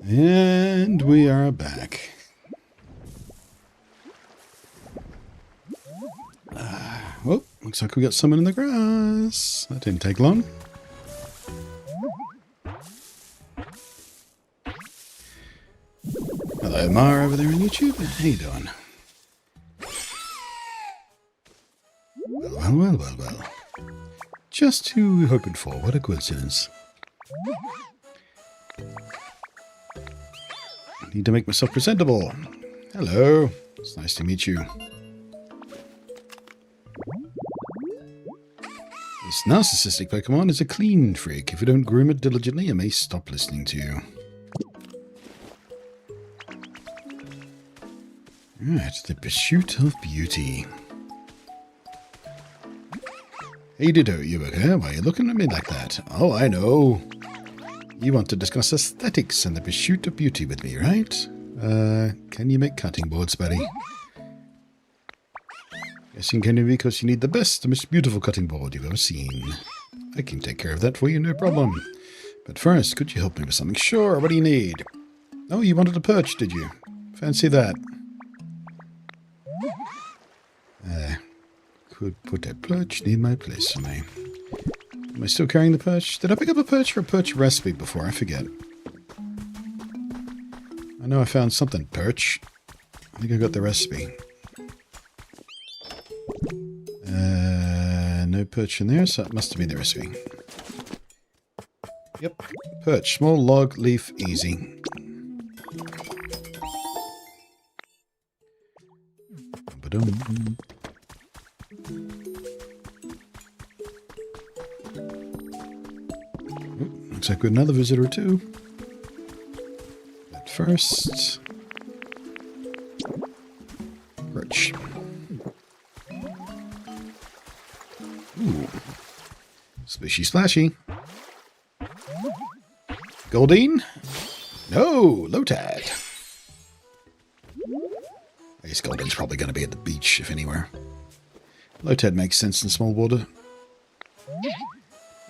And we are back. Oh, looks like we got someone in the grass. That didn't take long. Hello, Mar, over there on YouTube. How you doing? Well. Just who we hoping for. What a coincidence. I need to make myself presentable. Hello. It's nice to meet you. This narcissistic Pokemon is a clean freak. If you don't groom it diligently, it may stop listening to you. Alright, the pursuit of beauty. Hey, Ditto, you okay? Why are you looking at me like that? Oh, I know. You want to discuss aesthetics and the pursuit of beauty with me, right? Can you make cutting boards, buddy? Guessing can you because you need the best, the most beautiful cutting board you've ever seen. I can take care of that for you, no problem. But first, could you help me with something? Sure, what do you need? Oh, you wanted a perch, did you? Fancy that. Could put a perch near my place for me. Am I still carrying the perch? Did I pick up a perch or a perch recipe before? I forget. I know I found something perch. I think I got the recipe. No perch in there, so it must have been the recipe. Yep. Perch. Small log, leaf, easy. Ba-dum. Looks like we have another visitor too. But first, perch. Ooh, splashy splashy. Goldine? No, Lotad. I guess Goldine's probably going to be at the beach, if anywhere. Lotad makes sense in small water.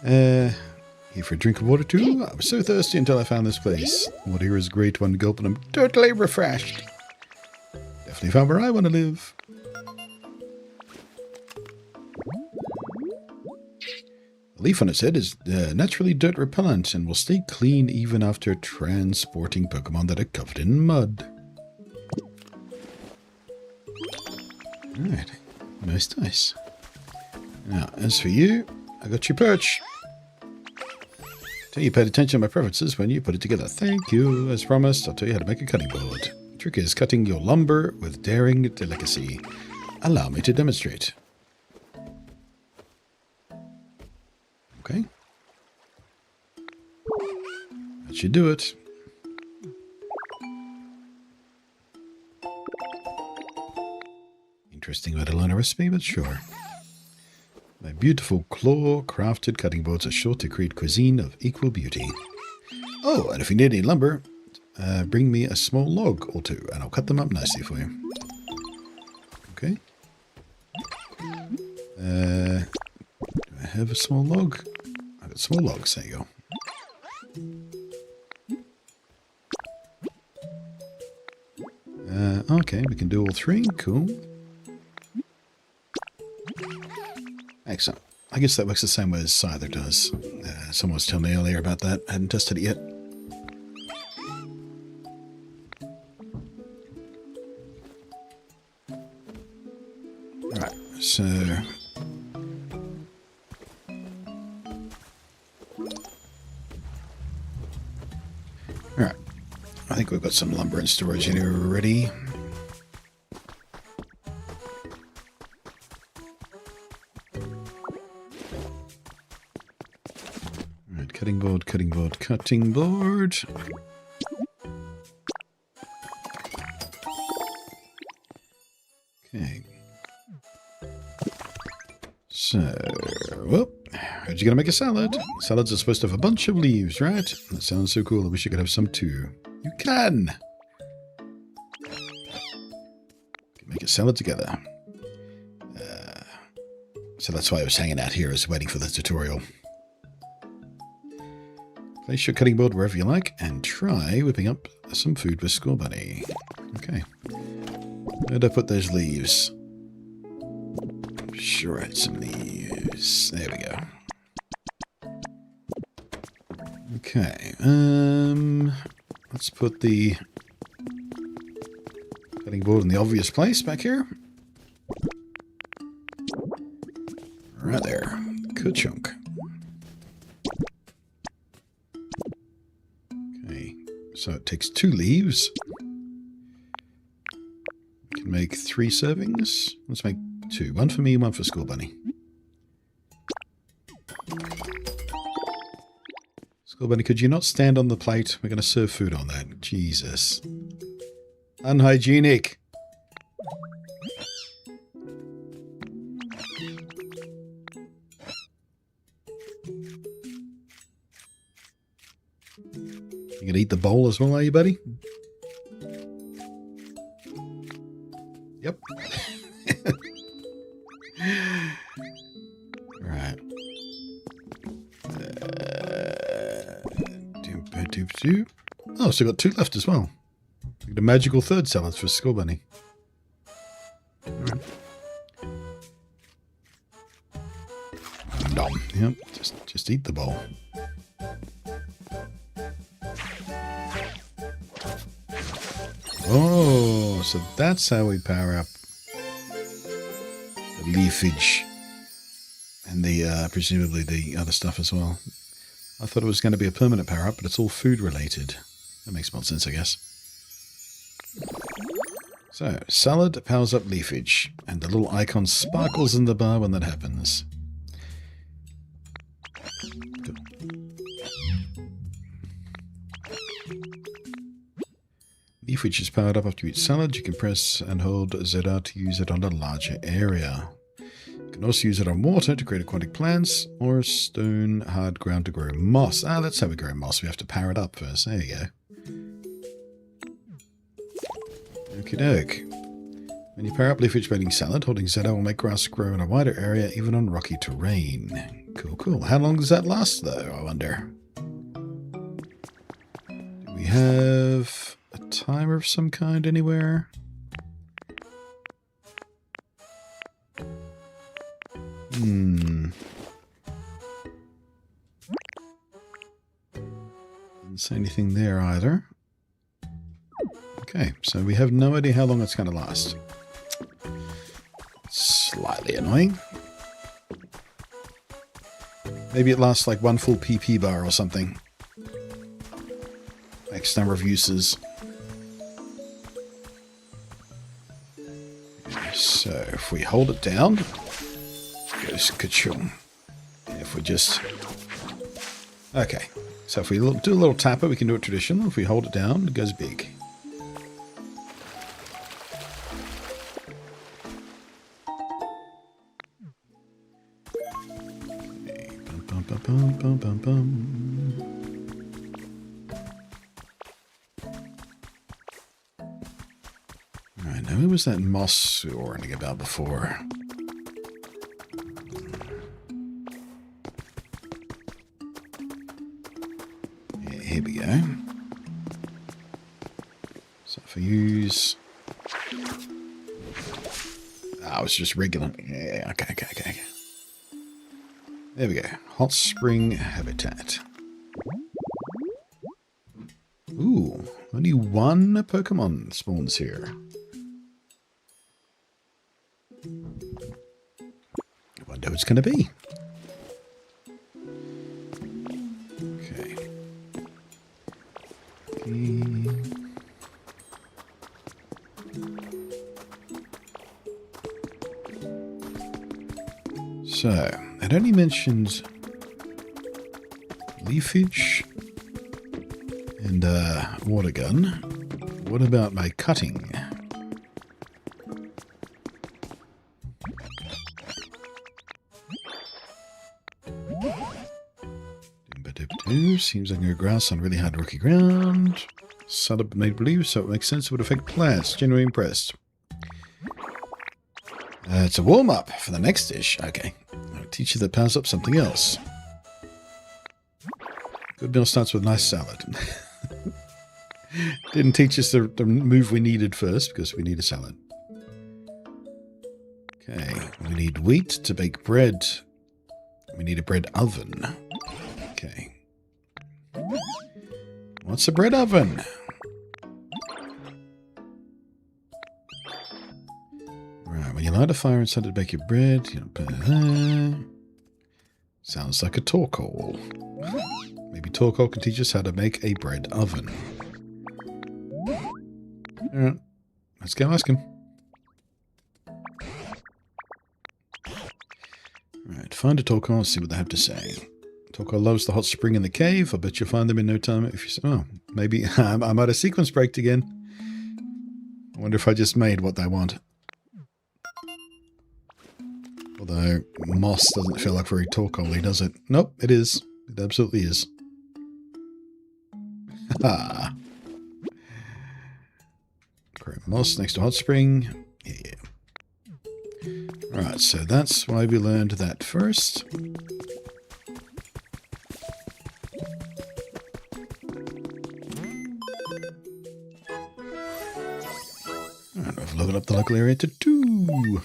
Here for a drink of water too? I was so thirsty until I found this place. Water here is great. One gulp and I'm totally refreshed. Definitely found where I want to live. The leaf on its head is naturally dirt repellent and will stay clean even after transporting Pokemon that are covered in mud. Alright. Nice. Now, as for you, I got your perch. You paid attention to my preferences when you put it together. Thank you. As promised, I'll tell you how to make a cutting board. The trick is cutting your lumber with daring delicacy. Allow me to demonstrate. Okay. That should do it. Interesting way to learn a recipe, but sure. My beautiful claw-crafted cutting boards are sure to create cuisine of equal beauty. Oh, and if you need any lumber, bring me a small log or two, and I'll cut them up nicely for you. Okay. Do I have a small log? I've got small logs, there you go. Okay, we can do all three. Cool. Excellent. I guess that works the same way as Scyther does. Someone was telling me earlier about that. I hadn't tested it yet. Alright, so... Alright. I think we've got some lumber and storage in here already. Cutting board. Okay. So, well, heard you're gonna make a salad. Salads are supposed to have a bunch of leaves, right? That sounds so cool. I wish you could have some too. You can! Make a salad together. So that's why I was hanging out here, is waiting for the tutorial. Place your cutting board wherever you like, and try whipping up some food with Score Bunny. Okay. Where'd I put those leaves? Sure, I had some leaves. There we go. Okay. Let's put the Cutting board in the obvious place back here. Right there. Good chunk. Okay, so it takes 2 leaves. We can make 3 servings. Let's make 2. 1 for me, 1 for School Bunny. School Bunny, could you not stand on the plate? We're going to serve food on that. Jesus. Unhygienic. You gonna eat the bowl as well, are you, buddy? Yep. Right. Oh, so got 2 left as well. The magical 3rd salad for School Bunny. Right. Nom. Yep. Just eat the bowl. Oh, so that's how we power up the leafage and the presumably the other stuff as well. I thought it was going to be a permanent power up, but it's all food related. That makes more sense, I guess. So, salad powers up leafage, and the little icon sparkles in the bar when that happens. Good. Leafage is powered up after you eat salad. You can press and hold ZR to use it on a larger area. You can also use it on water to create aquatic plants, or stone hard ground to grow moss. Ah, that's how we grow moss. We have to power it up first. There you go. Okie doke. When you power up leafage by eating salad, holding ZR will make grass grow in a wider area, even on rocky terrain. Cool, cool. How long does that last, though, I wonder? Do we have a timer of some kind anywhere? Didn't say anything there either. Okay, so we have no idea how long it's going to last. Slightly annoying. Maybe it lasts like 1 full PP bar or something. X number of uses. So if we hold it down, it goes ka-chung. If we just... Okay, so if we do a little tapper, we can do it traditional. If we hold it down, it goes big. Bum, bum, bum, bum. Alright, now who was that moss we were warning about before? Yeah, here we go. So if I use... Oh, it's just regular. Yeah, okay. There we go. Hot spring habitat. Ooh, only 1 Pokemon spawns here. I wonder who it's going to be. Okay. So, it only mentions leafage and water gun. What about my cutting? Seems like a grass on really hard rocky ground. Salad made blue, so it makes sense it would affect plants. Genuinely impressed. It's a warm-up for the next dish. Okay. I'll teach you that powers up something else. Good meal starts with nice salad. Didn't teach us the move we needed first, because we need a salad. Okay. We need wheat to bake bread. We need a bread oven. Okay. What's a bread oven? light a fire inside to bake your bread. Sounds like a Torkoal. Maybe Torkoal can teach us how to make a bread oven. Alright, let's go ask him. Alright, find a Torkoal and see what they have to say. Torkoal loves the hot spring in the cave. I bet you'll find them in no time if you... Oh, maybe I might have sequence breaked again. I wonder if I just made what they want. Although, moss doesn't feel like very Torkoal-y, does it? Nope, it is. It absolutely is. Ha! Great moss next to hot spring. Yeah. Right, so that's why we learned that first. And I've leveled up the local area to 2.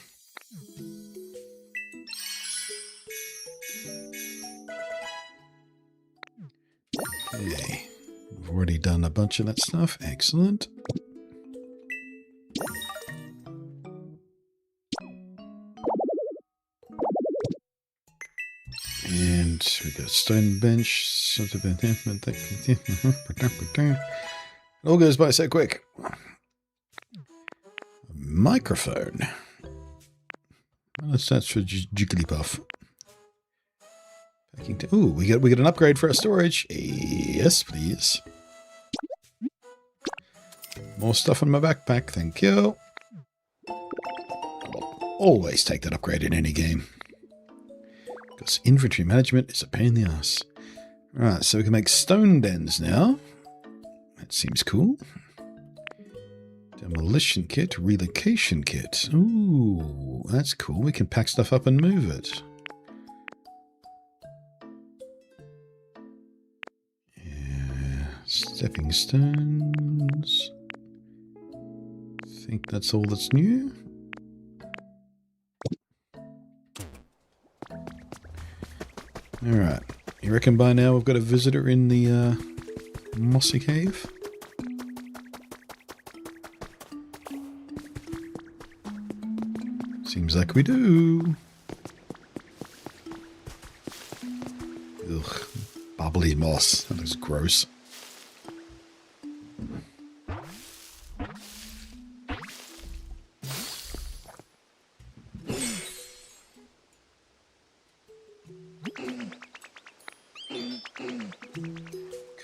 Okay. We've already done a bunch of that stuff. Excellent. And we got a stone bench. It all goes by so quick. A microphone. Well, that's for Jigglypuff. Ooh, we get an upgrade for our storage. Yes, please. More stuff in my backpack, thank you. I'll always take that upgrade in any game. Because inventory management is a pain in the ass. Right, so we can make stone dens now. That seems cool. Demolition kit, relocation kit. Ooh, that's cool. We can pack stuff up and move it. Yeah, stepping stones. I think that's all that's new. Alright, you reckon by now we've got a visitor in the mossy cave? Seems like we do. Ugh, bubbly moss. That looks gross.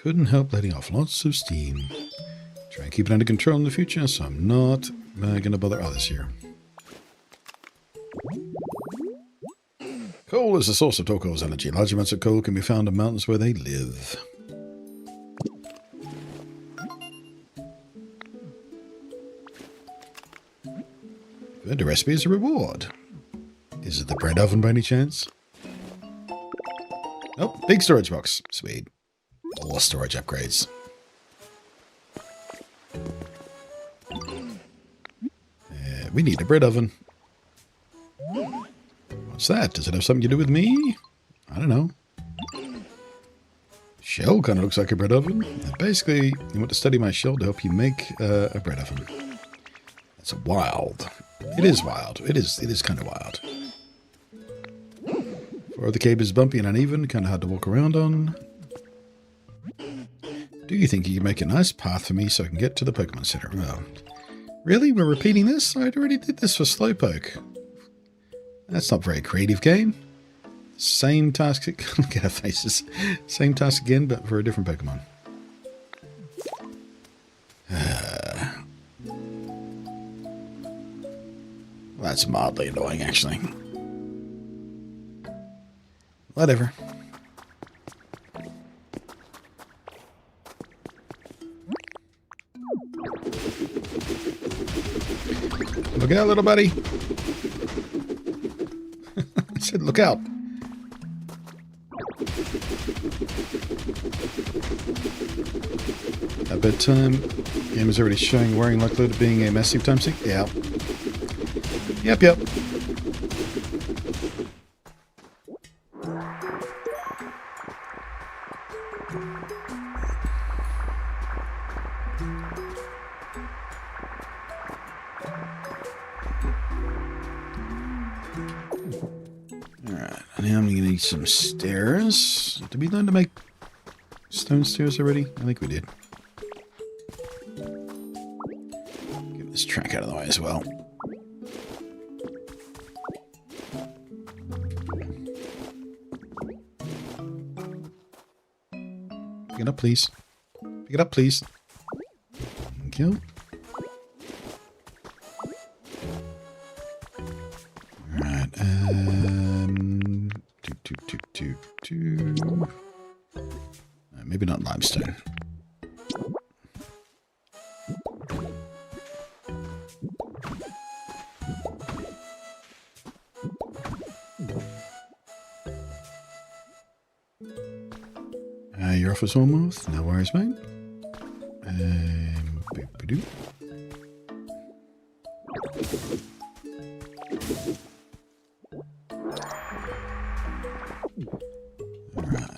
Couldn't help letting off lots of steam. Try and keep it under control in the future, so I'm not going to bother others here. Coal is the source of Torkoal's energy. Large amounts of coal can be found in mountains where they live. Earned a recipe as a reward. Is it the bread oven by any chance? Nope, big storage box. Sweet. More storage upgrades. We need a bread oven. What's that? Does it have something to do with me? I don't know. Shell kind of looks like a bread oven. Basically, you want to study my shell to help you make a bread oven. That's wild. It is wild. It is kind of wild. Or the cave is bumpy and uneven, kind of hard to walk around on. Do you think you can make a nice path for me so I can get to the Pokemon Center? Well, really? We're repeating this? I already did this for Slowpoke. That's not very creative, game. Same task. Look at our faces. Same task again, but for a different Pokemon. That's mildly annoying, actually. Whatever. Look out, little buddy. I said, look out. At bedtime, game is already showing worrying likelihood of being a massive time sink. Yeah. Yep. some stairs. Did we learn to make stone stairs already? I think we did. Get this track out of the way as well. Pick it up, please. Pick it up, please. Thank you. Alright, maybe not limestone. You're off as almost. No worries, mate. Boop-a-doo. Alright.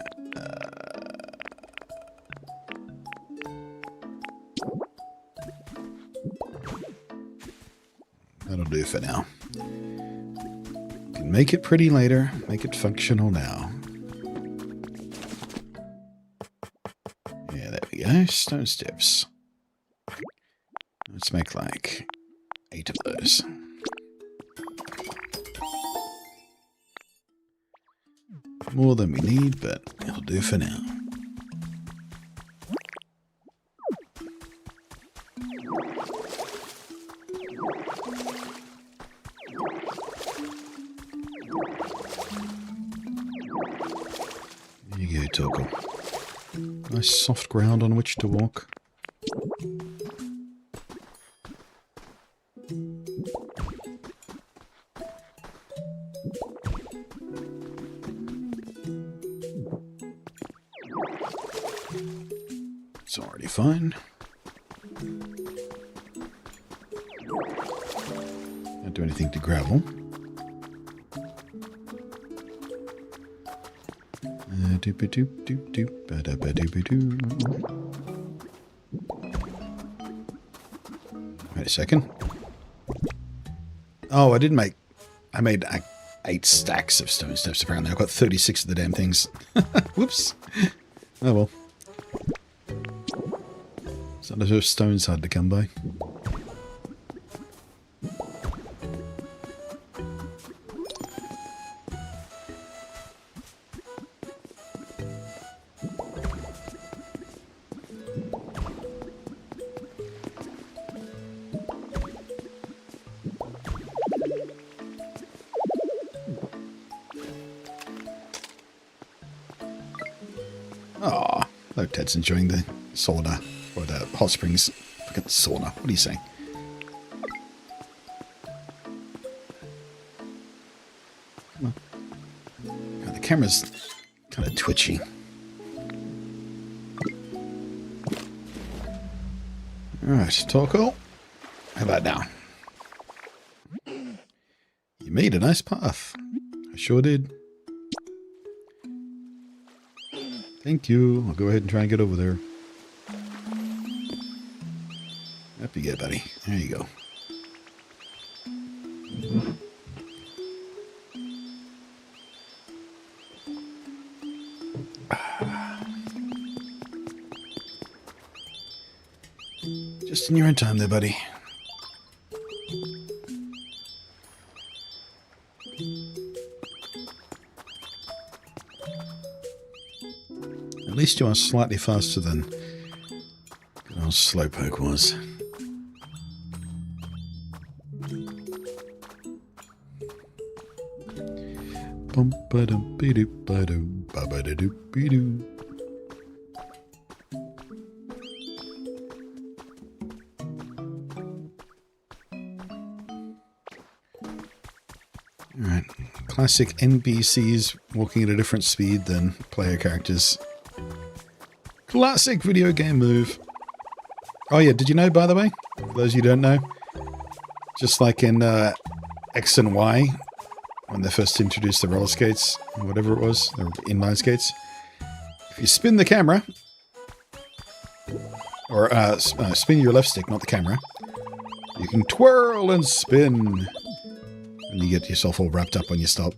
That'll do for now. Can make it pretty later. Make it functional now. Stone steps. Let's make like 8 of those. More than we need, but it'll do for now. There you go, Toggle. Nice soft ground on which to walk. It's already fine. Don't do anything to gravel. Wait a second. Oh, I didn't make... I made 8 stacks of stone steps apparently. I've got 36 of the damn things. Whoops. Oh well. Sometimes stone's hard to come by. Oh, look, Ted's enjoying the sauna, or the hot springs. Look at the sauna. What do you say? Come on. God, the camera's kind of twitchy. Alright, Torkoal. How about now? You made a nice path. I sure did. Thank you. I'll go ahead and try and get over there. Up you get, buddy. There you go. Just in your own time there, buddy. At least you are slightly faster than good old Slowpoke was. Alright, classic NPCs walking at a different speed than player characters. Classic video game move. Oh yeah, did you know, by the way? For those of you who don't know, just like in X and Y, when they first introduced the roller skates, or whatever it was, the inline skates, if you spin the camera, or spin your left stick, not the camera, you can twirl and spin, and you get yourself all wrapped up when you stop.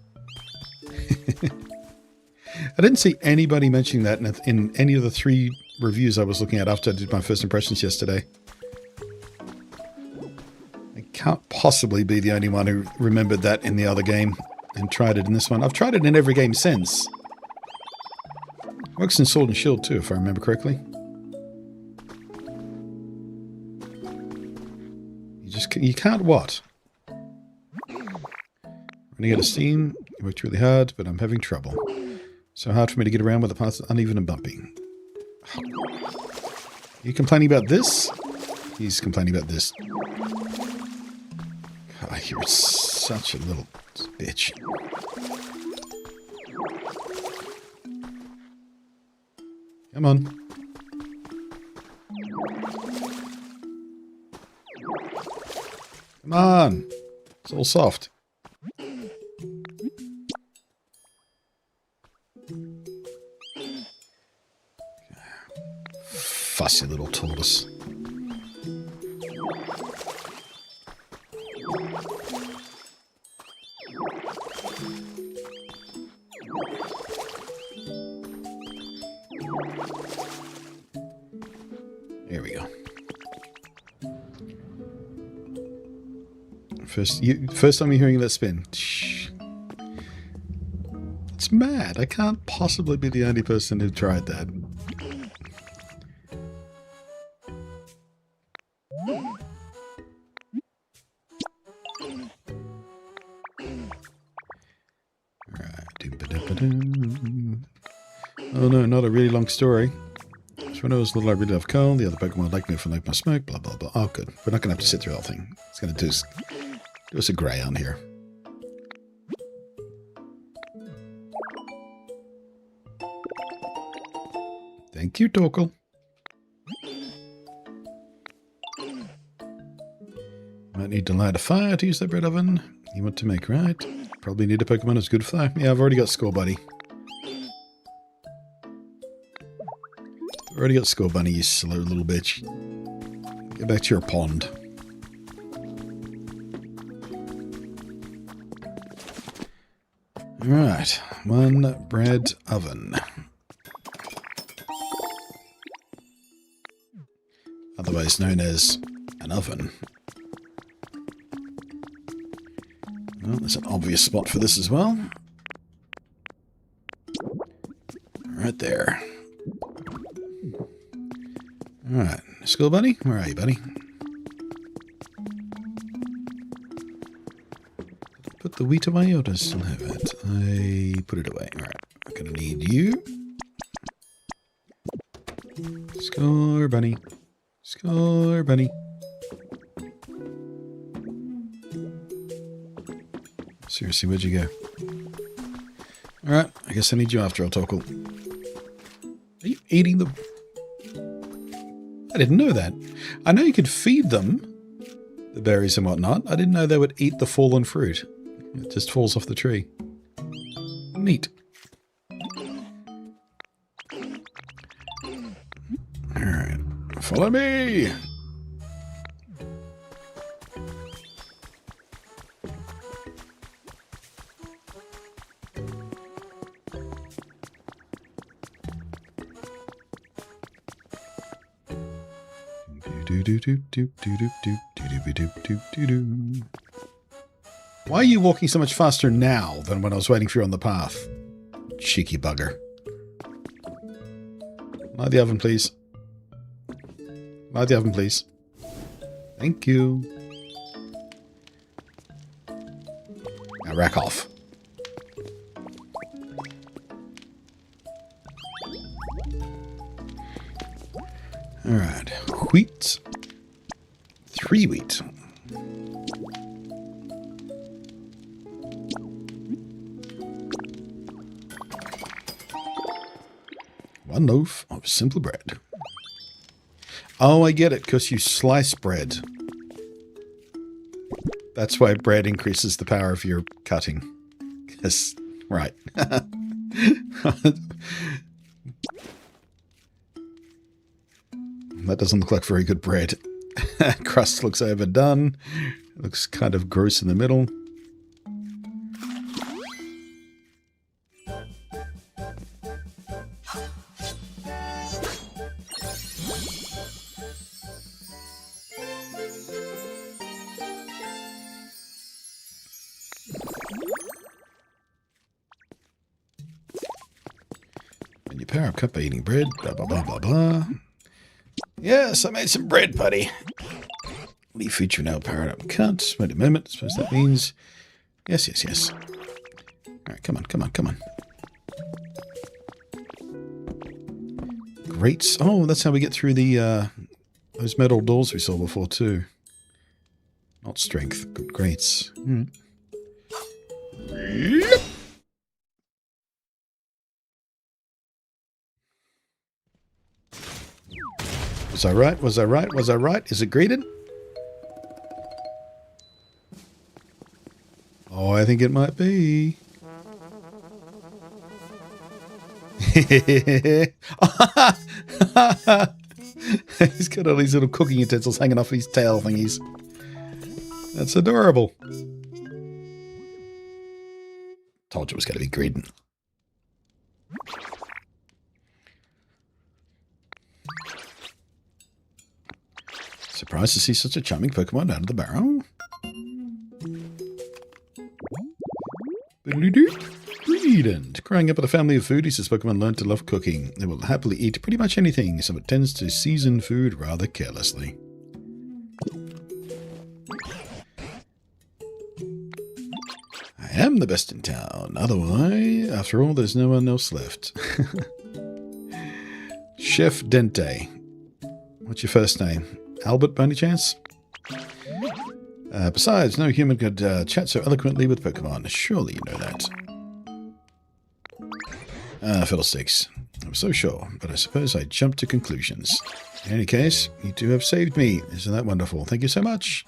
I didn't see anybody mentioning that in any of the 3 reviews I was looking at after I did my first impressions yesterday. I can't possibly be the only one who remembered that in the other game and tried it in this one. I've tried it in every game since. Works in Sword and Shield too, if I remember correctly. You can't what? Running out of steam. You worked really hard, but I'm having trouble. So hard for me to get around with the path uneven and bumpy. You complaining about this? He's complaining about this. God, you're such a little bitch. Come on. Come on. It's all soft. Fussy little tortoise. There we go. First time you're hearing that spin. It's mad. I can't possibly be the only person who tried that. Oh no, not a really long story. So when I was little, I really loved coal. The other Pokemon liked me for like my smoke, blah, blah, blah. Oh, good. We're not going to have to sit through the whole thing. It's going to do us a grey on here. Thank you, Torkoal. Might need to light a fire to use that bread oven. You want to make, right? Probably need a Pokemon that's good for that. Yeah, I've already got Score Buddy. Already got Score Bunny, you slow little bitch. Get back to your pond. Alright, 1 bread oven. Otherwise known as an oven. Well, there's an obvious spot for this as well. Right there. Alright, Skull Buddy, where are you, buddy? Did I put the wheat away or do I still have it? I put it away. Alright, I'm gonna need you. Score Bunny. Score Bunny. Seriously, where'd you go? Alright, I guess I need you after all, Torkoal. Are you eating the... I didn't know that. I know you could feed them, the berries and whatnot. I didn't know they would eat the fallen fruit. It just falls off the tree. Neat. Alright. Follow me! Why are you walking so much faster now than when I was waiting for you on the path? Cheeky bugger. Light the oven, please. Light the oven, please. Thank you. Now rack off. Alright. Wheat. 3 wheat. One loaf of simple bread. Oh, I get it, because you slice bread. That's why bread increases the power of your cutting. Yes, right. That doesn't look like very good bread. Crust looks overdone. It looks kind of gross in the middle. power up cup by eating bread. Blah, blah, blah, blah, blah. Yes, I made some bread, buddy. Leaf feature now powered up cut. Wait a moment. I suppose that means... Yes, yes, yes. Alright, come on, come on, come on. Grates. Oh, that's how we get through the, those metal doors we saw before, too. Not strength, good grates. Was I right? Was I right? Was I right? Is it greeted? Oh, I think it might be. He's got all these little cooking utensils hanging off his tail thingies. That's adorable. Told you it was going to be greeted. Surprised to see such a charming Pokemon out of the barrel. Greedent. Growing up with a family of foodies, this Pokemon learned to love cooking. They will happily eat pretty much anything, so it tends to season food rather carelessly. I am the best in town. Otherwise, after all, there's no one else left. Chef Dente. What's your first name? Albert, by any chance? Besides, no human could chat so eloquently with Pokemon. Surely you know that. Fiddlesticks. I was so sure, but I suppose I jumped to conclusions. In any case, you two have saved me. Isn't that wonderful? Thank you so much.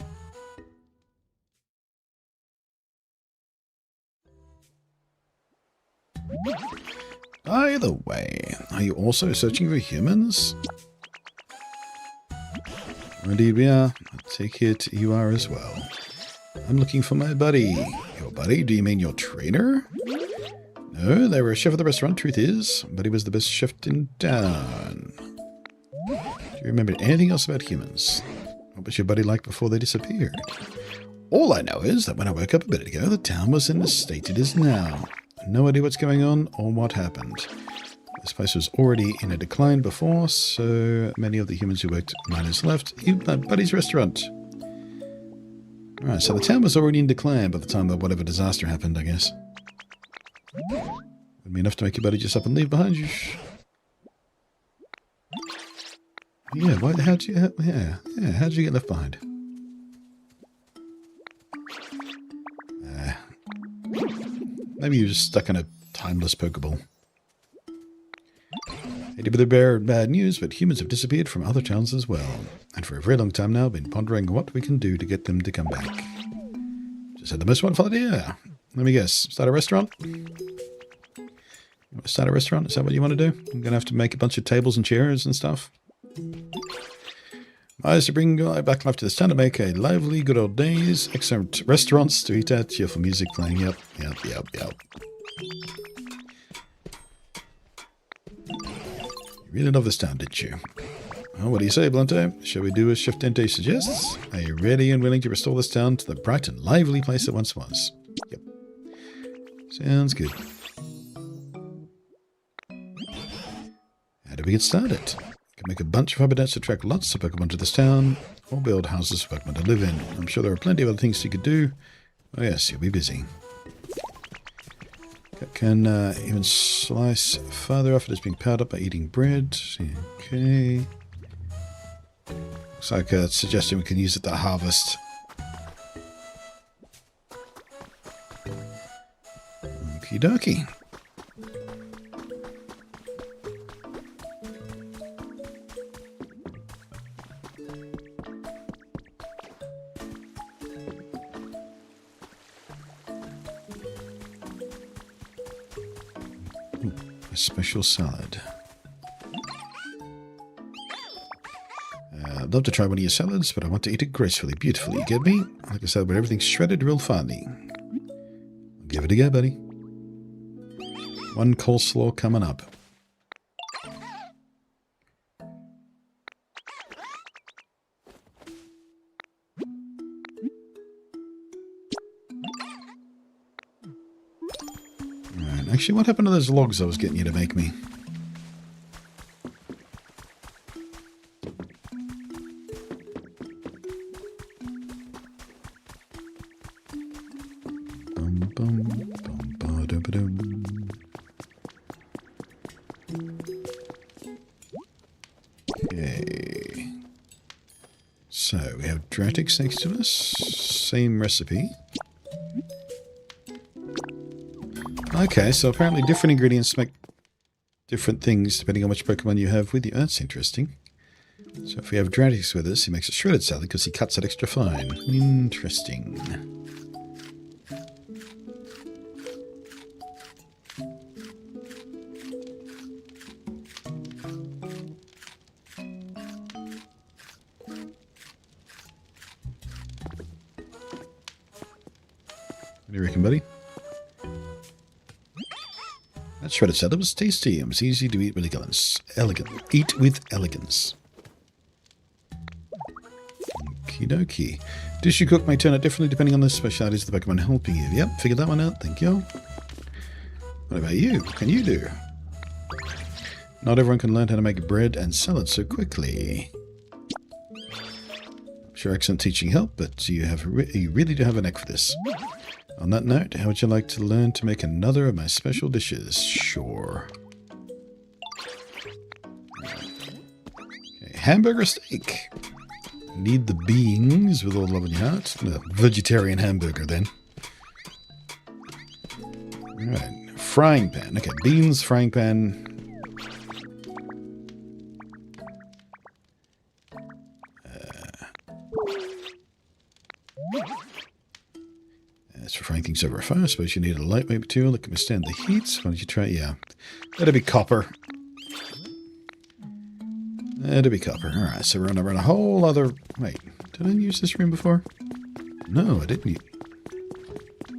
By the way, are you also searching for humans? Indeed we are. I take it you are as well. I'm looking for my buddy. Your buddy? Do you mean your trainer? No, they were a chef of the restaurant, truth is, but he was the best chef in town. Do you remember anything else about humans? What was your buddy like before they disappeared? All I know is that when I woke up a minute ago, the town was in the state it is now. No idea what's going on or what happened. This place was already in a decline before, so many of the humans who worked miners left. Even my buddy's restaurant. Alright, so the town was already in decline by the time that whatever disaster happened, I guess. Would be enough to make your buddy just up and leave behind you. Yeah, how'd you get left behind? Maybe you were just stuck in a timeless Pokeball. Hate to be the bearer of bad news, but humans have disappeared from other towns as well. And for a very long time now, I've been pondering what we can do to get them to come back. Just had the most wonderful idea. Let me guess. Start a restaurant? You want to start a restaurant? Is that what you want to do? I'm going to have to make a bunch of tables and chairs and stuff. I used to bring back life to this town to make a lively, good old days. Excellent restaurants to eat at, cheerful music playing. Yep. You really love this town, didn't you? Well, what do you say, Blunto? Shall we do as Chef Dente suggests? Are you ready and willing to restore this town to the bright and lively place it once was? Yep. Sounds good. How do we get started? We can make a bunch of habitats to attract lots of Pokemon to this town, or build houses for Pokemon to live in. I'm sure there are plenty of other things you could do. Oh yes, you'll be busy. Can even slice farther off. It is being powered up by eating bread. Okay. Looks like it's suggesting we can use it to harvest. Okie dokie. A special salad. I'd love to try one of your salads, but I want to eat it gracefully, beautifully. You get me? Like I said, where everything's shredded real finely. Give it a go, buddy. One coleslaw coming up. Actually, what happened to those logs I was getting you to make me? Okay. So, we have Dratix next to us. Same recipe. Okay, so apparently different ingredients make different things depending on which Pokemon you have with you. That's interesting. So if we have Dratix with us, he makes a shredded salad because he cuts it extra fine. Interesting. What do you reckon, buddy? That shredded salad was tasty and was easy to eat with elegance. Eat with elegance. Okie dokie. Dish you cook may turn out differently depending on the specialities of the Pokemon helping you. Yep, figured that one out. Thank you. What about you? What can you do? Not everyone can learn how to make bread and salad so quickly. I'm sure excellent teaching helped, but you really do have a knack for this. On that note, how would you like to learn to make another of my special dishes? Sure. Okay, hamburger steak. Need the beans with all love in your heart. No, vegetarian hamburger then. Alright, frying pan. Okay, beans, frying pan. As for frying things over a fire, I suppose you need a lightweight material that can withstand the heat. Why don't you try it? Yeah. That'd be copper. That'd be copper. Alright, so we're on a whole other... Wait, did I use this room before? No, I didn't.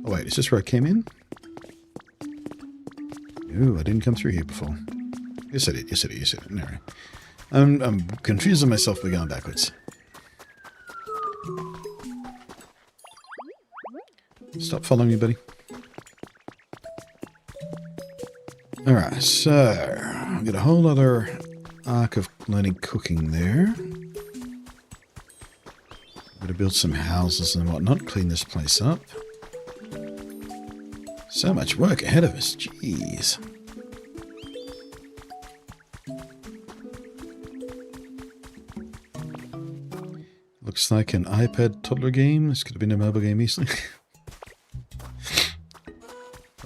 Oh wait, is this where I came in? Ooh, I didn't come through here before. Yes I did, yes I did, yes I did. Alright. I'm confusing myself by going backwards. Stop following me, buddy. Alright, so I've got a whole other arc of learning cooking there. I'm going to build some houses and whatnot, clean this place up. So much work ahead of us, jeez. Looks like an iPad toddler game. This could have been a mobile game easily.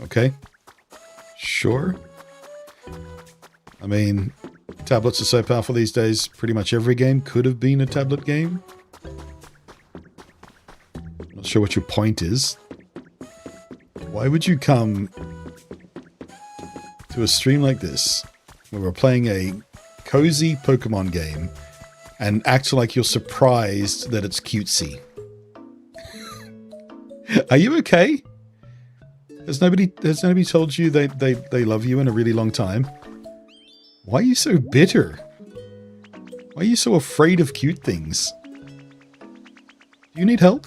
Okay. Sure. I mean, tablets are so powerful these days, pretty much every game could have been a tablet game. Not sure what your point is. Why would you come to a stream like this, where we're playing a cozy Pokemon game, and act like you're surprised that it's cutesy? Are you okay? Has nobody told you they love you in a really long time? Why are you so bitter? Why are you so afraid of cute things? Do you need help?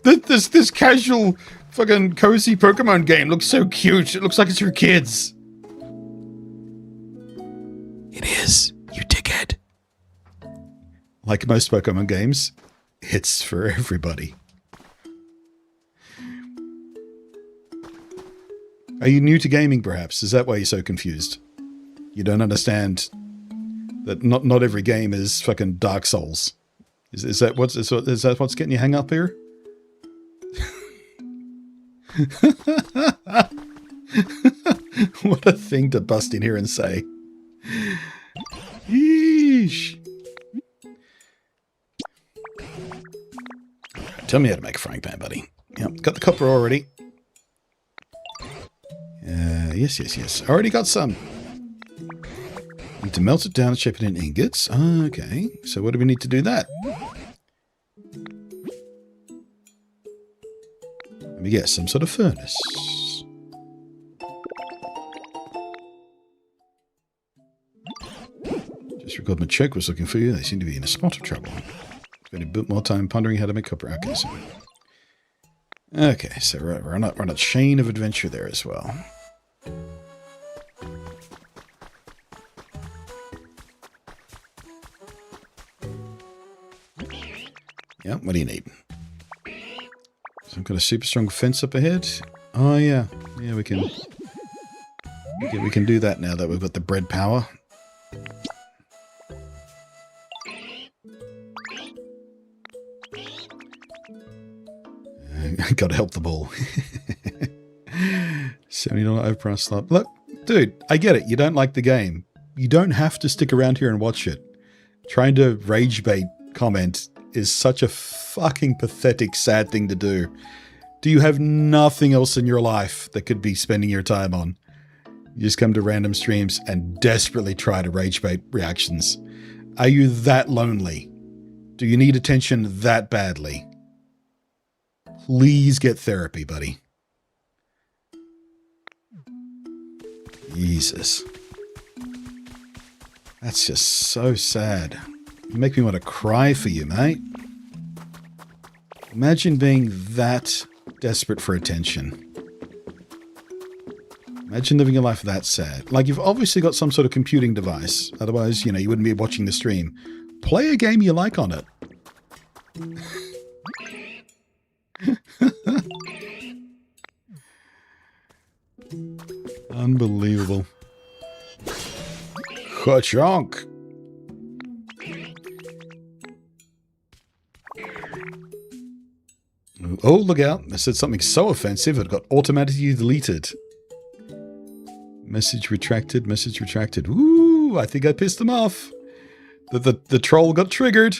This casual fucking cozy Pokemon game looks so cute. It looks like it's for kids. It is, you dickhead. Like most Pokemon games, it's for everybody. Are you new to gaming, perhaps? Is that why you're so confused? You don't understand that not every game is fucking Dark Souls. Is that what's getting you hung up here? What a thing to bust in here and say. Yeesh. Tell me how to make a frying pan, buddy. Yep, got the copper already. Yes. Already got some. Need to melt it down and shape it in ingots. Okay, so what do we need to do that? Let me guess, some sort of furnace. Just recalled my check was looking for you. They seem to be in a spot of trouble. Spend a bit more time pondering how to make copper. Okay, so we're on a chain of adventure there as well. Yeah, what do you need? Some kind of super strong fence up ahead? Oh yeah, Yeah, we can do that now that we've got the bread power. Gotta help the ball. $70 overpriced slot. Look, dude, I get it. You don't like the game. You don't have to stick around here and watch it. Trying to rage bait comment is such a fucking pathetic, sad thing to do. Do you have nothing else in your life that could be spending your time on? You just come to random streams and desperately try to rage bait reactions. Are you that lonely? Do you need attention that badly? Please get therapy, buddy. Jesus. That's just so sad. You make me want to cry for you, mate. Imagine being that desperate for attention. Imagine living your life that sad. Like, you've obviously got some sort of computing device. Otherwise, you wouldn't be watching the stream. Play a game you like on it. Unbelievable. Ka-chonk. Oh, look out. I said something so offensive it got automatically deleted. Message retracted, message retracted. Ooh, I think I pissed them off. The troll got triggered.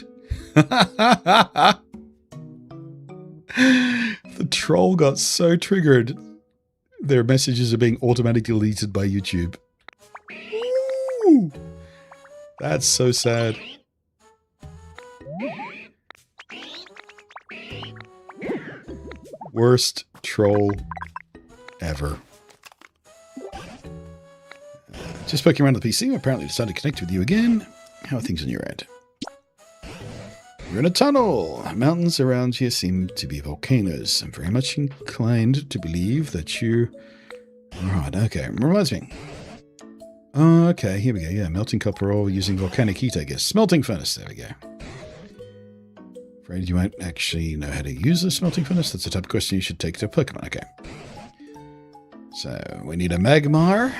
The troll got so triggered. Their messages are being automatically deleted by YouTube. Ooh, that's so sad. Worst troll ever. Just poking around the PC, apparently decided to connect with you again. How are things on your end? We're in a tunnel. Mountains around here seem to be volcanoes. I'm very much inclined to believe that you... Alright, okay. Reminds me. Okay, here we go. Yeah, melting copper ore using volcanic heat, I guess. Smelting furnace. There we go. Afraid you won't actually know how to use a smelting furnace? That's the type of question you should take to a Pokemon. Okay. So, we need a Magmar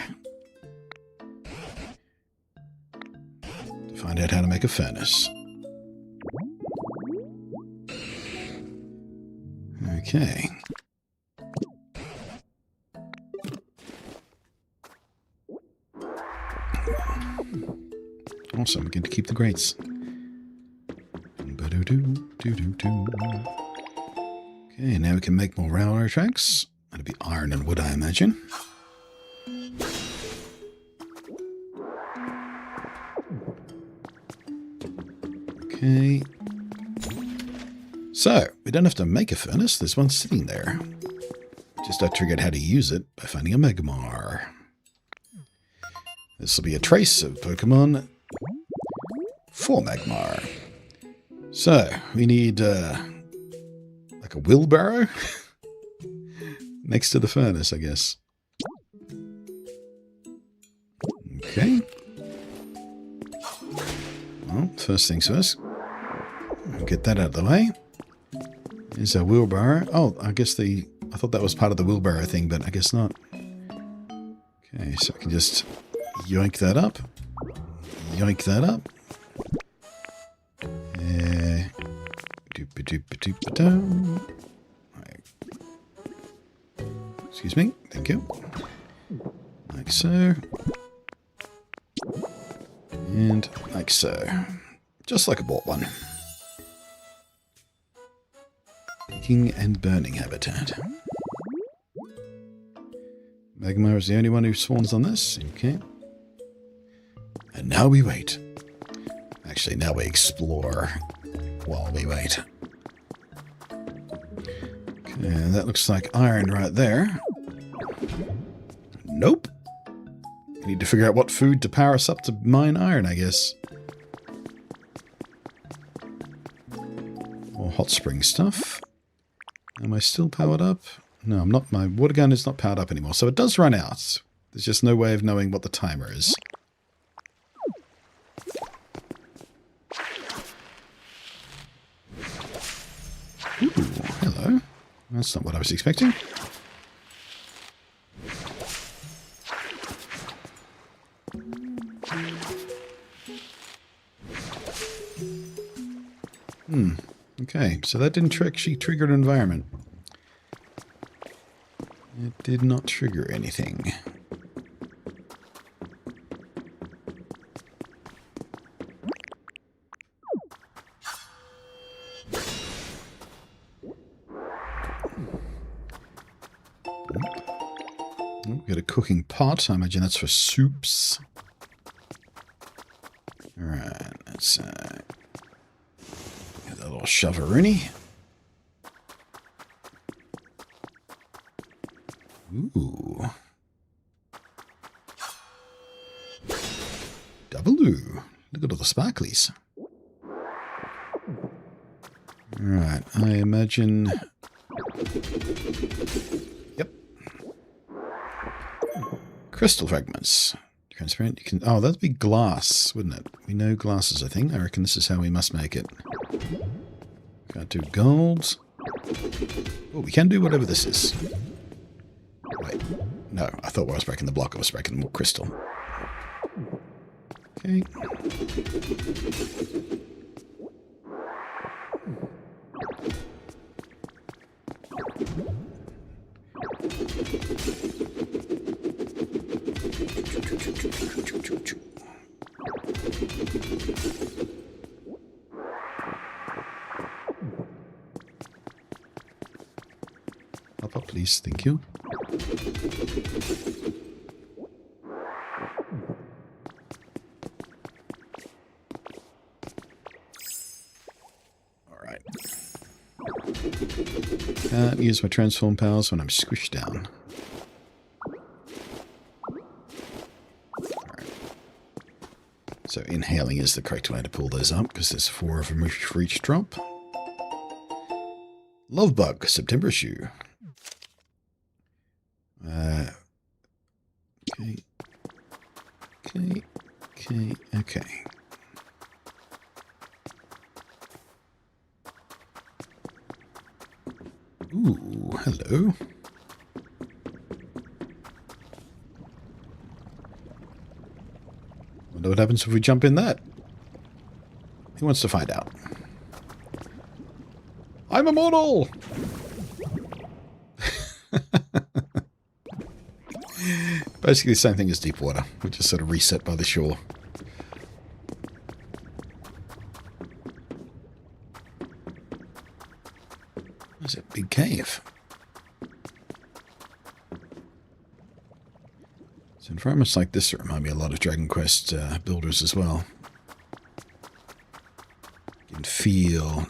to find out how to make a furnace. Okay. Awesome, we get to keep the grates. Okay, now we can make more railway tracks. That'll be iron and wood, I imagine. Okay. So, we don't have to make a furnace. There's one sitting there. Just have to figure out how to use it by finding a Magmar. This will be a trace of Pokemon for Magmar. So, we need like a wheelbarrow next to the furnace, I guess. Okay. Well, first things first. Get that out of the way. Here's a wheelbarrow. Oh, I thought that was part of the wheelbarrow thing, but I guess not. Okay, so I can just yoink that up. Yoink that up. Excuse me. Thank you. Like so. And like so. Just like I bought one. Picking and burning habitat. Magmar is the only one who spawns on this. Okay. And now we wait. Actually, now we explore while we wait. Okay, that looks like iron right there. Nope. We need to figure out what food to power us up to mine iron, I guess. Or hot spring stuff. Am I still powered up? No, I'm not. My water gun is not powered up anymore, so it does run out. There's just no way of knowing what the timer is. Ooh, hello. That's not what I was expecting. Okay, so that didn't actually trigger an environment. It did not trigger anything. Oh, we got a cooking pot. I imagine that's for soups. Alright, let's get that little shoveroony. Ooh. Double-oo. Look at all the sparklies. Alright, I imagine... Yep. Crystal fragments. Transparent. You can... Oh, that'd be glass, wouldn't it? We know glass is a thing. I reckon this is how we must make it. Can't do gold. Oh, we can do whatever this is. Wait. No, I thought when I was breaking the block, I was breaking the more crystal. Okay. Up, please. Thank you. Alright. Can't use my transform powers when I'm squished down. Alright. So inhaling is the correct way to pull those up, because there's 4 of them for each drop. Love Bug, September issue. Okay. Ooh, hello. Wonder what happens if we jump in that. Who wants to find out? I'm immortal! Basically the same thing as deep water. We just sort of reset by the shore. There's a big cave. So environments like this remind me a lot of Dragon Quest builders as well. You can feel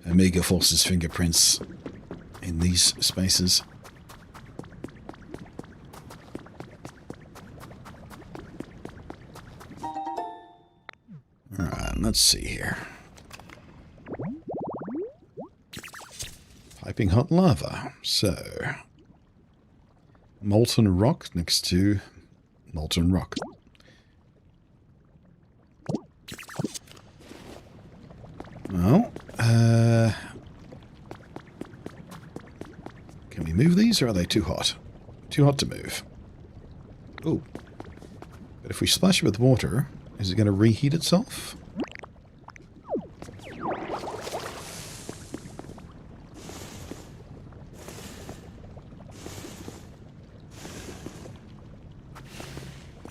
Omega Force's fingerprints in these spaces. Alright, let's see here. Piping hot lava. So, molten rock next to molten rock. Well, can we move these, or are they too hot? Too hot to move. Oh. But if we splash it with water, is it going to reheat itself?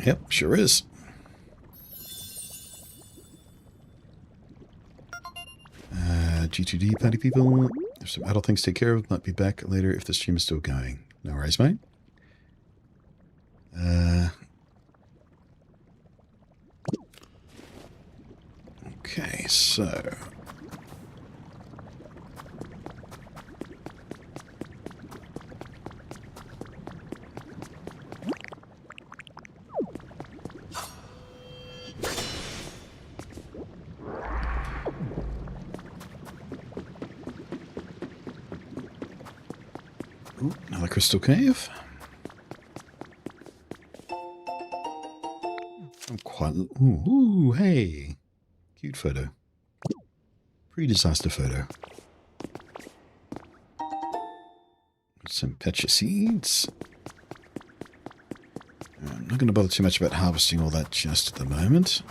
Yep, sure is. G2D, party people. There's some adult things to take care of. Might be back later if the stream is still going. No worries, mate. Okay, so... Ooh, another crystal cave. I'm quite... Ooh, hey. Cute photo. Pre-disaster photo. Some pecha seeds. I'm not going to bother too much about harvesting all that just at the moment.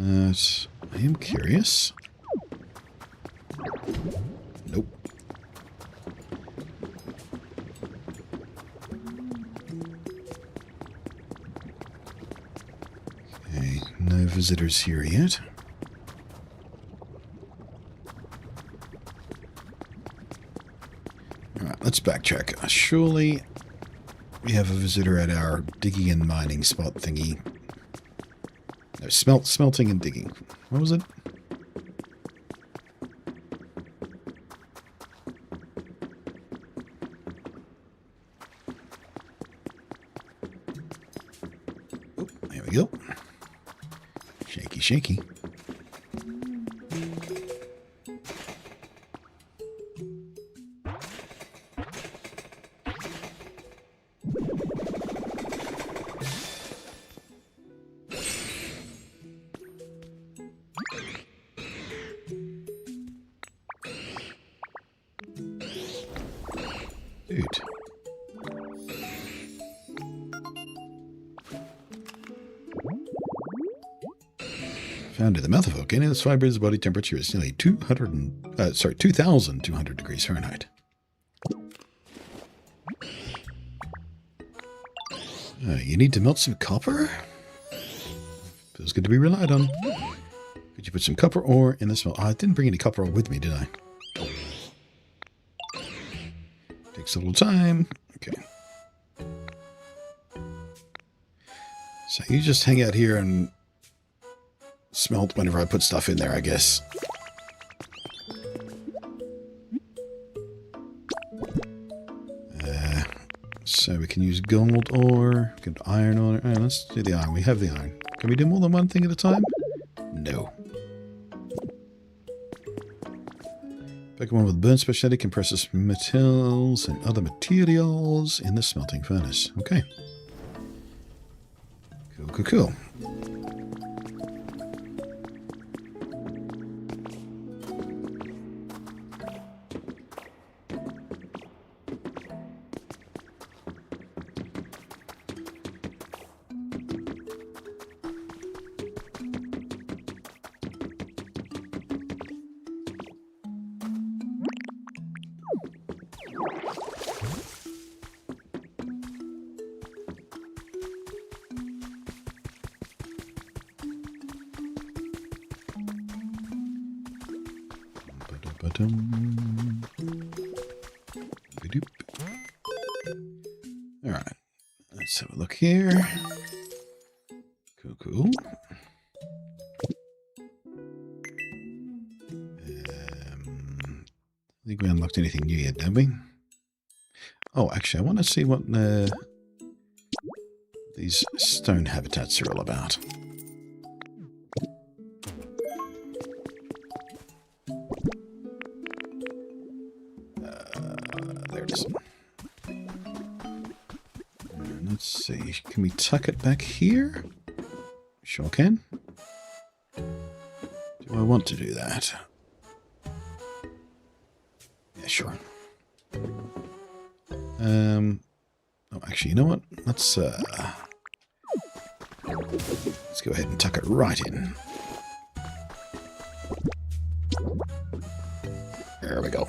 I am curious. Nope. Okay, no visitors here yet. Alright, let's backtrack. Surely we have a visitor at our digging and mining spot thingy. No, smelting and digging. What was it? Oh, there we go. Shaky, shaky. Dude. Found in the mouth of a volcano, this vibrator's body temperature is nearly 2,200 degrees Fahrenheit. You need to melt some copper? Feels good to be relied on. Could you put some copper ore in the smelt? Oh, I didn't bring any copper ore with me, did I? Takes a little time. Okay. So you just hang out here and smelt whenever I put stuff in there, I guess. So we can use gold ore, we can iron ore. Right, let's do the iron. We have the iron. Can we do more than one thing at a time? No. Pokemon with burn speciality can process metals and other materials in the smelting furnace. Okay. Cool, cool, cool. Alright, let's have a look here. Cool, cool. I think we unlocked anything new yet, didn't we? Oh, actually, I want to see what these stone habitats are all about. There it is. And let's see. Can we tuck it back here? Sure can. Do I want to do that? Yeah, sure. Oh, actually, you know what? Let's go ahead and tuck it right in. There we go.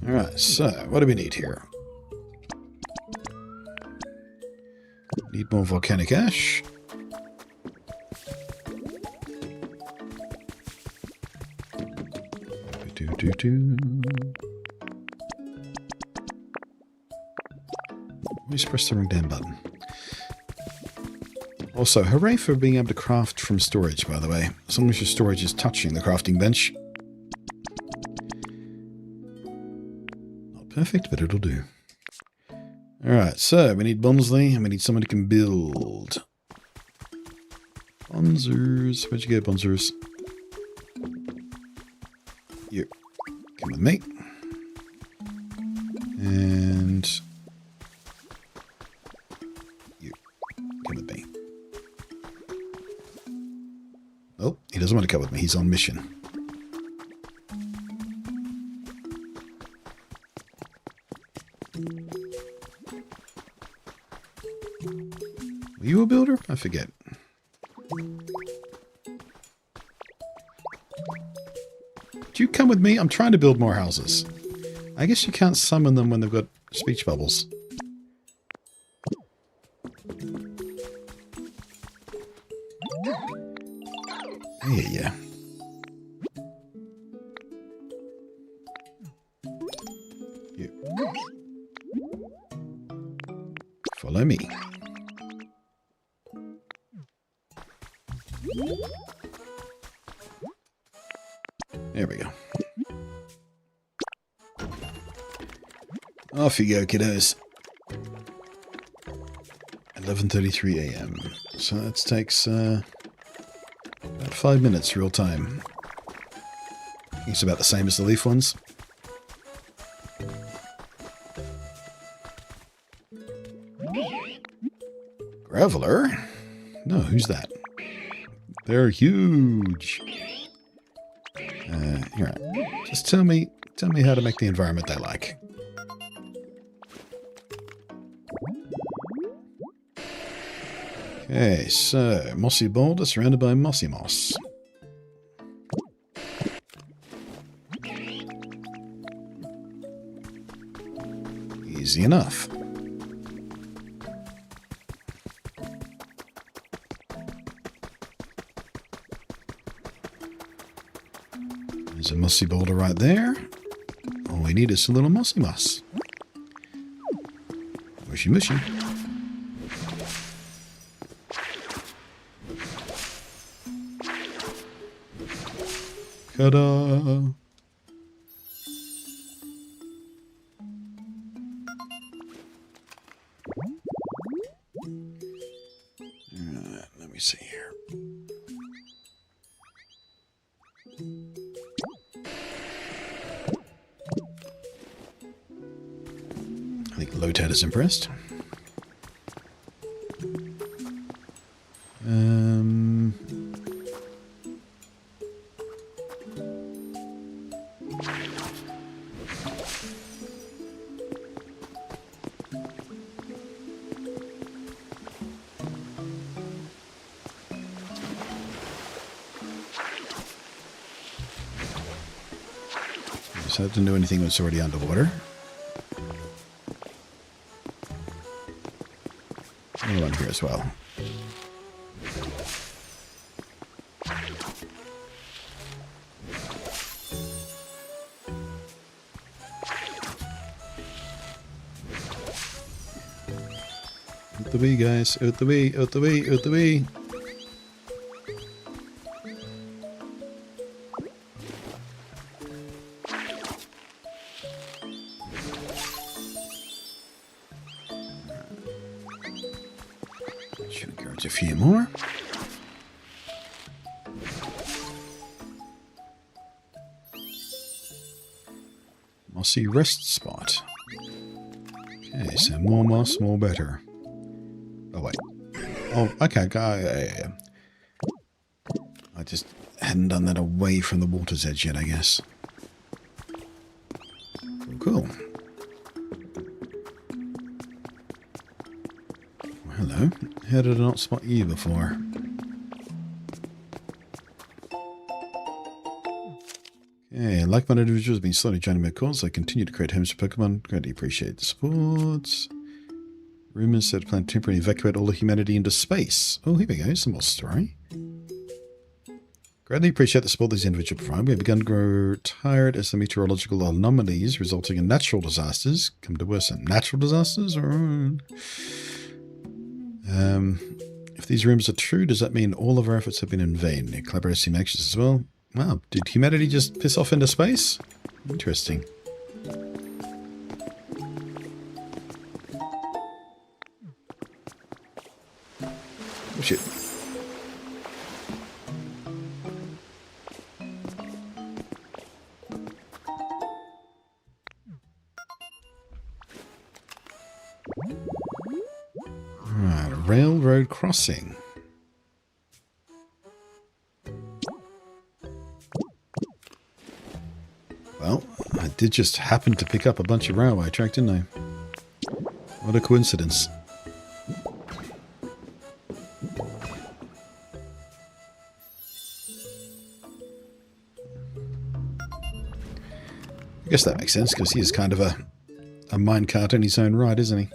Alright, so what do we need here? Need more volcanic ash. Always press the wrong damn button. Also, hooray for being able to craft from storage, by the way. As long as your storage is touching the crafting bench. Not perfect, but it'll do. Alright, so we need Bonsley, and we need someone who can build. Bonzers. Where'd you go, Bonzers? You. Come with me. And you. Come with me. Oh, he doesn't want to come with me. He's on mission. Were you a builder? I forget. you come with me? I'm trying to build more houses. I guess you can't summon them when they've got speech bubbles. Yeah. You. Follow me. There we go. Off you go, kiddos. 11:33 a.m. So that takes about 5 minutes real time. It's about the same as the leaf ones. Graveler? No, who's that? They're huge. Here, just tell me how to make the environment they like. Okay, so mossy boulder surrounded by mossy moss. Easy enough. There's a mossy boulder right there. All we need is a little mossy moss. Mushy mushy. Ta-da! Let me see here. I think Lotad is impressed. So that didn't do anything that's already underwater. Another one here as well. Out the way, guys. Out the way, out the way, out the way. Should go to a few more. Mossy rest spot. Okay, so more moss, more better. Oh, wait. Oh, okay. I just hadn't done that away from the water's edge yet, I guess. Cool. Well, hello. How did I not spot you before? Okay, like-minded individuals have been slowly joining my cause. I continue to create homes for Pokemon. Greatly appreciate the support. Rumors that plan to temporarily evacuate all of humanity into space. Oh, here we go. Some more story. Greatly appreciate the support these individuals provide. We have begun to grow tired as the meteorological anomalies resulting in natural disasters come to worsen. Natural disasters? Or if these rumors are true, does that mean all of our efforts have been in vain? Your collaborators seem anxious as well. Wow, did humanity just piss off into space? Interesting. Oh shit. Right, a railroad crossing. Well, I did just happen to pick up a bunch of railway track, didn't I? What a coincidence. guess that makes sense, because he is kind of a minecart in his own right, isn't he?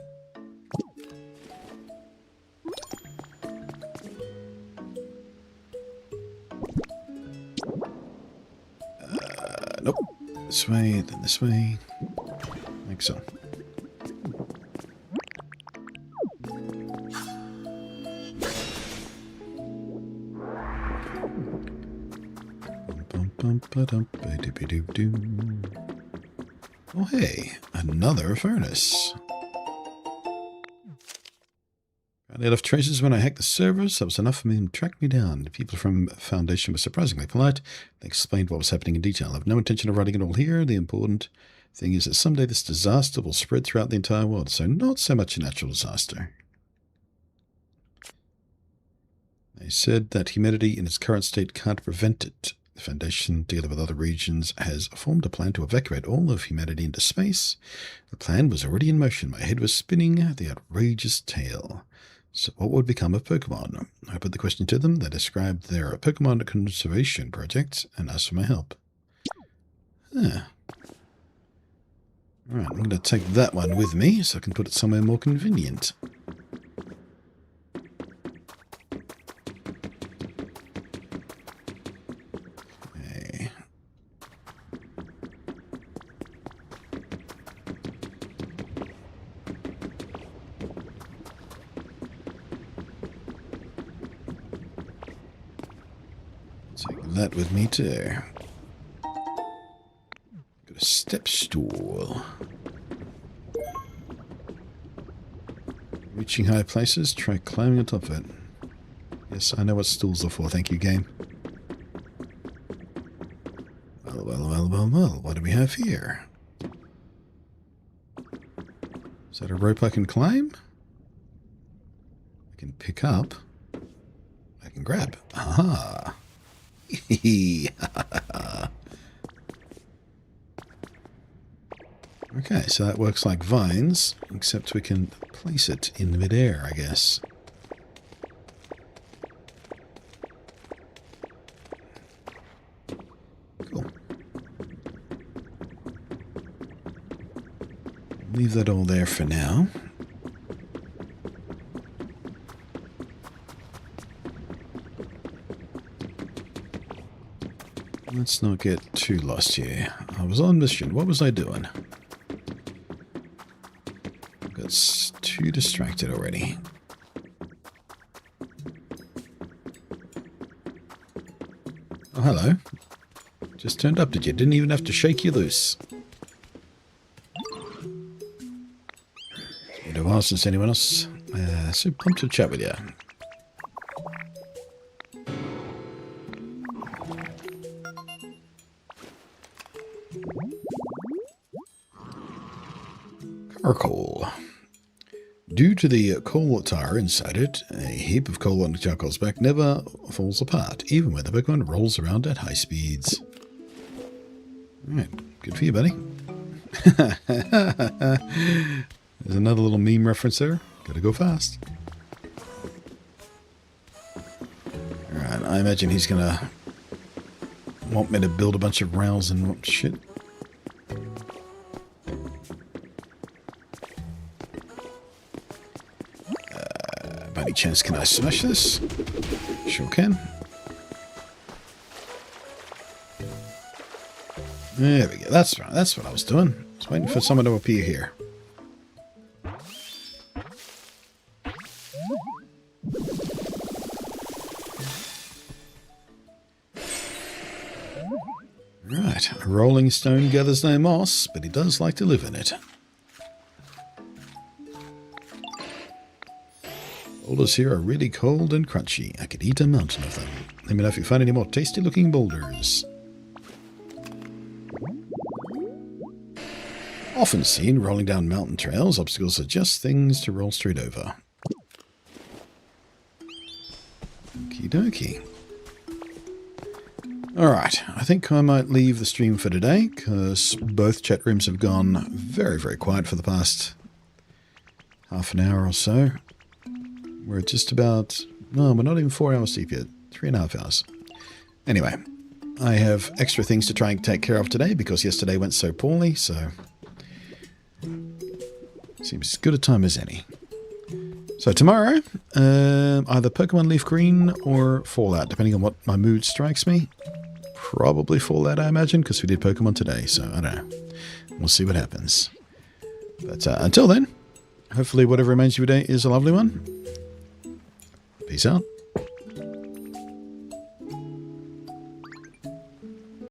Nope. This way, then this way. Like so. Oh, hey, another furnace. Found enough traces when I hacked the servers. That was enough for them to track me down. The people from Foundation were surprisingly polite. They explained what was happening in detail. I have no intention of writing it all here. The important thing is that someday this disaster will spread throughout the entire world. So not so much a natural disaster. They said that humanity in its current state can't prevent it. The Foundation, together with other regions, has formed a plan to evacuate all of humanity into space. The plan was already in motion. My head was spinning the outrageous tale. So what would become of Pokemon? I put the question to them. They described their Pokemon conservation project and asked for my help. Huh. Alright, I'm going to take that one with me so I can put it somewhere more convenient. That with me too. Got a step stool. Reaching high places, try climbing on top of it. Yes, I know what stools are for, thank you, game. Well, what do we have here? Is that a rope I can climb? I can pick up. I can grab. Aha! Okay, so that works like vines, except we can place it in midair, I guess. Cool. Leave that all there for now. Let's not get too lost here. I was on mission. What was I doing? Got too distracted already. Oh, hello. Just turned up, did you? Didn't even have to shake you loose. It's been a while since anyone else. So pumped to chat with you. Coal. Due to the coal tar inside it, a heap of coal on the charcoal's back never falls apart, even when the Pokemon rolls around at high speeds. Alright, good for you, buddy. There's another little meme reference there. Gotta go fast. Alright, I imagine he's gonna want me to build a bunch of rails and shit. By any chance, can I smash this? Sure can. There we go. That's right. That's what I was doing. I was waiting for someone to appear here. Right. A rolling stone gathers no moss, but he does like to live in it. Boulders here are really cold and crunchy. I could eat a mountain of them. Let me know if you find any more tasty looking boulders. Often seen rolling down mountain trails, obstacles are just things to roll straight over. Okie dokie. Alright, I think I might leave the stream for today, because both chat rooms have gone very, very quiet for the past half an hour or so. We're just about... No, we're not even 4 hours deep yet. 3.5 hours. Anyway, I have extra things to try and take care of today because yesterday went so poorly, so seems as good a time as any. So tomorrow, either Pokemon Leaf Green or Fallout, depending on what my mood strikes me. Probably Fallout, I imagine, because we did Pokemon today, so I don't know. We'll see what happens. But until then, hopefully whatever remains of your day is a lovely one. Peace out.